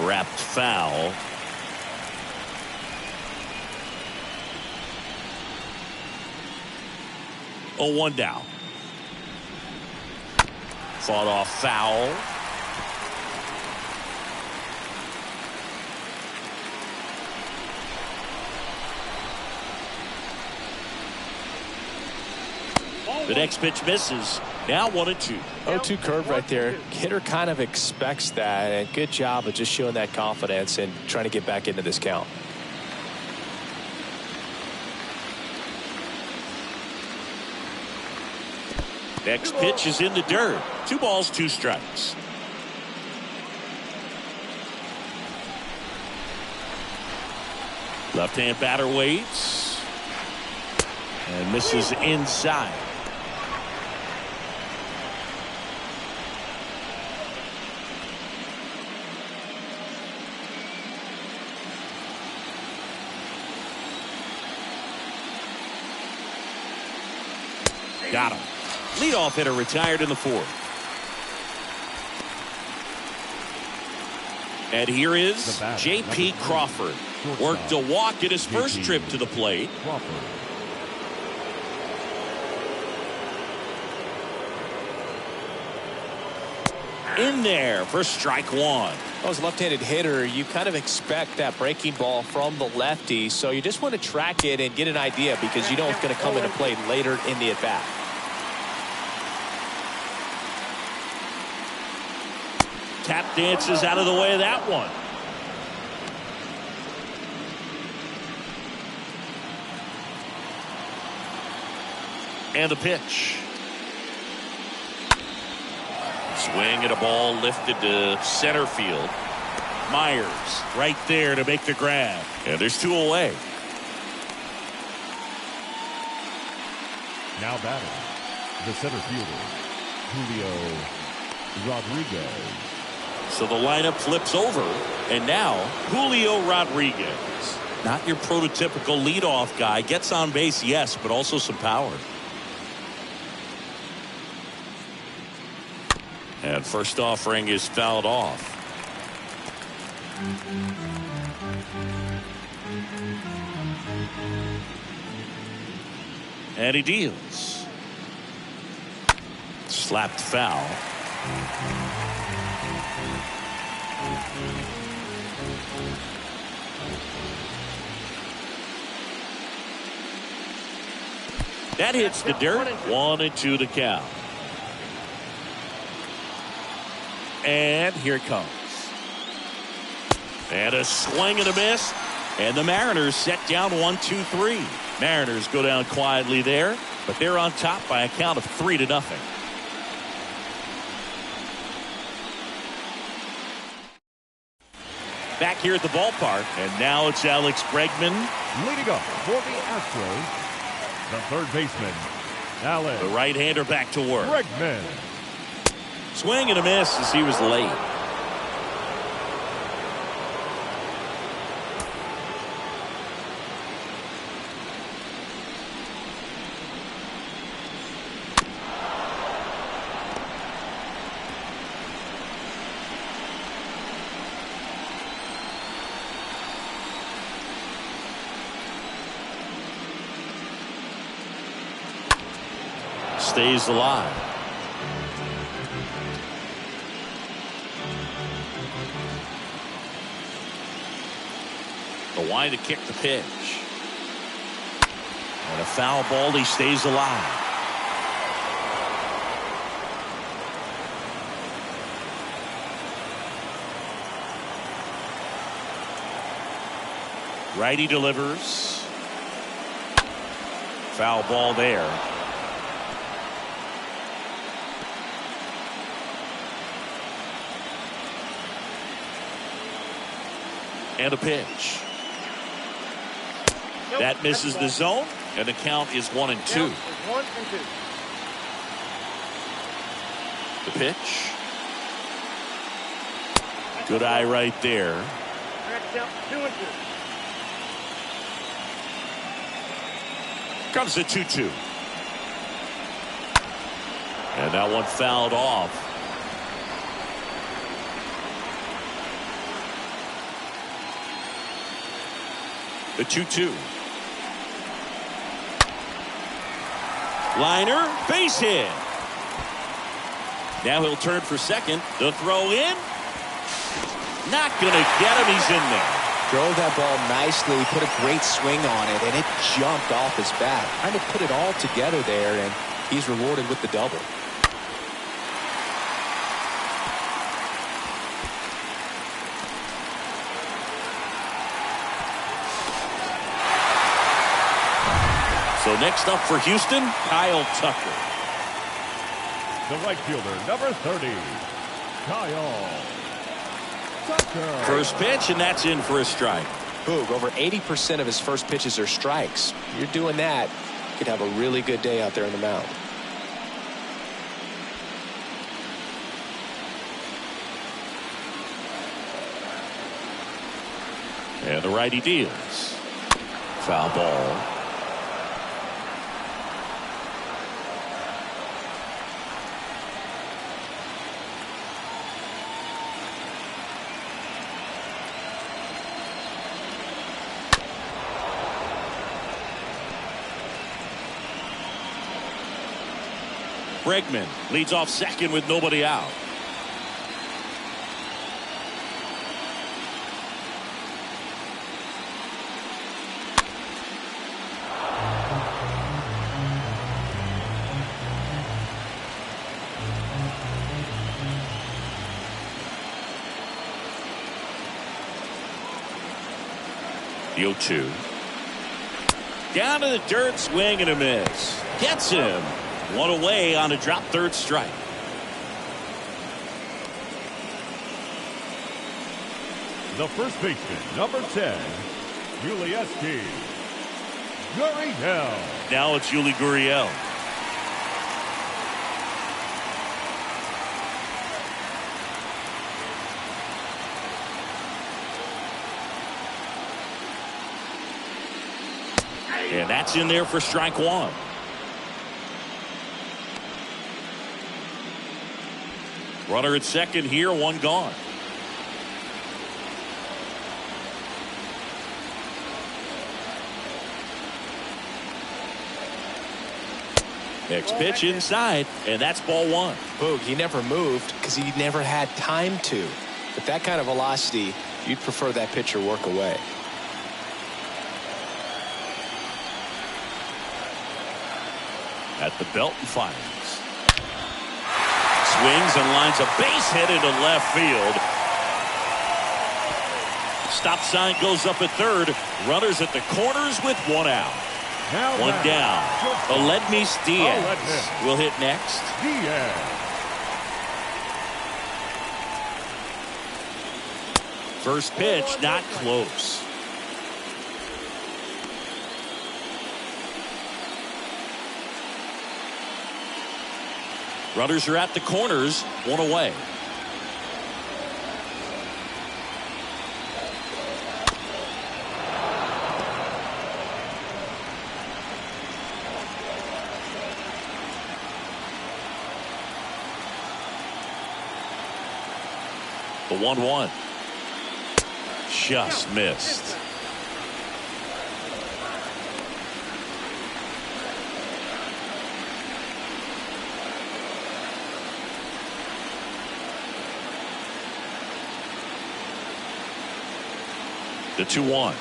wrapped foul. Oh, 1 down. Fought off foul. The next pitch misses. Now 1-2. 0-2 curve right there. Hitter kind of expects that, and good job of just showing that confidence and trying to get back into this count. Next pitch is in the dirt. 2 balls, 2 strikes. Left-hand batter waits and misses inside. Got him. Leadoff hitter retired in the fourth. And here is J.P. Crawford. Worked a walk in his first trip to the plate. In there for strike 1. Well, as a left-handed hitter, you kind of expect that breaking ball from the lefty, so you just want to track it and get an idea because you know it's going to come into play later in the at-bat. Tap dances out of the way of that one. And the pitch. Swing at a ball lifted to center field. Myers right there to make the grab. And there's 2 away. Now batting, the center fielder, Julio Rodriguez. So the lineup flips over, and now Julio Rodriguez. Not your prototypical leadoff guy. Gets on base, yes, but also some power. And first offering is fouled off. And he deals. Slapped foul. That hits the dirt. 1-2 the count. And here it comes. And a swing and a miss. And the Mariners set down 1-2-3. Mariners go down quietly there, but they're on top by a count of 3-0. Back here at the ballpark, and now it's Alex Bregman. Leading up for the Astros, the third baseman, Alex. The right-hander back to work. Bregman. Swing and a miss as he was late. Stays alive. The wind to kick the pitch. And a foul ball. He stays alive. Righty delivers. Foul ball there. And a pitch. That misses the zone, and the count is 1-2. 1-2. The pitch. Good eye right there. Next count 2-2. Comes the 2-2. And that one fouled off. The 2-2. Liner, base hit. Now he'll turn for second. The throw in. Not going to get him. He's in there. Drove that ball nicely, put a great swing on it, and it jumped off his bat. Trying to put it all together there, and he's rewarded with the double. So next up for Houston, Kyle Tucker. The right fielder, number 30, Kyle Tucker. First pitch, and that's in for a strike. Boog, over 80% of his first pitches are strikes. You're doing that, you could have a really good day out there on the mound. And the righty deals. Foul ball. Bregman leads off second with nobody out. The 0-2. Down to the dirt, swing and a miss. Gets him. One away on a drop third strike. The first baseman, number 10, Yuli Gurriel. Now it's Yuli Gurriel. And that's in there for strike one. Runner at second here, one gone. Next pitch inside, and that's ball one. Boog, he never moved because he never had time to. With that kind of velocity, you'd prefer that pitcher work away. At the belt and fires. Swings and lines a base hit into left field. Stop sign goes up at third. Runners at the corners with one out. One down. Aledmys Diaz will hit next. First pitch not close. Runners are at the corners, one away. The 1-1. Just missed. The 2-1.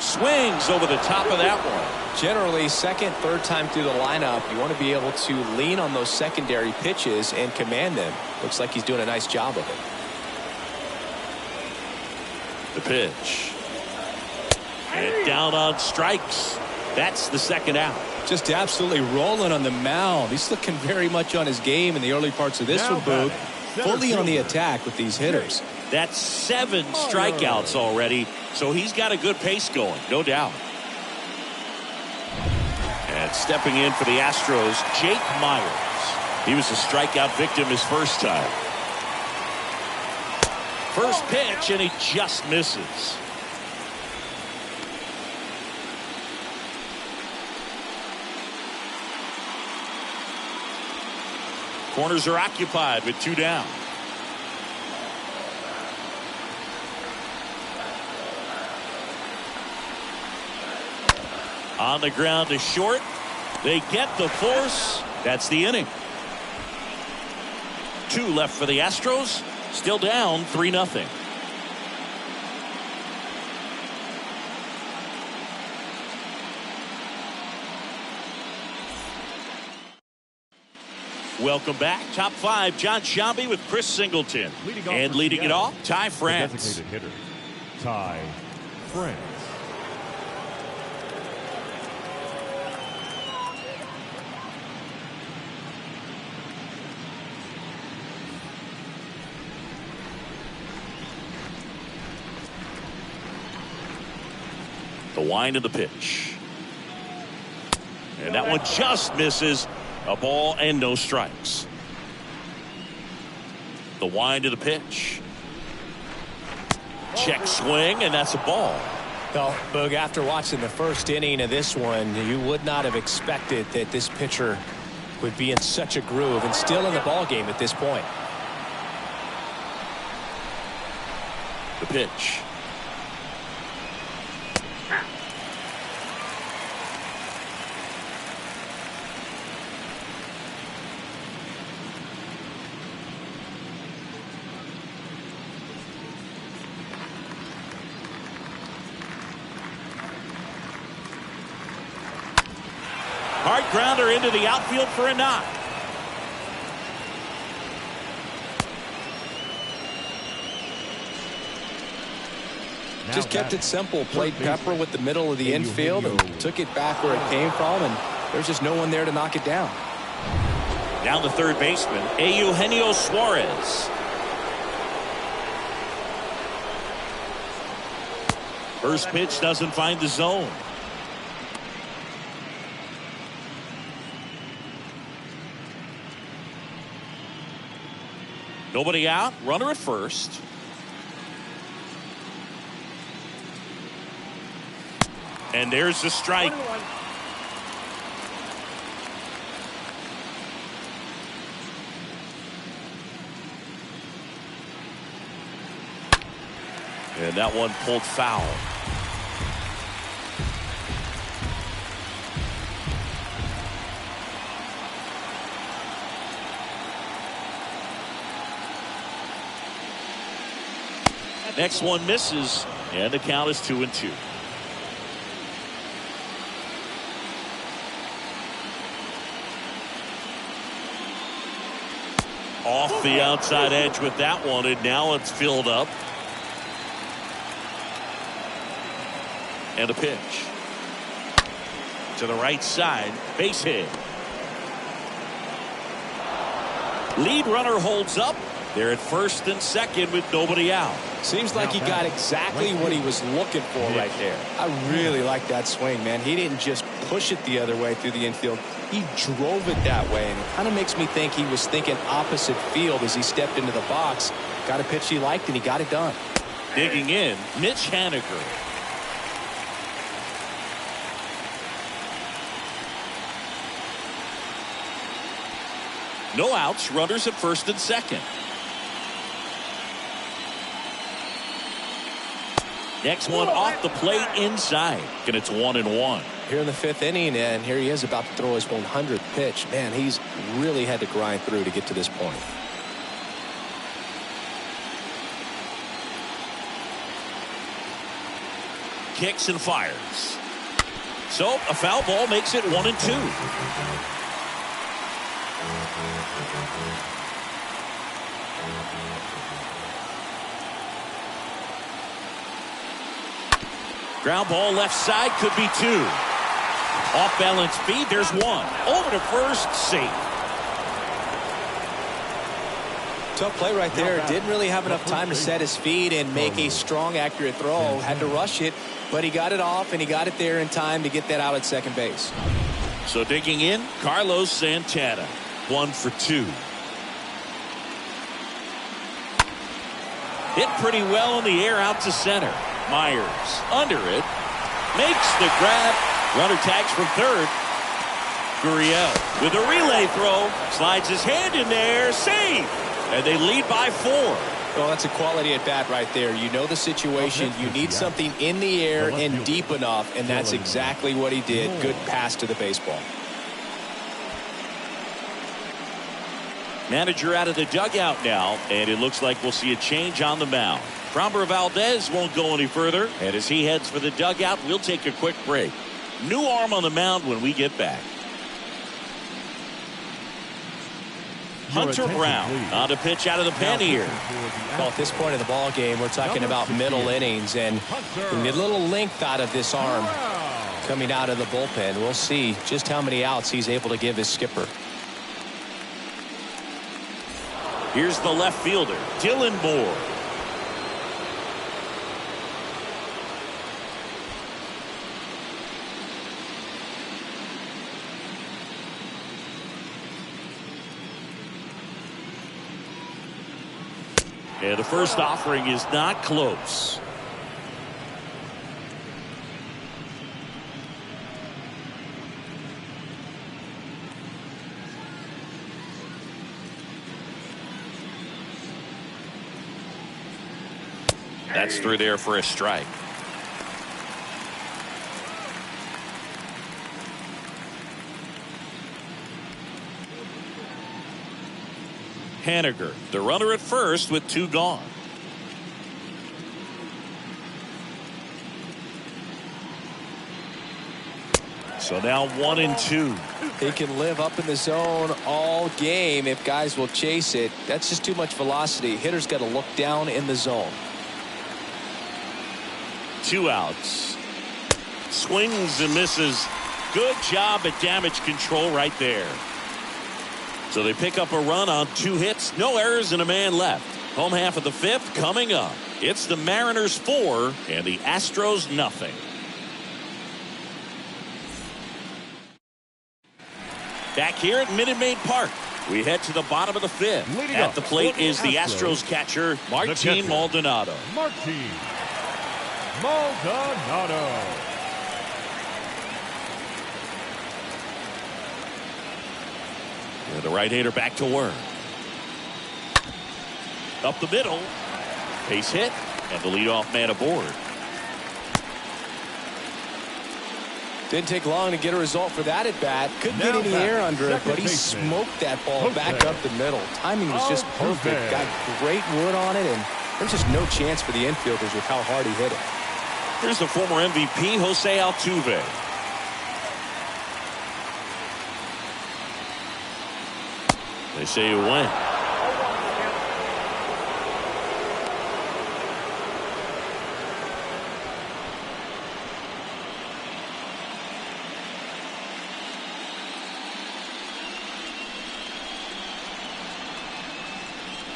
Swings over the top of that one. Generally, second, third time through the lineup, you want to be able to lean on those secondary pitches and command them. Looks like he's doing a nice job of it. The pitch. And down on strikes. That's the second out. Just absolutely rolling on the mound. He's looking very much on his game in the early parts of this one, Boog. Fully on the attack with these hitters. That's 7 strikeouts already, so he's got a good pace going, no doubt. And stepping in for the Astros, Jake Myers. He was a strikeout victim his first time. First pitch, and he just misses. Corners are occupied with 2 down. On the ground to short. They get the force. That's the inning. 2 left for the Astros. Still down 3-0. Welcome back. Top 5, John Sciambi with Chris Singleton. Leading it off, Ty France. Designated hitter, Ty France. The wind of the pitch. And that one just misses. A ball and no strikes. The wind of the pitch. Check swing, and that's a ball. Well, Boog, after watching the first inning of this one, you would not have expected that this pitcher would be in such a groove and still in the ball game at this point. The pitch. Hard grounder into the outfield for a knock. Just kept it simple. Played pepper with the middle of the infield and took it back where it came from, and there's just no one there to knock it down. Down the third baseman, Eugenio Suarez. First pitch doesn't find the zone. Nobody out. Runner at first. And there's the strike. And that one pulled foul. Next one misses, and the count is 2-2. Off the outside edge with that one, and now it's filled up. And a pitch to the right side, base hit. Lead runner holds up. They're at first and second with nobody out. Seems like he got exactly what he was looking for right there. I really like that swing, man. He didn't just push it the other way through the infield. He drove it that way, and it kind of makes me think he was thinking opposite field as he stepped into the box. Got a pitch he liked, and he got it done. Digging in, Mitch Haniger. No outs, runners at first and second. Next one off the plate inside, and it's 1-1. Here in the fifth inning, and here he is about to throw his 100th pitch. Man, he's really had to grind through to get to this point. Kicks and fires. So a foul ball makes it 1-2. Ground ball left side, could be two. Off balance feed, there's one. Over to first, safe. Tough play right there. Didn't really have enough time to set his feet and make a strong, accurate throw. Had to rush it, but he got it off, and he got it there in time to get that out at second base. So digging in, Carlos Santana. 1 for 2. Hit pretty well in the air out to center. Myers under it, makes the grab. Runner tags from third. Gurriel with a relay throw, slides his hand in there, safe, and they lead by 4. Well, that's a quality at bat right there. You know the situation. You need something in the air and deep enough, and that's exactly what he did. Good pass to the baseball. Manager out of the dugout now, and it looks like we'll see a change on the mound. Framber Valdez won't go any further, and as he heads for the dugout, we'll take a quick break. New arm on the mound when we get back. Hunter Brown on to pitch out of the pen here. Well, at this point in the ball game, we're talking about middle innings, and a little length out of this arm coming out of the bullpen. We'll see just how many outs he's able to give his skipper. Here's the left fielder, Dylan Moore. And the first offering is not close. That's through there for a strike. Haniger, the runner at first with 2 gone. So now 1-2. He can live up in the zone all game if guys will chase it. That's just too much velocity. Hitter's got to look down in the zone. 2 outs. Swings and misses. Good job at damage control right there. So they pick up a run on 2 hits, no errors, and a man left. Home half of the 5th coming up. It's the Mariners 4 and the Astros nothing. Back here at Minute Maid Park, we head to the bottom of the 5th. At the plate is the Astros catcher, Martin Maldonado. Martin Maldonado. And the right-hander back to work. Up the middle. Base hit, and the leadoff man aboard. Didn't take long to get a result for that at bat. Couldn't get any air under it, but he smoked that ball back up the middle. Timing was just perfect. Got great wood on it, and There's just no chance for the infielders with how hard he hit it. Here's the former MVP, Jose Altuve. They say you win.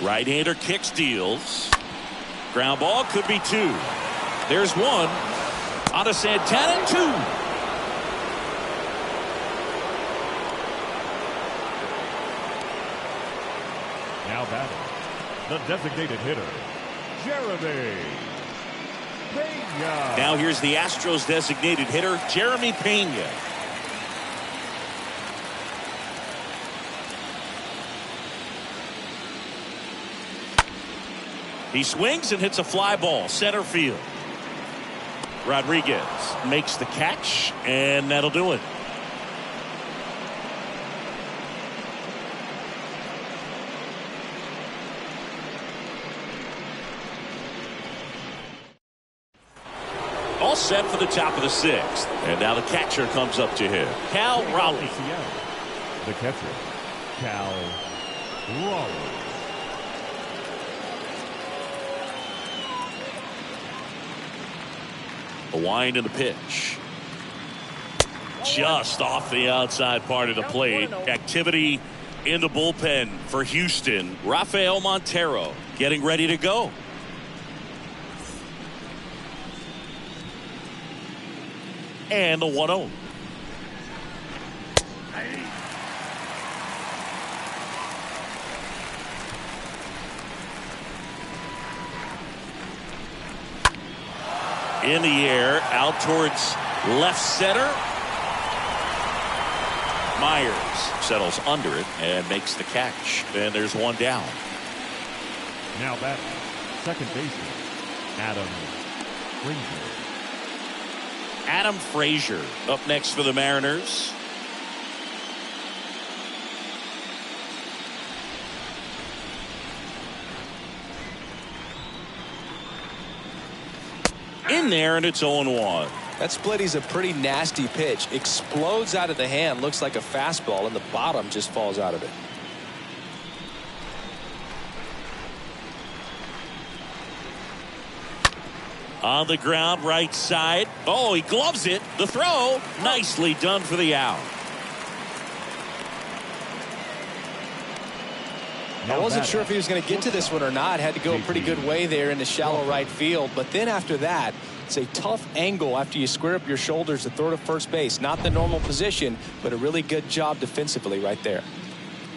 Right-hander kicks, deals. Ground ball, could be two. There's one. On to Santana, two. Now batting, the designated hitter, Jeremy Pena. Now here's the Astros designated hitter, Jeremy Pena. He swings and hits a fly ball, center field. Rodriguez makes the catch, and that'll do it. All set for the top of the sixth. And now the catcher comes up to him, Cal Raleigh. The catcher, Cal Raleigh. A wind in the pitch. Just off the outside part of the plate. Activity in the bullpen for Houston. Rafael Montero getting ready to go. And the 1-0. In the air, out towards left center. Myers settles under it and makes the catch. And there's one down. Now batting, second baseman, Adam Frazier. Adam Frazier up next for the Mariners. In there, and it's 0-1. That split is a pretty nasty pitch. Explodes out of the hand, looks like a fastball, and the bottom just falls out of it. On the ground, right side. Oh, he gloves it. The throw, nicely done for the out. I wasn't sure if he was going to get to this one or not. Had to go a pretty good way there in the shallow right field. But then after that, it's a tough angle after you square up your shoulders to throw to first base. Not the normal position, but a really good job defensively right there.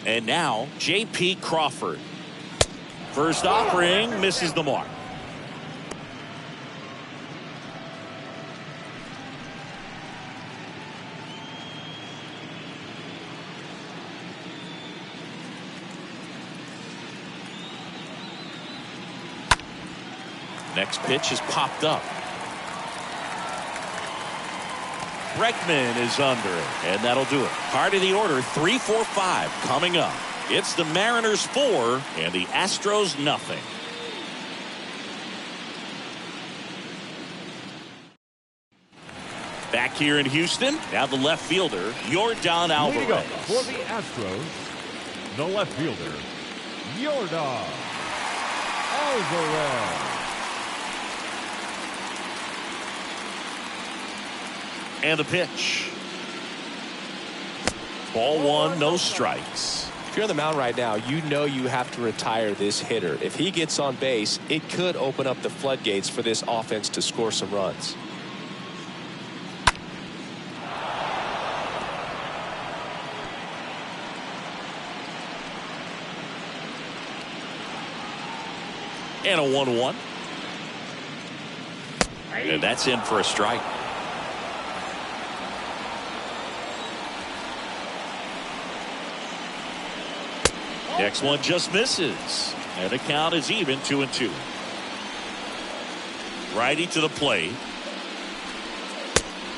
And now, J.P. Crawford. First offering, misses the mark. Next pitch is popped up. Bregman is under it, and that'll do it. Part of the order, 3, 4, 5 coming up. It's the Mariners 4 and the Astros nothing. Back here in Houston, now the left fielder, Yordan Alvarez. Leading up for the Astros, the left fielder, Yordan Alvarez. And the pitch. Ball one, no strikes. If you're on the mound right now, you know you have to retire this hitter. If he gets on base, it could open up the floodgates for this offense to score some runs. And a 1-1. And that's in for a strike. Next one just misses. And the count is even, 2-2. Righty to the plate.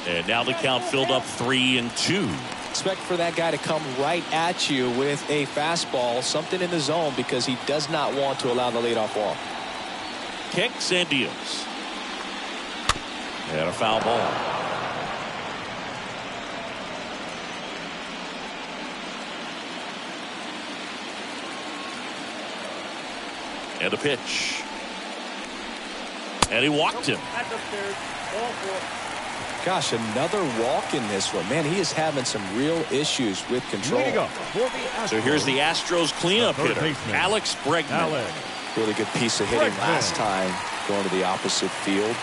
And now the count filled up 3-2. Expect for that guy to come right at you with a fastball, something in the zone, because he does not want to allow the leadoff walk. kicks and deals. And a foul ball. And the pitch. And he walked him. That's upstairs. Ball four. Gosh, another walk in this one. Man, he is having some real issues with control. So here's the Astros cleanup hitter, Alex Bregman. Really good piece of hitting last time, going to the opposite field.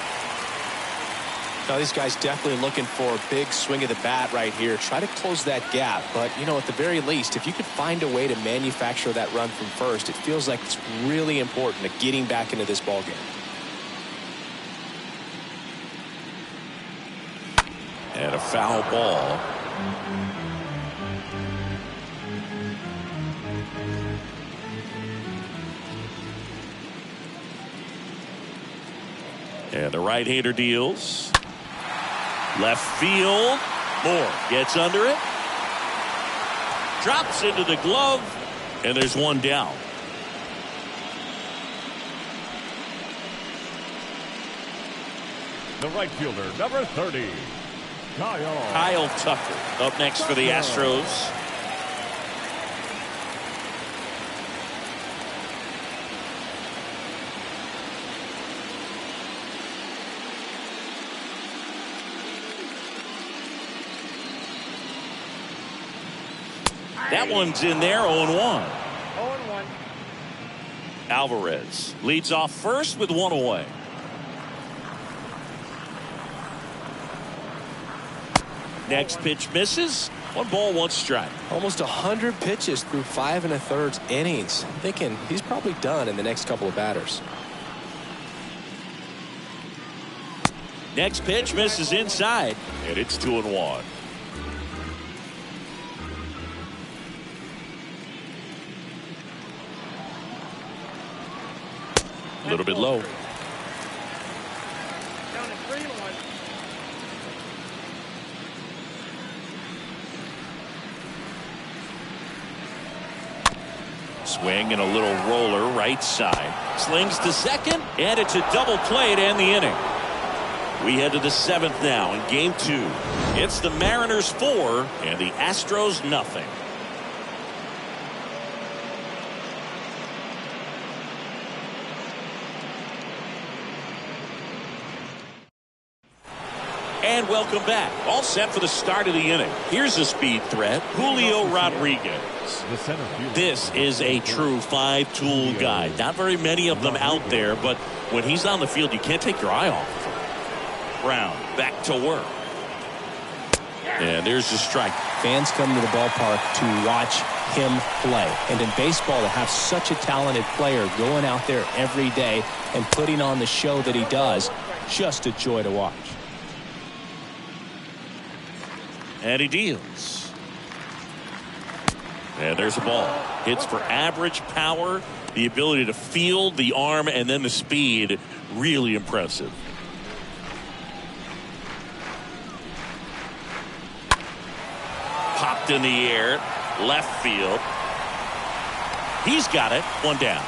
Now, these guys definitely looking for a big swing of the bat right here. Try to close that gap. But, you know, at the very least, if you could find a way to manufacture that run from first, it feels like it's really important to getting back into this ballgame. And a foul ball. And the right-hander deals. Left field. Moore gets under it. Drops into the glove. And there's one down. The right fielder, number 30. Kyle Tucker up next for the Astros. That one's in there, 0-1. 0-1. Alvarez leads off first with one away. Next pitch misses. 1 ball, 1 strike. Almost 100 pitches through 5 1/3 innings. Thinking he's probably done in the next couple of batters. Next pitch misses inside, and it's 2-1. A little bit low. Down to 3-1. Swing and a little roller right side. Slings to second, and it's a double play to end the inning. We head to the 7th now in game 2. It's the Mariners 4 and the Astros nothing. And welcome back. All set for the start of the inning. Here's a speed threat, Julio Rodriguez. This is a true 5-tool guy. Not very many of them out there, but when he's on the field, you can't take your eye off of him. Brown back to work. And there's the strike. Fans come to the ballpark to watch him play. And in baseball, to have such a talented player going out there every day and putting on the show that he does, just a joy to watch. And he deals. And there's a ball. Hits for average power, the ability to field, the arm, and then the speed. Really impressive. Popped in the air. Left field. He's got it. 1 down.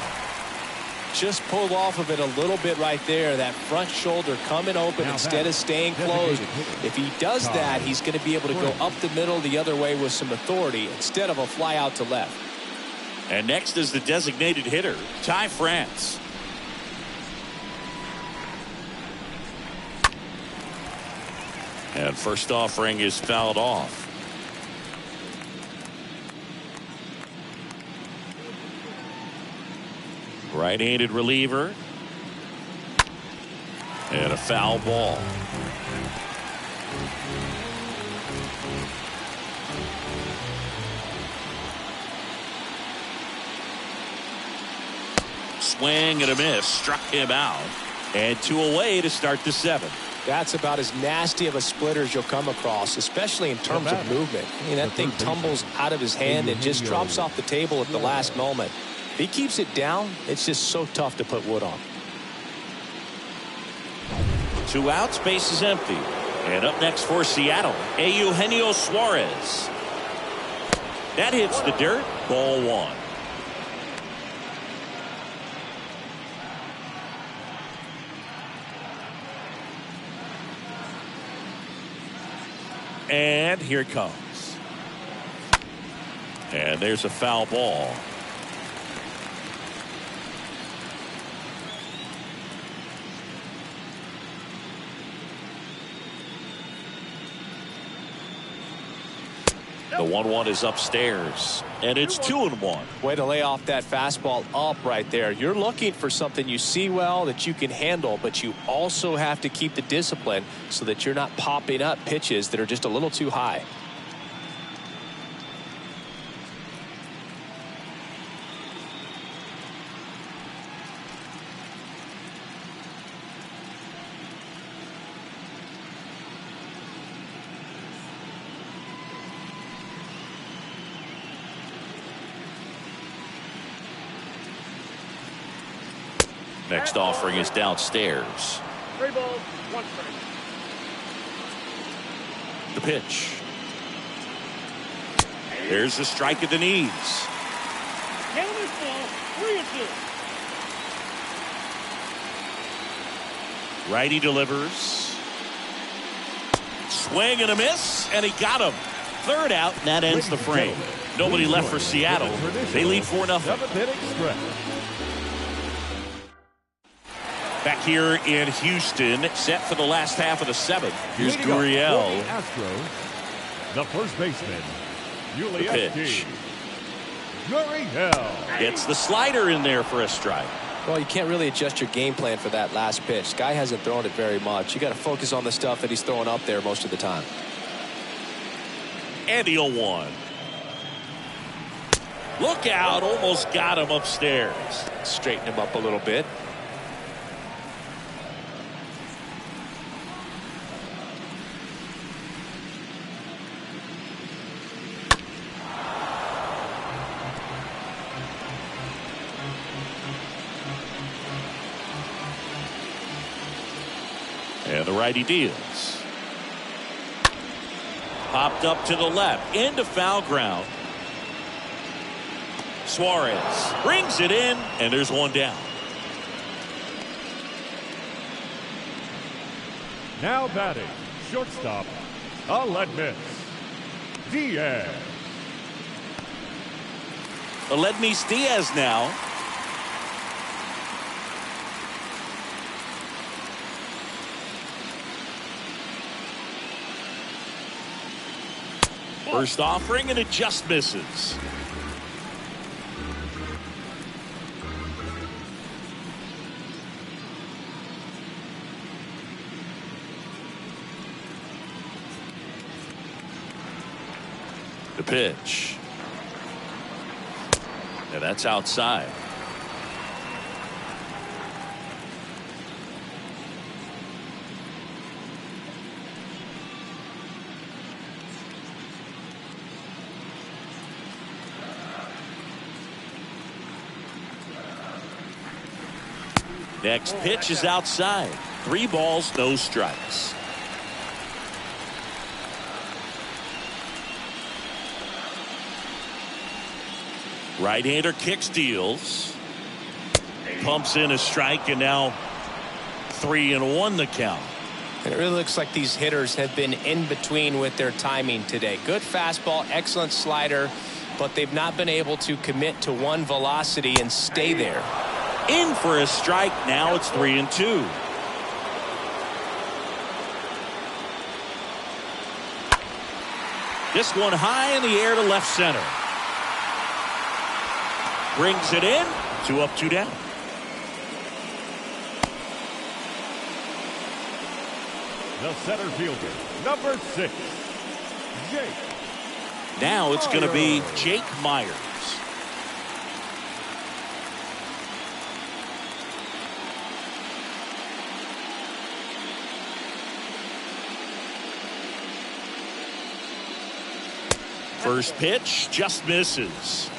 Just pulled off of it a little bit right there. That front shoulder coming open instead of staying closed. If he does that, he's going to be able to go up the middle the other way with some authority instead of a fly out to left. And next is the designated hitter, Ty France. And first offering is fouled off. Right-handed reliever. And a foul ball. Swing and a miss. Struck him out. And 2 away to start the 7th. That's about as nasty of a splitter as you'll come across, especially in terms of movement. I mean, that thing tumbles out of his hand and just drops off the table at the last moment. If he keeps it down, it's just so tough to put wood on. 2 outs, base is empty. And up next for Seattle, Eugenio Suarez. That hits the dirt. Ball 1. And here it comes. And there's a foul ball. The 1-1 is upstairs, and it's 2-1. Way to lay off that fastball up right there. You're looking for something you see well that you can handle, but you also have to keep the discipline so that you're not popping up pitches that are just a little too high. Next offering is downstairs. 3 balls, 1 strike. The pitch. There's a strike at the knees. Gentlemen's ball, 3-2. Righty delivers. Swing and a miss, and he got him. Third out, and that ends the frame. Nobody left for Seattle. They lead 4-0. 7th inning stretch. Back here in Houston, set for the last half of the 7th. Here's Gurriel. Astros, the first baseman, The pitch. Gurriel. Gets the slider in there for a strike. Well, you can't really adjust your game plan for that last pitch. Guy hasn't thrown it very much. You got to focus on the stuff that he's throwing up there most of the time. And the 0-1. Look out, almost got him upstairs. Straighten him up a little bit. And the righty deals. Popped up to the left, into foul ground. Suarez brings it in, and there's one down. Now batting, shortstop, Aledmus Diaz. Aledmus Diaz now. First offering, and it just misses. The pitch. Yeah, that's outside. Next pitch is outside. 3 balls, no strikes. Right-hander kicks, deals. Pumps in a strike, and now 3-1 the count. And it really looks like these hitters have been in between with their timing today. Good fastball, excellent slider, but they've not been able to commit to one velocity and stay there. In for a strike. Now it's 3-2. This one high in the air to left center. Brings it in. 2 up, 2 down. The center fielder, number 6, Jake. Now it's going to be Jake Myers. First pitch just misses.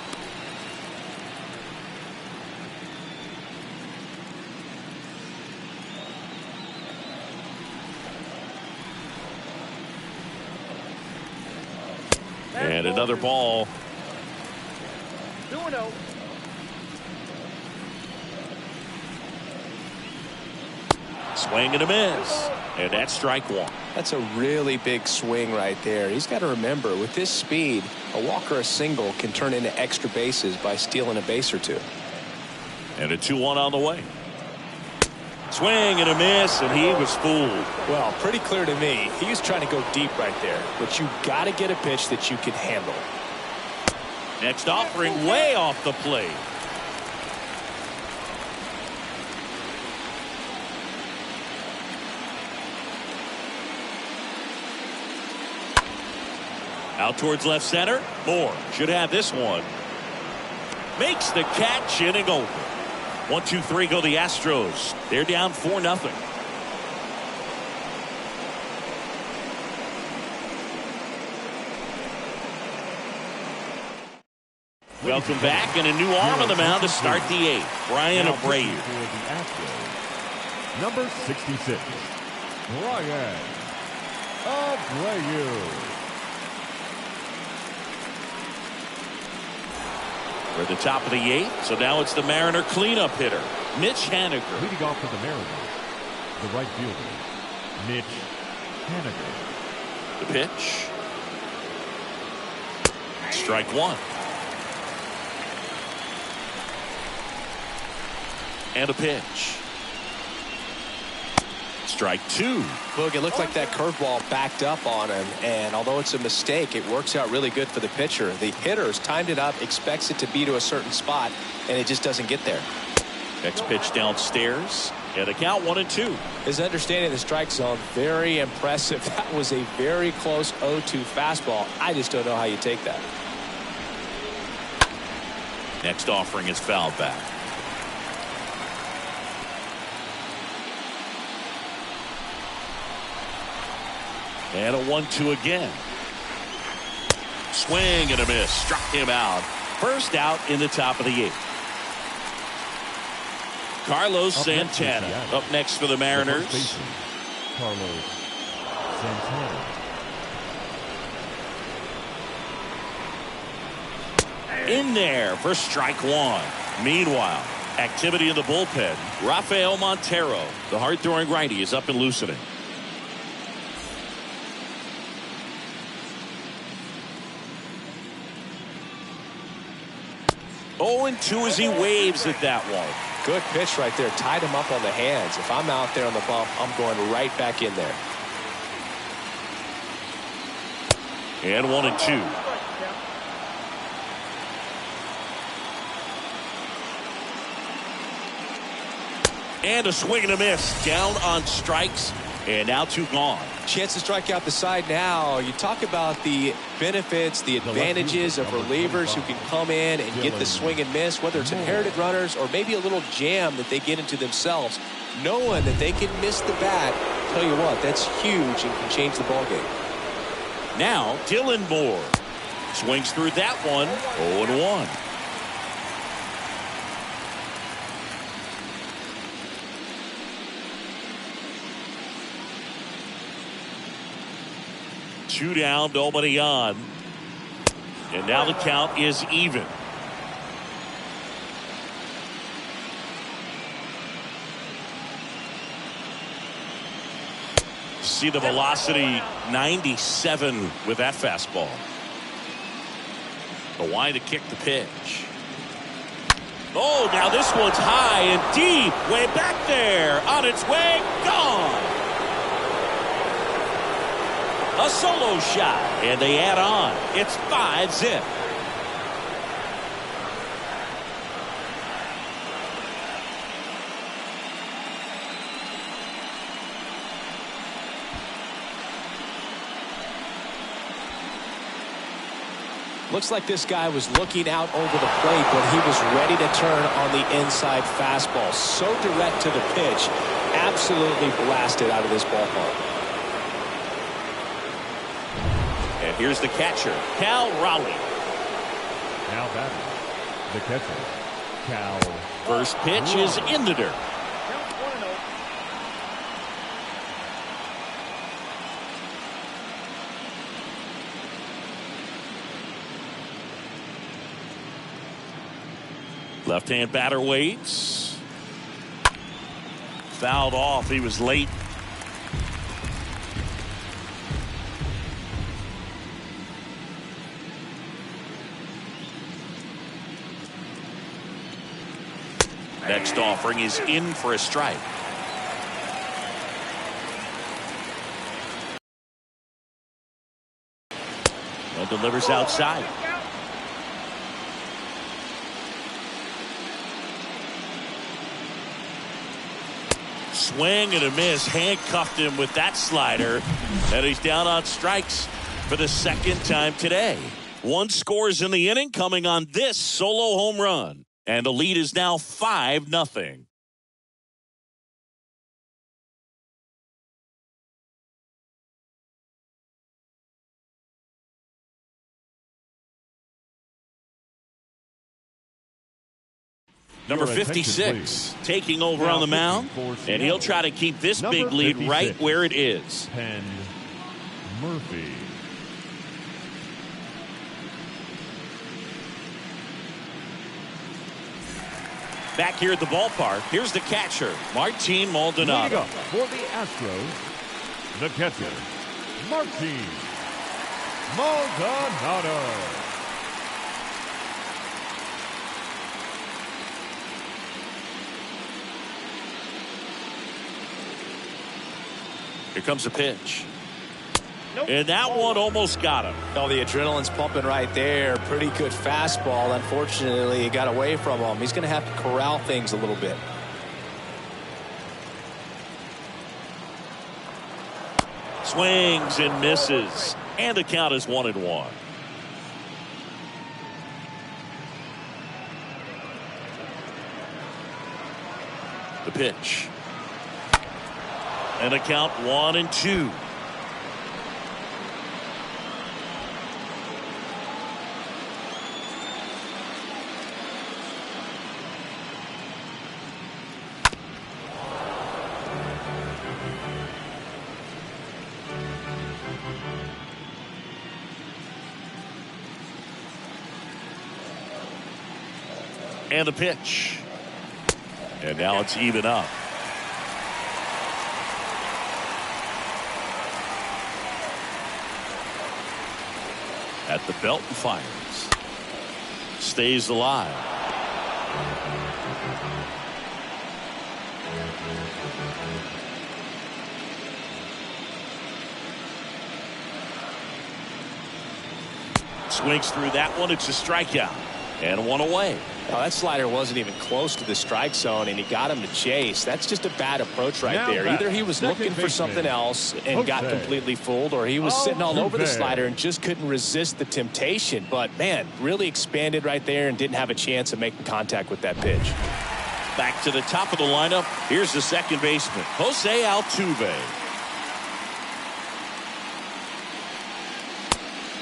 And another ball. 2-0. Swing and a miss. And that's strike one. That's a really big swing right there. He's got to remember, with this speed, a walk or a single can turn into extra bases by stealing a base or two. And a 2-1 on the way. Swing and a miss, and he was fooled. Well, pretty clear to me. He was trying to go deep right there, but you got to get a pitch that you can handle. Next offering way off the plate. Out towards left center. Moore should have this one. Makes the catch, inning over. 1-2-3 go the Astros. They're down 4-0. Welcome back, and a new arm on the mound to start the 8th. Brian Abreu. For the Astros, number 66, Brian Abreu. We're at the top of the 8th, so now it's the Mariner cleanup hitter, Mitch Haniger. Leading off for the Mariners, the right fielder, Mitch Haniger. The pitch. Strike one. And a pitch. Strike two. Boog, it looked like that curveball backed up on him, and although it's a mistake, it works out really good for the pitcher. The hitter's timed it up, expects it to be to a certain spot, and it just doesn't get there. Next pitch downstairs, and a count 1-2. His understanding of the strike zone, very impressive. That was a very close 0-2 fastball. I just don't know how you take that. Next offering is fouled back. And a 1-2 again. Swing and a miss. Struck him out. First out in the top of the 8th. Carlos Santana up next for the Mariners. Carlos Santana. In there for strike one. Meanwhile, activity in the bullpen. Rafael Montero, the hard-throwing righty, is up and loosening. 0-2 as he waves at that one. Good pitch right there. Tied him up on the hands. If I'm out there on the bump, I'm going right back in there. And 1-2. And a swing and a miss. Down on strikes. And now 2 gone. Chance to strike out the side now. You talk about the benefits, the advantages of relievers who can come in and get the swing and miss, whether it's inherited runners or maybe a little jam that they get into themselves. Knowing that they can miss the bat, tell you what, that's huge and can change the ballgame. Now, Dylan Moore swings through that one. 0-1. Two down, nobody on. And now the count is even. See the velocity 97 with that fastball. The wide to kick the pitch. Oh, now this one's high and deep. Way back there. On its way. Gone. A solo shot, and they add on. It's 5-zip. Looks like this guy was looking out over the plate, but he was ready to turn on the inside fastball. So direct to the pitch. Absolutely blasted out of this ballpark. And here's the catcher, Cal Raleigh. Now batting, the catcher, Cal. First pitch is in the dirt. Left-hand batter waits. Fouled off. He was late. Next offering is in for a strike. And delivers outside. Swing and a miss. Handcuffed him with that slider. And he's down on strikes for the second time today. 1 scores in the inning coming on this solo home run. And the lead is now 5-0. Number 56 taking over on the mound, and he'll try to keep this big lead right where it is. Penn Murphy. Back here at the ballpark, here's the catcher, Martin Maldonado. Leading up for the Astros, the catcher, Martin Maldonado. Here comes a pitch. And that one almost got him. Oh, the adrenaline's pumping right there. Pretty good fastball. Unfortunately, it got away from him. He's going to have to corral things a little bit. Swings and misses. And the count is 1-1. The pitch. And the count 1-2. And the pitch. And now it's even up. At the belt and fires. Stays alive. Swings through that one. It's a strikeout. And one away. Now, that slider wasn't even close to the strike zone, and he got him to chase. That's just a bad approach right there. Either he was looking for something else and got completely fooled, or he was sitting all over the slider and just couldn't resist the temptation. But, man, really expanded right there and didn't have a chance of making contact with that pitch. Back to the top of the lineup. Here's the second baseman, Jose Altuve.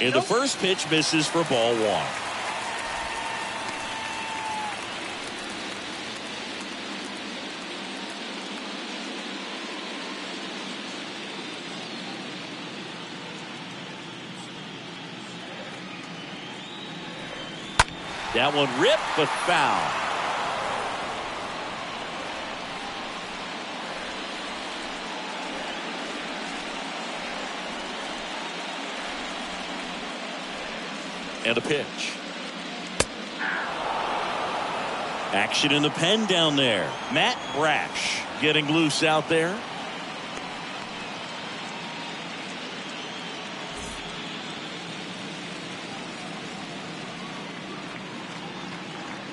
And the first pitch misses for ball 1. That one ripped, but foul. And a pitch. Action in the pen down there. Matt Brash getting loose out there.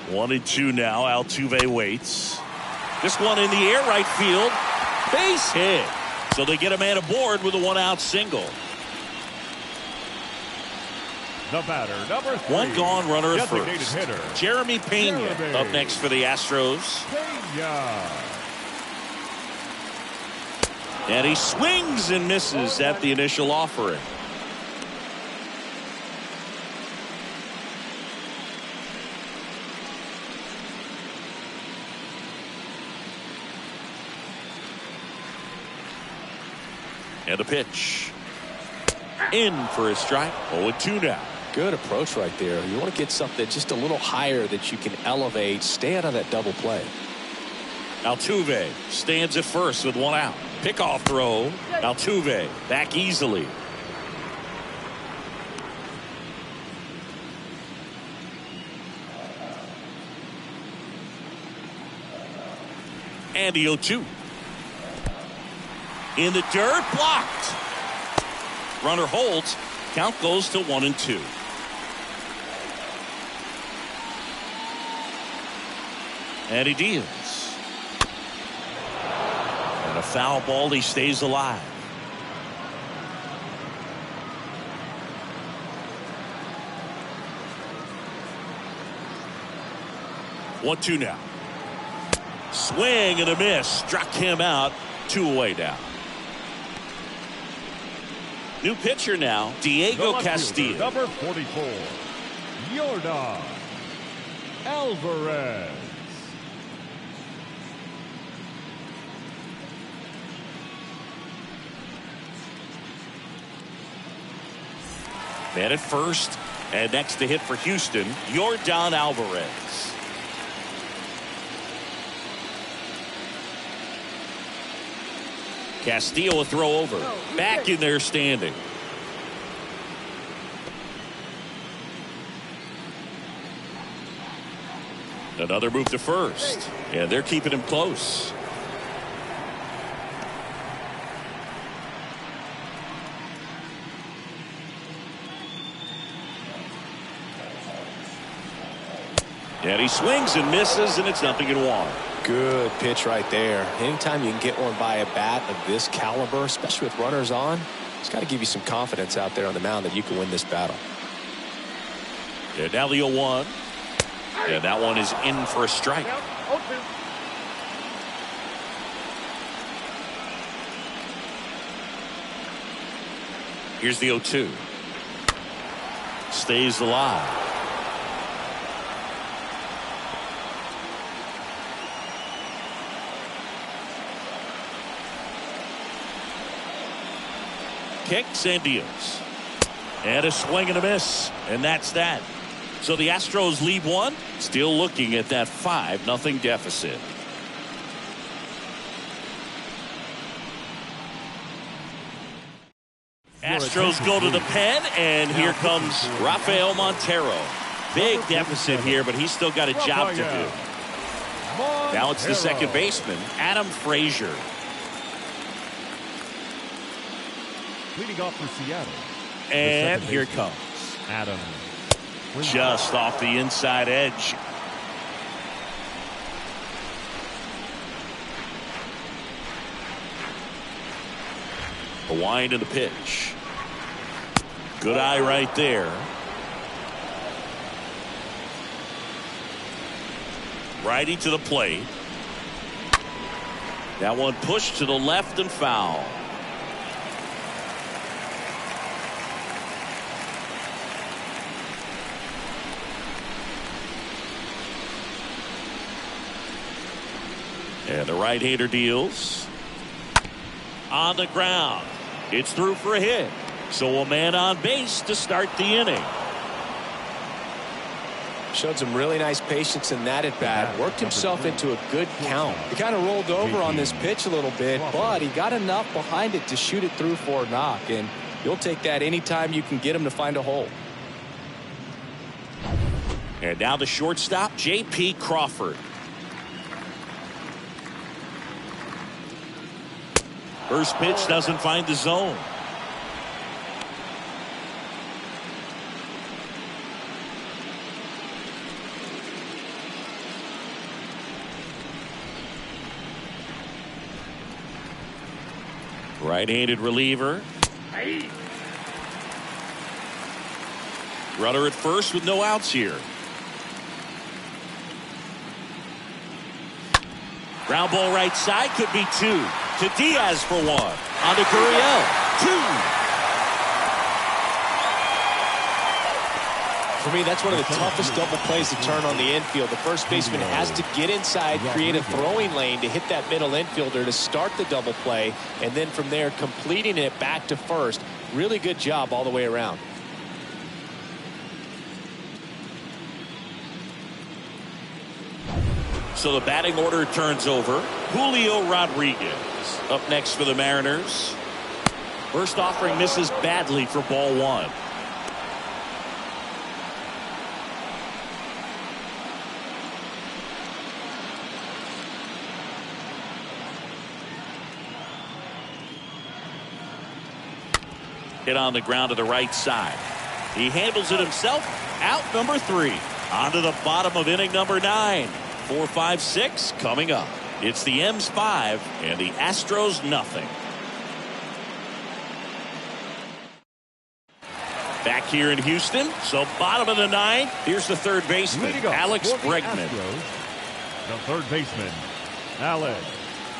One and two now. Altuve waits. This one in the air, right field. Base hit. So they get a man aboard with a 1-out single. The batter, number 3. One gone, runner at Designated first. hitter, Jeremy Pena up next for the Astros. Pena. And he swings and misses at the initial offering. And a pitch. In for a strike. 0-2 now. Good approach right there. You want to get something just a little higher that you can elevate. Stay out of that double play. Altuve stands at first with one out. Pickoff throw. Altuve back easily. And the 0-2. In the dirt, blocked. Runner holds. Count goes to 1-2. And he deals. And a foul ball, he stays alive. One, two now. Swing and a miss. Struck him out. 2 away now. New pitcher now, Diego Castillo. Number 44, Yordan Alvarez. Man at first, and next to hit for Houston, Yordan Alvarez. Castillo a throw over. Back in there standing. Another move to first. And they're keeping him close. And he swings and misses, and it's 0-1. Good pitch right there. Anytime you can get one by a bat of this caliber, especially with runners on, it's got to give you some confidence out there on the mound that you can win this battle. And now the 0-1. And that one is in for a strike. Here's the 0-2. Stays alive. Kicks and deals. And a swing and a miss. And that's that. So the Astros lead one. Still looking at that 5-0 deficit. Astros go to the pen, and here comes Rafael Montero. Big deficit here, but he's still got a job to do. Now it's the second baseman, Adam Frazier. Leading off for Seattle. And here it comes. Adam. Just off the inside edge. The wind of the pitch. Good eye right there. Righty to the plate. That one pushed to the left and foul. And the right-hander deals. On the ground. It's through for a hit. So a man on base to start the inning. Showed some really nice patience in that at bat. Worked himself into a good count. He kind of rolled over on this pitch a little bit, but he got enough behind it to shoot it through for a knock. And you'll take that anytime you can get him to find a hole. And now the shortstop, J.P. Crawford. First pitch doesn't find the zone. Right-handed reliever. Runner at first with no outs here. Ground ball right side, could be 2. To Diaz for 1. On to Gurriel. 2. For me, that's one of the toughest double plays to turn on the infield. The first baseman has to get inside, create a throwing lane to hit that middle infielder to start the double play, and then from there completing it back to first. Really good job all the way around. So the batting order turns over. Julio Rodriguez up next for the Mariners. First offering misses badly for ball one. Hit on the ground to the right side. He handles it himself. Out number 3. On to the bottom of inning number 9. 4, 5, 6 coming up. It's the M's 5 and the Astros nothing. Back here in Houston. So bottom of the 9th. Here's the third baseman, Alex Bregman. Astros, the third baseman, Alex.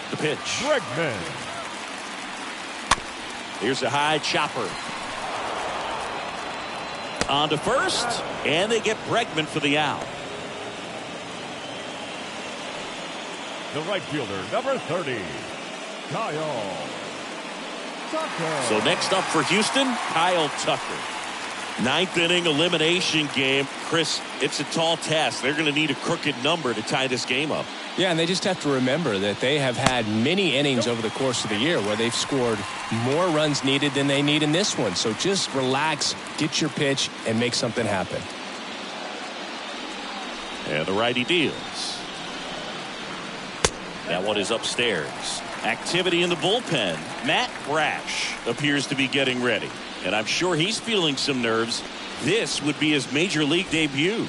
The pitch. Bregman. Here's a high chopper. On to first, and they get Bregman for the out. The right fielder, number 30, Kyle Tucker. So next up for Houston, Kyle Tucker. 9th inning elimination game. Chris, it's a tall task. They're going to need a crooked number to tie this game up. Yeah, and they just have to remember that they have had many innings over the course of the year where they've scored more runs needed than they need in this one. So just relax, get your pitch, and make something happen. And the righty deals. That one is upstairs. Activity in the bullpen. Matt Brash appears to be getting ready. And I'm sure he's feeling some nerves. This would be his major league debut.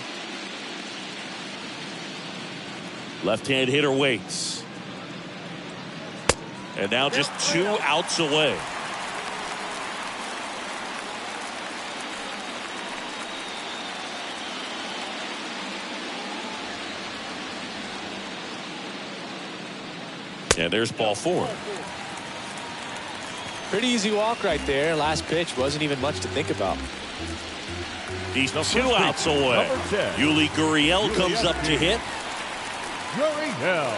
Left-hand hitter waits. And now just 2 outs away. And there's ball 4. Pretty easy walk right there. Last pitch wasn't even much to think about. He's 2 outs away. Yuli Gurriel comes up to hit. Gurriel.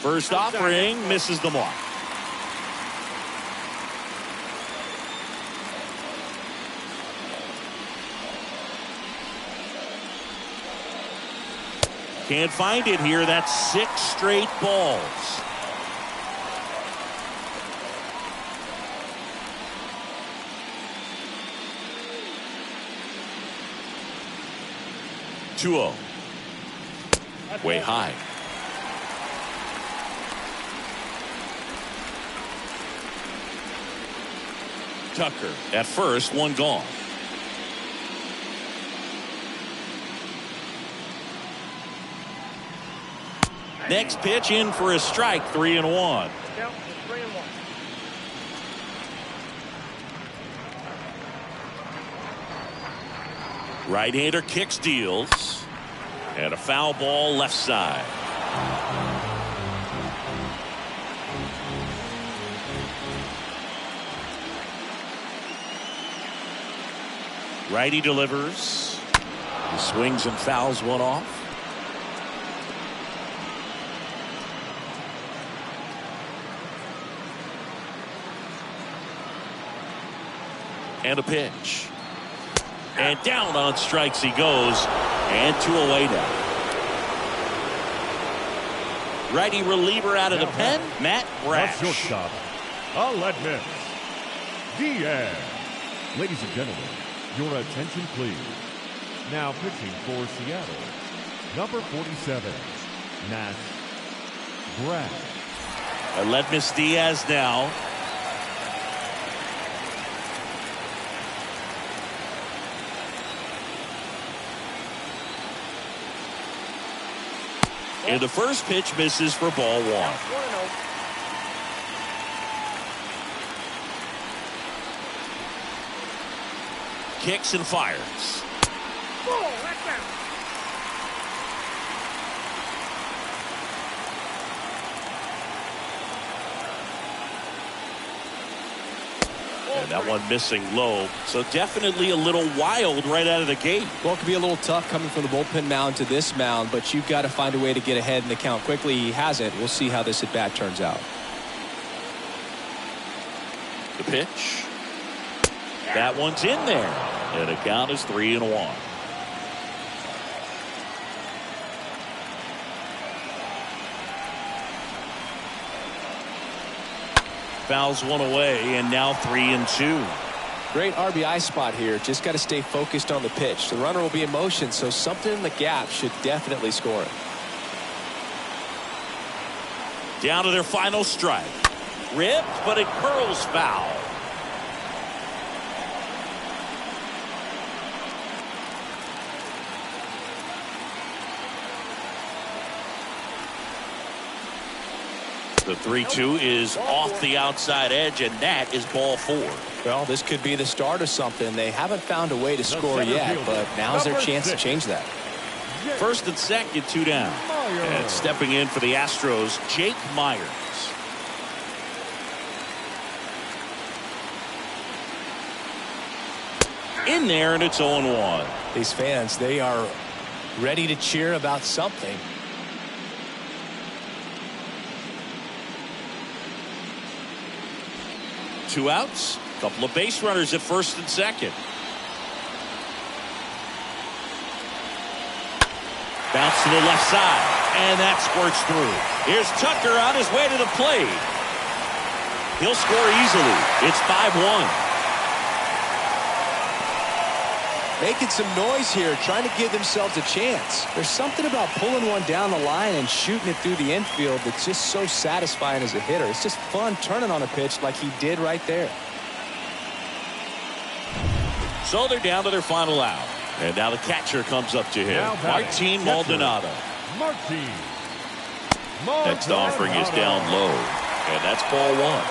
First offering misses the mark. Can't find it here. That's 6 straight balls. Two-0. Way high. Tucker at first, 1 gone. Next pitch in for a strike, 3-1. Count 3-1. Right-hander kicks, deals, and a foul ball left side. Righty delivers. He swings and fouls one off. And a pitch. And down on strikes he goes. And 2 away now. Righty reliever out of the pen, Matt Brash. Shortstop, Aledmus Diaz. Ladies and gentlemen, your attention please. Now pitching for Seattle, number 47, Matt Brash. Aledmus Diaz now. And the first pitch misses for ball 1. Kicks and fires. And that one missing low. So definitely a little wild right out of the gate. Well, it could be a little tough coming from the bullpen mound to this mound, but you've got to find a way to get ahead in the count quickly. He hasn't. We'll see how this at bat turns out. The pitch. That one's in there. And the count is 3-1. Fouls one away, and now 3-2. Great RBI spot here. Just got to stay focused on the pitch. The runner will be in motion, so something in the gap should definitely score it. Down to their final strike. Ripped, but it curls foul. The 3-2 is off the outside edge, and that is ball 4. Well, this could be the start of something. They haven't found a way to score yet, but now's their chance to change that. First and second, 2 down. And stepping in for the Astros, Jake Myers. In there, and it's 0-1. These fans, they are ready to cheer about something. Two outs, couple of base runners at first and second. Bounce to the left side, and that squirts through. Here's Tucker on his way to the plate. He'll score easily. It's 5-1. Making some noise here, trying to give themselves a chance. There's something about pulling one down the line and shooting it through the infield that's just so satisfying as a hitter. It's just fun turning on a pitch like he did right there. So they're down to their final out. And now the catcher comes up to him. Martin Maldonado. Next offering is down low. And that's ball 1.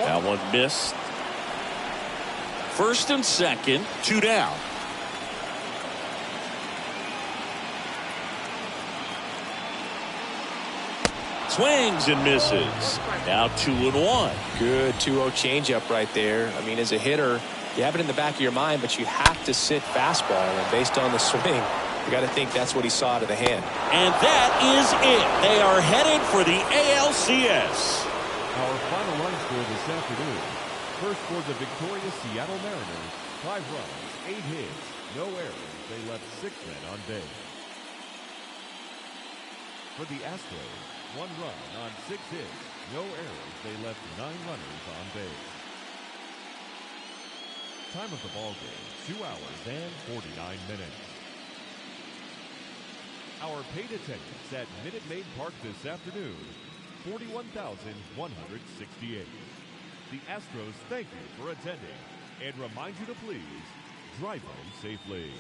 That one missed. First and second, 2 down. Swings and misses. Now 2-1. Good 2-0 changeup right there. I mean, as a hitter, you have it in the back of your mind, but you have to sit fastball. And based on the swing, you got to think that's what he saw to the hand. And that is it. They are headed for the ALCS. Our final run score this afternoon. First for the victorious Seattle Mariners, 5 runs, 8 hits, no errors. They left 6 men on base. For the Astros, 1 run on 6 hits, no errors. They left 9 runners on base. Time of the ball game, 2 hours and 49 minutes. Our paid attendance at Minute Maid Park this afternoon, 41,168. The Astros thank you for attending and remind you to please drive home safely.